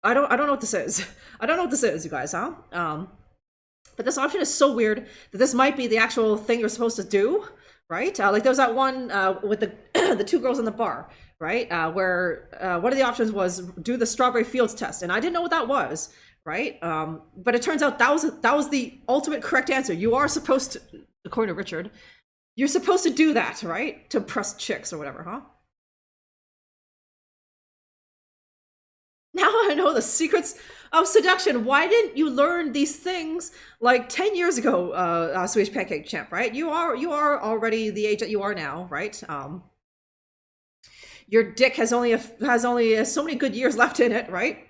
I don't know what this is. I don't know what this is, you guys, huh? But this option is so weird that this might be the actual thing you're supposed to do, right? Like there was that one with the the two girls in the bar, right? Where one of the options was do the Strawberry Fields test, and I didn't know what that was, right? But it turns out that was the ultimate correct answer. You are supposed to, according to Richard, you're supposed to do that, right? To impress chicks or whatever, huh? Now I know the secrets of seduction. Why didn't you learn these things like 10 years ago, Swedish Pancake Champ, right? You are already the age that you are now, right? Your dick has only so many good years left in it, right?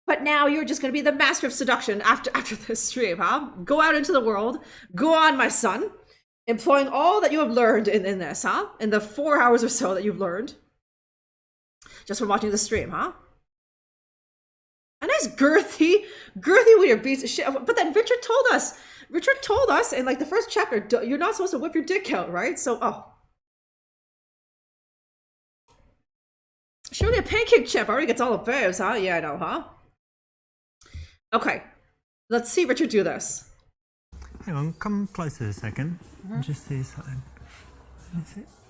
But now you're just gonna be the master of seduction after this stream, huh? Go out into the world. Go on, my son. Employing all that you have learned in this, huh? In the 4 hours or so that you've learned. Just from watching the stream, huh? A nice girthy with your beats of shit. But then Richard told us in like the first chapter, you're not supposed to whip your dick out, right? So, surely a pancake chip already gets all the babes, huh? Yeah, I know, huh? Okay, let's see Richard do this. Hang on, come closer a second. Just see something.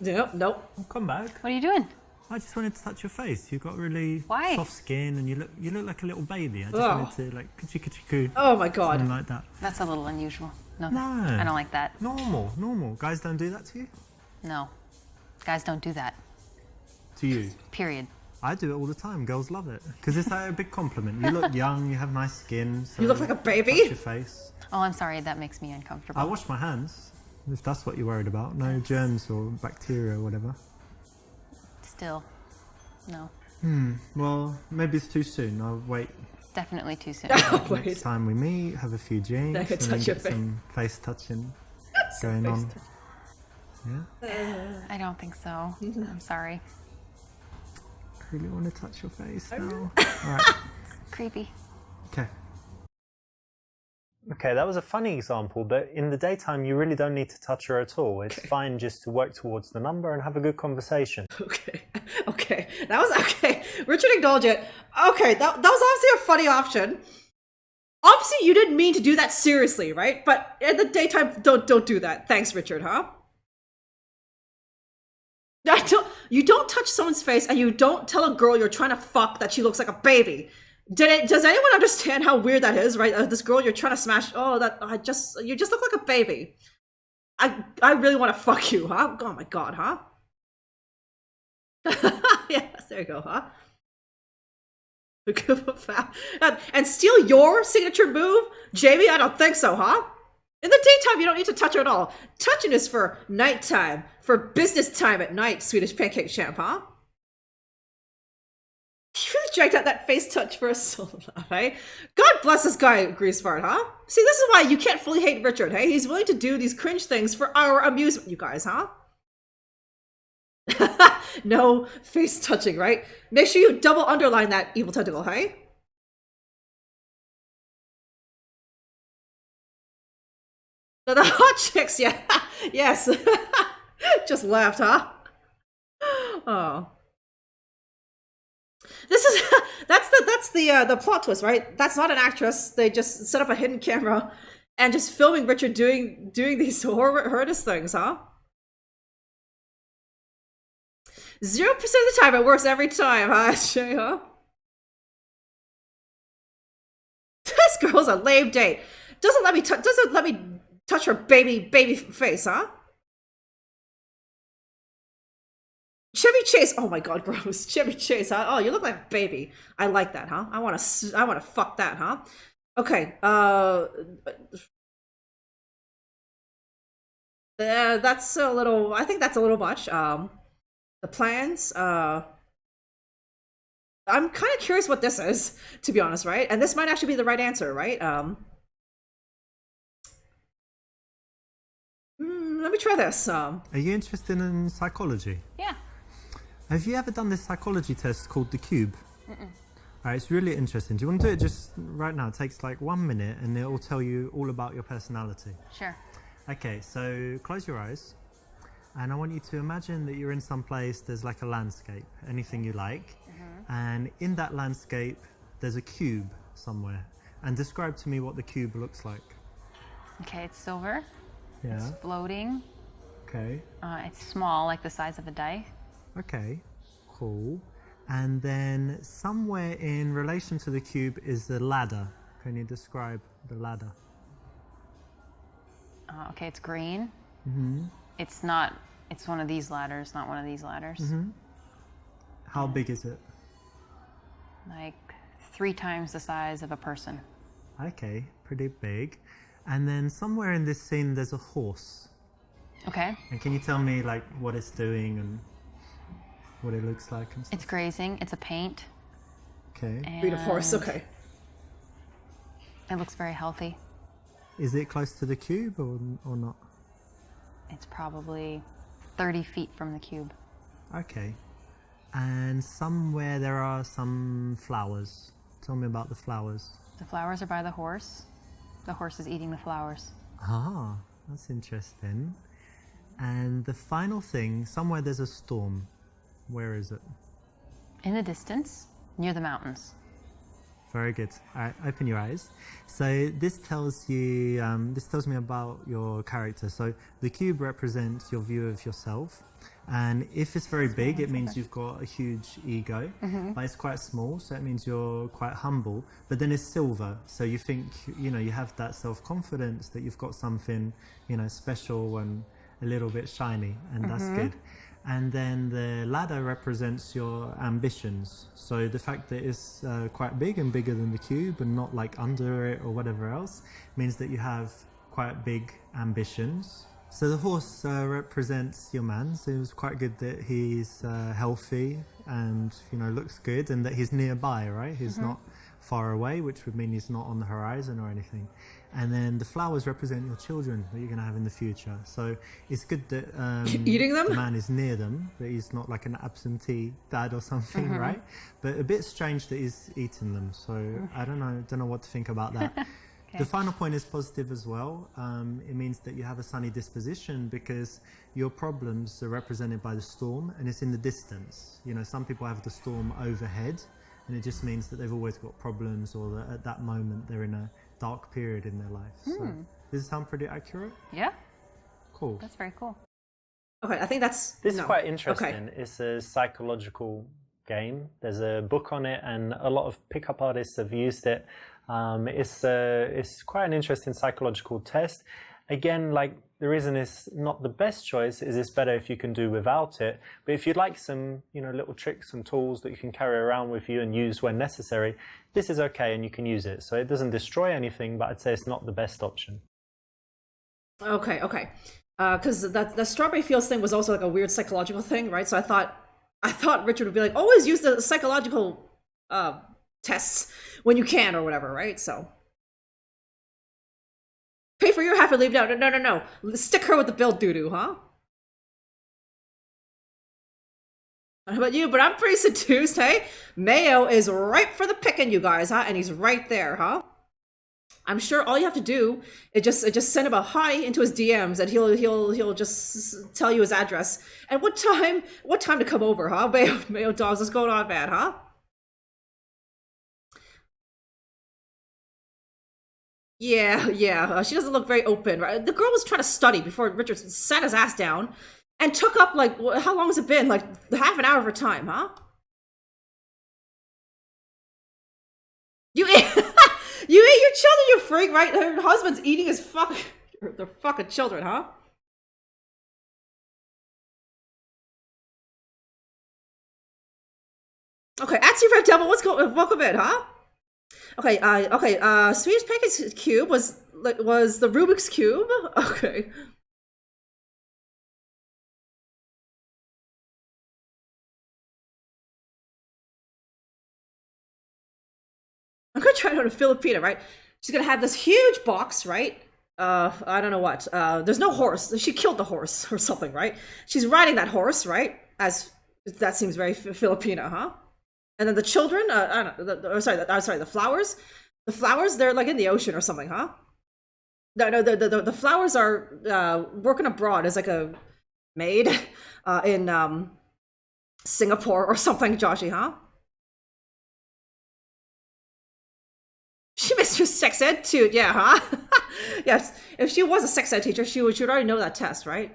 Nope. I'll come back. What are you doing? I just wanted to touch your face. You've got really Why? soft skin, and you look like a little baby. I just wanted to like kuchi Oh my god. something like that. That's a little unusual. No, No. I don't like that. Normal. Guys don't do that to you. No. Guys don't do that. To you. Period. I do it all the time. Girls love it because it's like a big compliment. You look young. You have nice skin. So You look like a baby. touch your face. Oh, I'm sorry. That makes me uncomfortable. I wash my hands. If that's what you're worried about, no germs or bacteria or whatever. Still. No. Well, maybe it's too soon. I'll wait. Definitely too soon. Wait. Next time we meet, have a few drinks, Then I can and then touch your get face. some face touching going on. Yeah. I don't think so. I'm sorry. I really want to touch your face now. All right. Creepy. Okay. Okay, that was a funny example, but in the daytime, you really don't need to touch her at all. It's fine just to work towards the number and have a good conversation. Okay. That was okay. Richard acknowledged it. Okay, that was obviously a funny option. Obviously, you didn't mean to do that seriously, right? But in the daytime, don't do that. Thanks, Richard, huh? You don't touch someone's face, and you don't tell a girl you're trying to fuck that she looks like a baby. Does anyone understand how weird that is, right? This girl you're trying to smash. Oh, you just look like a baby. I really want to fuck you, huh? Oh my god, huh? Yes, there you go, huh? And steal your signature move, Jamie? I don't think so, huh? In the daytime, you don't need to touch her at all. Touching is for nighttime, for business time at night, Swedish pancake champ, huh? You really dragged out that face touch for a soul, right? God bless this guy, Greasefart, huh? See, this is why you can't fully hate Richard, hey? He's willing to do these cringe things for our amusement, you guys, huh? No face touching, right? Make sure you double underline that evil tentacle, hey? The hot chicks, yeah. Yes. Just laughed, huh? Oh. This is that's the plot twist, right? That's not an actress. They just set up a hidden camera and just filming Richard doing these horrendous things, huh? 0% of the time it works every time, huh? Shay, huh? This girl's a lame date. Doesn't let me touch her baby face, huh? Chevy Chase. Oh my god, gross. Chevy Chase, huh? Oh, you look like a baby. I like that, huh? I want to fuck that, huh? Okay. That's a little. I think that's a little much. The plans. I'm kind of curious what this is, to be honest, right? And this might actually be the right answer, right? Let me try this. Are you interested in psychology? Yeah. Have you ever done this psychology test called the Cube? Alright, it's really interesting. Do you want to do it just right now? It takes like 1 minute and it will tell you all about your personality. Sure. Okay, so close your eyes and I want you to imagine that you're in some place, there's like a landscape, anything you like, and in that landscape there's a cube somewhere, and describe to me what the cube looks like. Okay, it's silver. Yeah. It's floating. Okay. It's small, like the size of a die. Okay, cool. And then somewhere in relation to the cube is the ladder. Can you describe the ladder? Okay, it's green. It's one of these ladders, not one of these ladders. How big is it? Like 3 times the size of a person. Okay, pretty big. And then somewhere in this scene there's a horse. Okay. And can you tell me like what it's doing and what it looks like and stuff? It's grazing. It's a paint. Okay. Breed of horse, okay. It looks very healthy. Is it close to the cube or not? It's probably 30 feet from the cube. Okay. And somewhere there are some flowers. Tell me about the flowers. The flowers are by the horse. The horse is eating the flowers. Ah, that's interesting. And the final thing, somewhere there's a storm. Where is it? In the distance, near the mountains. Very good. All right, open your eyes. So this tells you, this tells me about your character. So the cube represents your view of yourself. And if it's very big, it means you've got a huge ego, but it's quite small, so it means you're quite humble. But then it's silver, so you think, you know, you have that self-confidence that you've got something, you know, special and a little bit shiny, and that's good. And then the ladder represents your ambitions. So the fact that it's quite big and bigger than the cube and not like under it or whatever else means that you have quite big ambitions. So the horse represents your man, so it was quite good that he's healthy and, you know, looks good, and that he's nearby, right? He's not far away, which would mean he's not on the horizon or anything. And then the flowers represent your children that you're going to have in the future. So it's good that eating them? the man is near them, that he's not like an absentee dad or something, right? But a bit strange that he's eating them. So I don't know what to think about that. The final point is positive as well. It means that you have a sunny disposition because your problems are represented by the storm, and it's in the distance. You know, some people have the storm overhead, and it just means that they've always got problems, or that at that moment they're in a dark period in their life. So does it sound pretty accurate? Yeah. Cool. That's very cool. Okay, I think that's... This is no. quite interesting. Okay. It's a psychological game. There's a book on it, and a lot of pickup artists have used it. It's quite an interesting psychological test. Again, like, the reason it's not the best choice is it's better if you can do without it. But if you'd like some, you know, little tricks and tools that you can carry around with you and use when necessary, this is okay and you can use it. So it doesn't destroy anything, but I'd say it's not the best option. Okay, okay. Because the strawberry fields thing was also like a weird psychological thing, right? So I thought Richard would be like, always use the psychological tests when you can or whatever, right? So pay for your half and leave. No. Stick her with the bill doo-doo, huh? I don't know about you, but I'm pretty seduced, hey? Mayo is ripe for the picking, you guys, huh? And he's right there, huh? I'm sure all you have to do is just send him a hi into his DMs, and he'll just tell you his address and what time to come over, huh? Mayo dogs, what's going on, man, huh? Yeah. She doesn't look very open, right? The girl was trying to study before Richard sat his ass down and took up like how long has it been? Like half an hour of her time, huh? You ate, you ate your children, you freak, right? Her husband's eating his their fucking children, huh? Okay, Atsy Red Devil, welcome in, huh? Okay, Swedish Pancakes Cube was the Rubik's Cube. Okay. I'm gonna try it on a Filipina, right? She's gonna have this huge box, right? I don't know what. There's no horse. She killed the horse or something, right? She's riding that horse, right? As that seems very Filipina, huh? And then the children, I don't know. Sorry, the flowers. The flowers, they're like in the ocean or something, huh? No, the flowers are working abroad as like a maid in Singapore or something, Joshy, huh? She missed her sex ed too, yeah, huh? Yes, if she was a sex ed teacher, she would already know that test, right?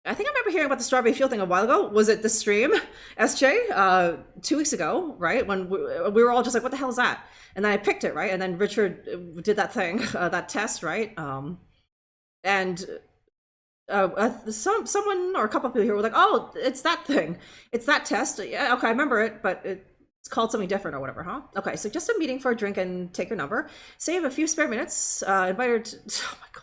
I think I remember hearing about the strawberry field thing a while ago. Was it the stream, SJ? 2 weeks ago, right? When we were all just like, what the hell is that? And then I picked it, right? And then Richard did that thing, that test, right? And someone or a couple of people here were like, oh, it's that thing. It's that test. Yeah, okay, I remember it, but it's called something different or whatever, huh? Okay, so just a meeting for a drink and take your number. Save a few spare minutes. Invite her to... Oh my god.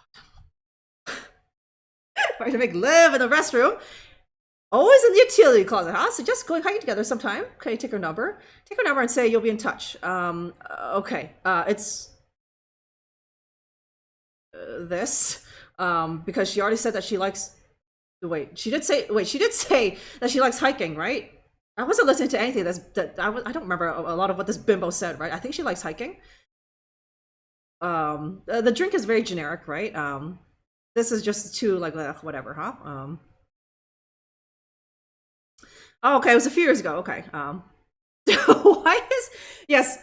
Invite her to make love in the restroom. Always in the utility closet, huh? So just go hang together sometime. Okay, take her number. Take her number and say you'll be in touch. Okay. It's... this. Because she already said that she likes... she did say that she likes hiking, right? I wasn't listening to anything I don't remember a lot of what this bimbo said, right? I think she likes hiking. The drink is very generic, right? This is just too like whatever, huh? Oh, okay, it was a few years ago. Okay. Yes,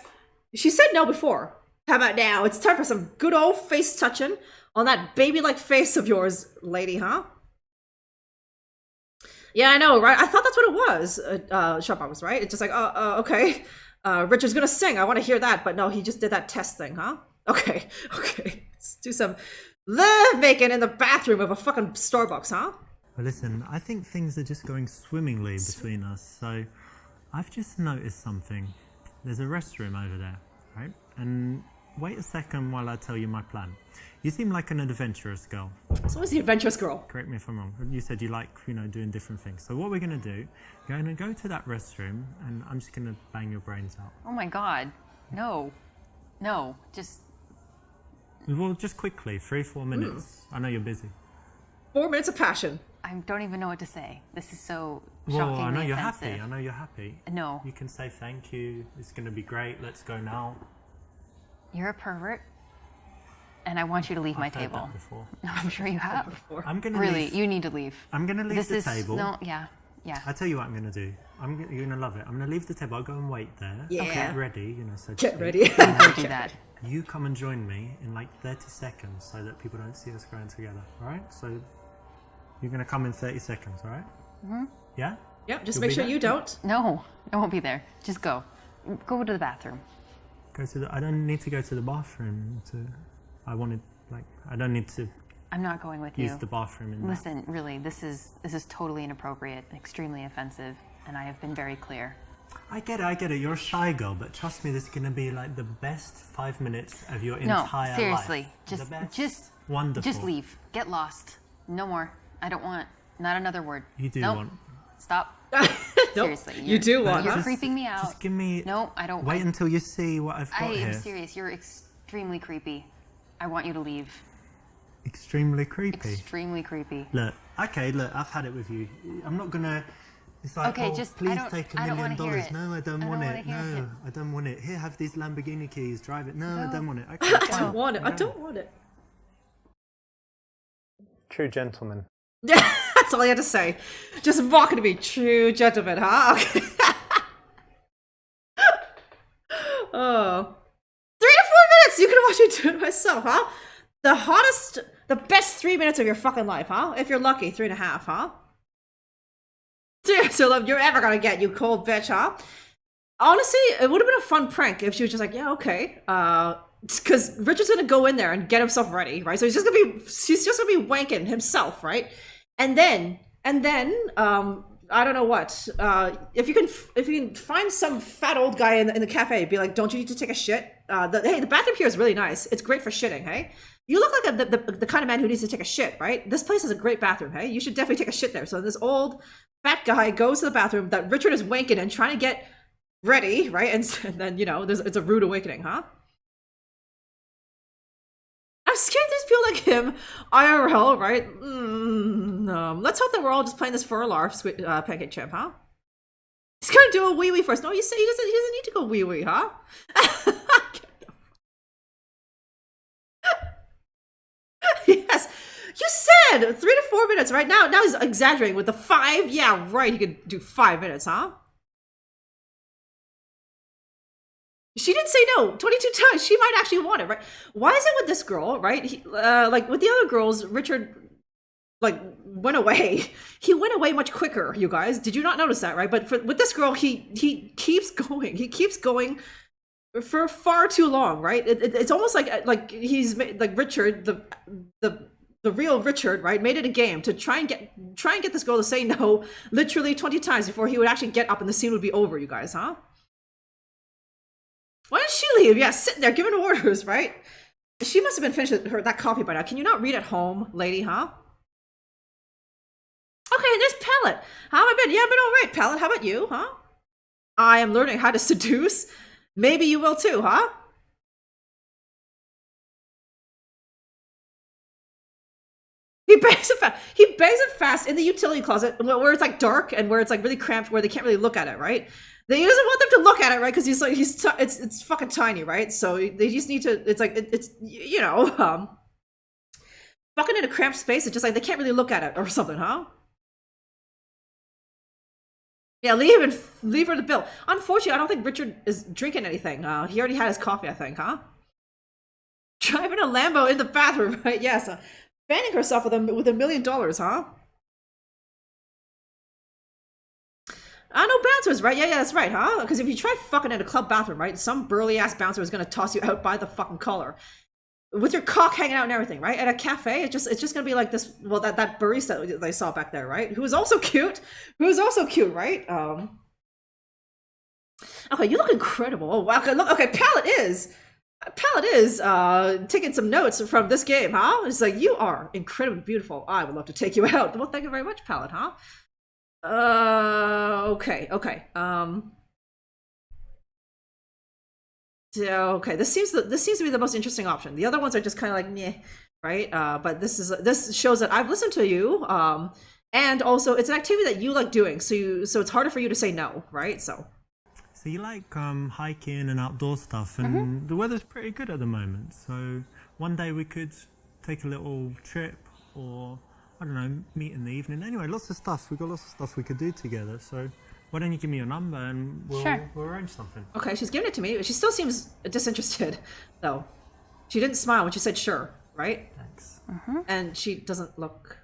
she said no before. How about now? It's time for some good old face touching on that baby-like face of yours, lady, huh? Yeah, I know, right? I thought that's what it was. Sharp was right. It's just like, okay. Richard's gonna sing. I want to hear that, but no, he just did that test thing, huh? Okay. Let's do some love making in the bathroom of a fucking Starbucks, huh? Well, listen, I think things are just going swimmingly between us. So I've just noticed something. There's a restroom over there, right? And wait a second while I tell you my plan. You seem like an adventurous girl. So what's the adventurous girl? Correct me if I'm wrong. You said you like, doing different things. So what we're going to do, you're going to go to that restroom and I'm just going to bang your brains out. Oh my god. No, just... Well, just quickly, 3-4 minutes. I know you're busy. 4 minutes of passion. I don't even know what to say. This is so Well, shockingly I know you're offensive. happy. I know you're happy. No. You can say thank you. It's going to be great. Let's go now. You're a pervert, and I want you to leave my I've heard table. that before. I'm sure you have. I'm going to Really, leave. you need to leave. I'm going to leave the table. No, yeah. I tell you what I'm going to do. You're going to love it. I'm going to leave the table. I'll go and wait there. Yeah. Get ready, so to Get speak. ready. Don't do that. You come and join me in like 30 seconds so that people don't see us growing together. All right? So you're going to come in 30 seconds, all right? Mm-hmm. Yeah? Yep, just You'll make be sure there? you don't. No, I won't be there. Just go. Go to the bathroom. I don't need to go to the bathroom I don't need to I'm not going with use you. the bathroom in that. Listen, really, this is totally inappropriate, extremely offensive, and I have been very clear. I get it. You're a shy girl, but trust me, this is going to be like the best 5 minutes of your No, entire seriously. life. The best. Just Wonderful. Just leave. Get lost. No more. I don't want. Not another word. You do Nope. want. Stop. Nope. Seriously. You do want, You're huh? creeping me out. Just give me. No, I don't. Wait until you see what I've got I here. am serious. You're extremely creepy. I want you to leave. Extremely creepy. Extremely creepy. Look, I've had it with you. I'm not gonna. It's like, Okay, oh, just- I please don't- take I $1 don't million. wanna hear it. No, I don't I want don't it. wanna hear No, it. I don't want it. Here, have these Lamborghini keys. Drive it. No, I No. don't want it. Okay, I fine. don't want it. I don't want it. True gentleman. That's all I had to say. Just walking to be true gentleman, huh? Okay. Oh. 3 to 4 minutes! You can watch me do it myself, huh? The best 3 minutes of your fucking life, huh? If you're lucky, 3.5, huh? So love you're ever gonna get, you cold bitch, huh? Honestly, it would have been a fun prank if she was just like, yeah, okay. Because Richard's gonna go in there and get himself ready, right? So he's just gonna be wanking himself, right? And then, I don't know what. If you can find some fat old guy in the cafe, be like, don't you need to take a shit? Hey, the bathroom here is really nice. It's great for shitting, hey? You look like the kind of man who needs to take a shit, right? This place has a great bathroom, hey? You should definitely take a shit there. So this old fat guy goes to the bathroom that Richard is wanking and trying to get ready, right? And then, it's a rude awakening, huh? I'm scared there's people like him IRL, right? Let's hope that we're all just playing this for a laugh, sweet pancake champ, huh? He's gonna do a wee wee first. No, you say he doesn't need to go wee wee, huh? Yes, you said 3 to 4 minutes, right? Now he's exaggerating with the 5. Yeah, right. He could do 5 minutes, huh? She didn't say no 22 times. She might actually want it, right? Why is it with this girl, right? Like with the other girls, Richard went away. He went away much quicker, you guys. Did you not notice that, right? But with this girl, he keeps going. He keeps going for far too long, right? It's almost like he's like Richard, the real Richard, right? Made it a game to try and get this girl to say no literally 20 times before he would actually get up and the scene would be over, you guys, huh? Why did she leave? Yeah, sitting there giving orders, right? She must have been finished with that coffee by now. Can you not read at home, lady, huh? Okay, and there's Pallet. How have I been? Yeah, I've been all right, Pallet. How about you, huh? I am learning how to seduce. Maybe you will too, huh? He bangs it fast in the utility closet where it's like dark and where it's like really cramped where they can't really look at it, right? He doesn't want them to look at it, right? Because it's fucking tiny, right? So they just need to. It's like it's fucking in a cramped space. It's just like they can't really look at it or something, huh? Yeah, leave her the bill. Unfortunately, I don't think Richard is drinking anything. He already had his coffee, I think, huh? Driving a Lambo in the bathroom, right? Yes, fanning herself with $1 million, huh? No bouncers, right? Yeah, that's right, huh? Because if you try fucking in a club bathroom, right, some burly ass bouncer is gonna toss you out by the fucking collar, with your cock hanging out and everything, right? At a cafe, it's just gonna be like this. Well, that barista that I saw back there, right? Who was also cute, right? Okay, you look incredible. Oh wow, look. Okay, Pallet is taking some notes from this game, huh? It's like, you are incredibly beautiful. I would love to take you out. Well, thank you very much, Pallet, huh? Okay. Okay, this seems to be the most interesting option. The other ones are just kind of like meh, right? But this shows that I've listened to you, and also it's an activity that you like doing, so it's harder for you to say no, right? So you like hiking and outdoor stuff, and the weather's pretty good at the moment. So one day we could take a little trip, or I don't know, meet in the evening. Anyway, lots of stuff. We've got lots of stuff we could do together. So why don't you give me your number and we'll arrange something. Okay, she's giving it to me. She still seems disinterested, though. She didn't smile when she said sure, right? Thanks. And she doesn't look...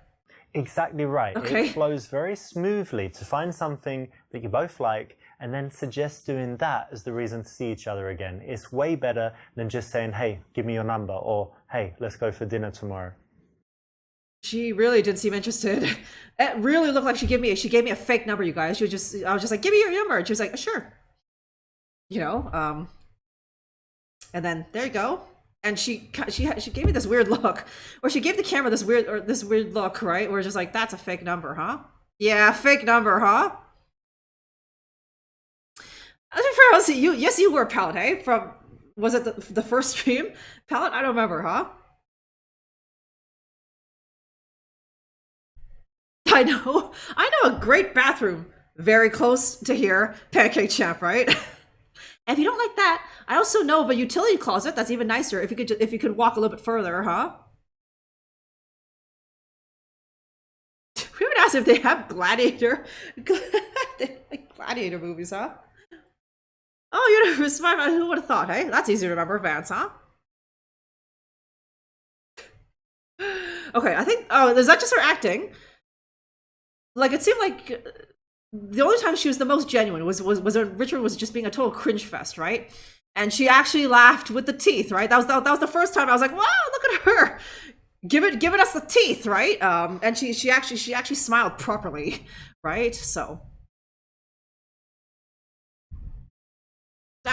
Exactly right. Okay. It flows very smoothly to find something that you both like and then suggest doing that as the reason to see each other again. It's way better than just saying, hey, give me your number, or hey, let's go for dinner tomorrow. She really didn't seem interested. It really looked like she gave me a fake number, you guys. I was just like, give me your number. And she was like, sure. You know, and then there you go. And she gave me this weird look, or she gave the camera this weird look, right? Where it's just like, that's a fake number, huh? Yeah, fake number, huh? Yes, you were Palette, hey? From, was it the first stream? Palette? I don't remember, huh? I know a great bathroom very close to here, Pancake Champ, right? And if you don't like that, I also know of a utility closet that's even nicer if you could walk a little bit further, huh? We would ask if they have gladiator movies, huh? Oh, you know, who would have thought, hey? That's easy to remember, Vance, huh? Okay, I think, oh, is that just her acting? Like, it seemed like the only time she was the most genuine was when Richard was just being a total cringe fest, right? And she actually laughed with the teeth, right? That was the first time I was like, wow, look at her, giving us the teeth, right? And she actually smiled properly, right? So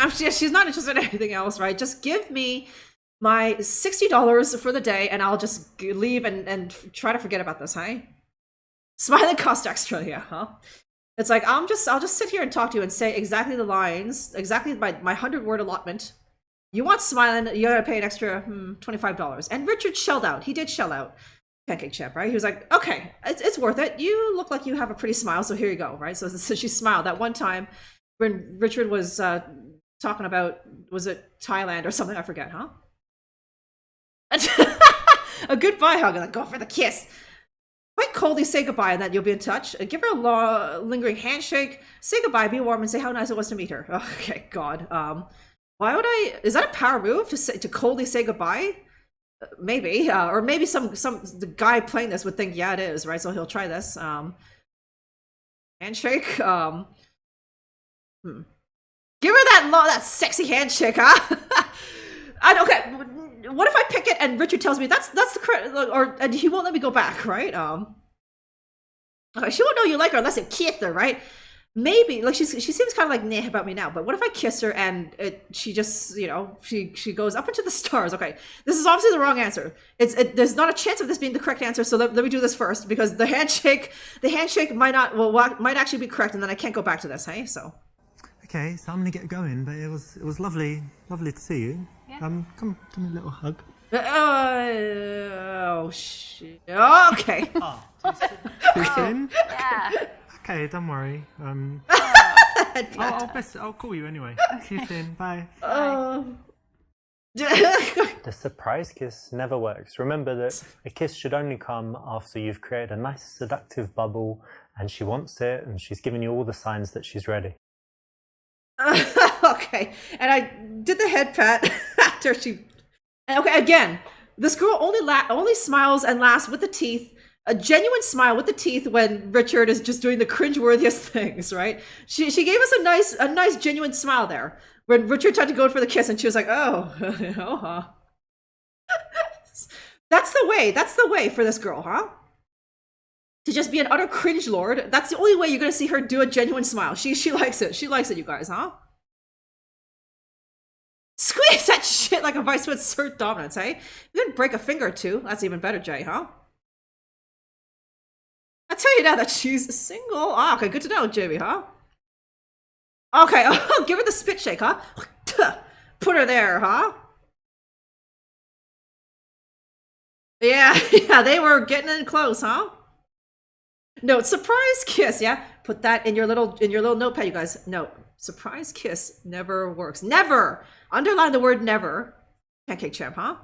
she's not interested in anything else, right? Just give me my $60 for the day, and I'll just leave and try to forget about this, huh? Smiling cost extra, yeah, huh? It's like, I'll just sit here and talk to you and say exactly the lines, exactly my 100-word allotment. You want smiling, you gotta pay an extra $25. And Richard shelled out. He did shell out, Pancake Champ, right? He was like, okay, it's worth it. You look like you have a pretty smile, so here you go, right? So she smiled. That one time when Richard was talking about, was it Thailand or something? I forget, huh? A goodbye hug, and then go for the kiss. Quite coldly say goodbye and that you'll be in touch. Give her a lingering handshake. Say goodbye, be warm, and say how nice it was to meet her. Okay, God. Why would I? Is that a power move to coldly say goodbye? Maybe, or maybe the guy playing this would think, yeah, it is, right? So he'll try this. Handshake. Give her that sexy handshake, huh? Okay. What if I pick it and Richard tells me that's the correct, and he won't let me go back, right? Okay, she won't know you like her unless it kissed her, right? Maybe, like, she seems kind of like nah about me now, but what if I kiss her and she just, you know, she goes up into the stars? Okay, this is obviously the wrong answer. There's not a chance of this being the correct answer, so let me do this first, because the handshake might actually be correct, and then I can't go back to this, hey? So. Okay, so I'm gonna get going, but it was lovely to see you. Yeah. Come, give me a little hug. Oh shit. Okay. Oh, too soon? Yeah. Okay, don't worry. I'll call you anyway. See you soon. Bye. The surprise kiss never works. Remember that a kiss should only come after you've created a nice seductive bubble and she wants it and she's giving you all the signs that she's ready. Okay, and I did the head pat after she. Okay, again, this girl only smiles and laughs with the teeth. A genuine smile with the teeth when Richard is just doing the cringeworthiest things, right? She gave us a nice genuine smile there when Richard tried to go for the kiss, and she was like, "Oh, huh." That's the way for this girl, huh? To just be an utter cringe lord. That's the only way you're gonna see her do a genuine smile. She likes it. She likes it, you guys, huh? Squeeze that shit like a vice with assert dominance, hey? You can break a finger or two. That's even better, Jay, huh? I tell you now that she's single. Ah, okay, good to know, Jamie, huh? Okay, oh, give her the spit shake, huh? Put her there, huh? Yeah, they were getting in close, huh? No, surprise kiss, yeah? Put that in your little notepad, you guys. No, surprise kiss never works. Never! Underline the word never. Pancake Champ, huh?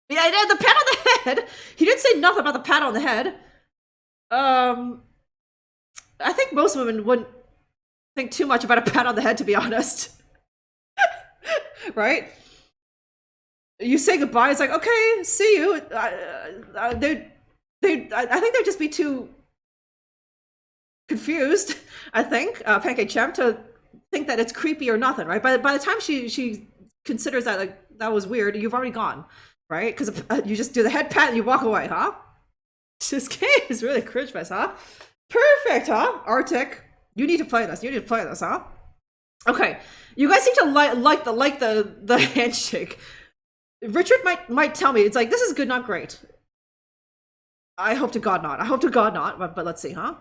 Yeah, the pat on the head! He didn't say nothing about the pat on the head. I think most women wouldn't think too much about a pat on the head, to be honest. Right? You say goodbye, it's like, okay, see you. I think they'd just be too confused, I think, Pancake Champ, to think that it's creepy or nothing, right? By the time she considers that, like, that was weird, you've already gone, right? Because you just do the head pat and you walk away, huh? This game is really cringe fest, huh? Perfect, huh? Arctic, you need to play this. You need to play this, huh? Okay, you guys seem to like the handshake. Richard might tell me it's like this is good, not great. I hope to God not. I hope to God not. But let's see, huh?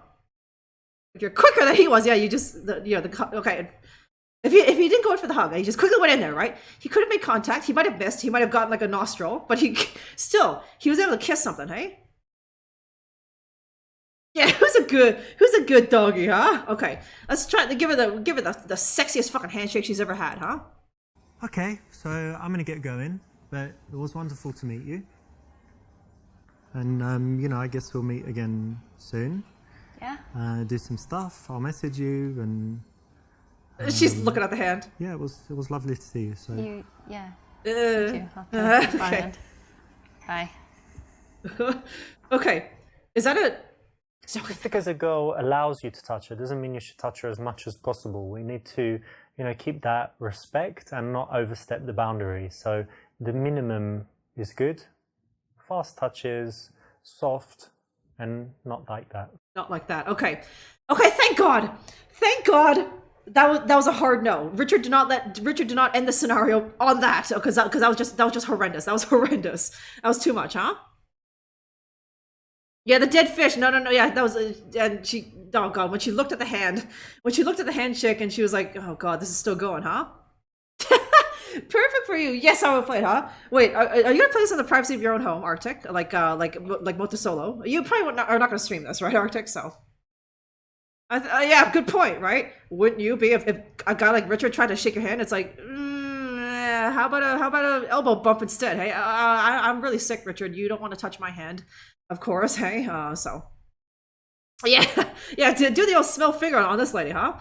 If you're quicker than he was, yeah, you just okay. If he didn't go in for the hug, he just quickly went in there, right? He could have made contact. He might have missed. He might have gotten like a nostril, but he was able to kiss something, hey? Yeah, who's a good doggy, huh? Okay, let's try to give her the sexiest fucking handshake she's ever had, huh? Okay, so I'm gonna get going, but it was wonderful to meet you. And you know, I guess we'll meet again soon. Yeah. Do some stuff. I'll message you, and She's looking at the hand. yeah, it was lovely to see you. So Yeah. Uh, You too. Have fun. okay. Bye. Okay, is that a? Just because a girl allows you to touch her doesn't mean you should touch her as much as possible. We need to, you know, keep that respect and not overstep the boundary. So the minimum is good. Fast touches, soft, and not like that. Not like that. Okay. Okay, thank God. Thank God. That was a hard no. Richard did not end the scenario on that because that was just horrendous. That was horrendous. That was too much, huh? Yeah, the dead fish. No. Yeah, that was and she. Oh God, when she looked at the handshake, and she was like, "Oh God, this is still going, huh?" Perfect for you. Yes, I will play it, huh? Wait, are you gonna play this in the privacy of your own home, Arctic? Like Moto Solo? You probably are not gonna stream this, right, Arctic? So. Yeah, good point, right? Wouldn't you be if a guy like Richard tried to shake your hand? It's like, how about a elbow bump instead? Hey, I'm really sick, Richard. You don't want to touch my hand, of course. Hey, so yeah, do the old smell finger on this lady, huh?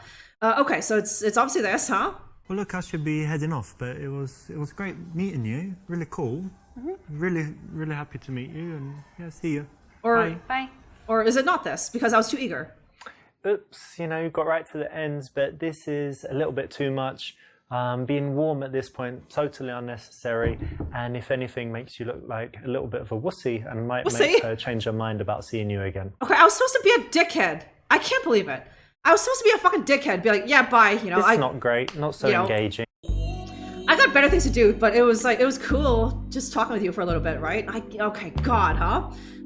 Okay, so it's obviously this, huh? well, look, I should be heading off, but it was great meeting you. Really cool. Really happy to meet you, and yeah, see you. Or Bye. or is it not this? Because I was too eager. Oops, you know, you got right to the ends, but this is a little bit too much. Being warm at this point, totally unnecessary, and if anything, makes you look like a little bit of a wussy and might make her change her mind about seeing you again. Okay, I was supposed to be a dickhead. I can't believe it. I was supposed to be a fucking dickhead. Be like, yeah, bye. You know, This is not great, not so engaging. I got better things to do, but it was cool just talking with you for a little bit, right? Okay, God, huh?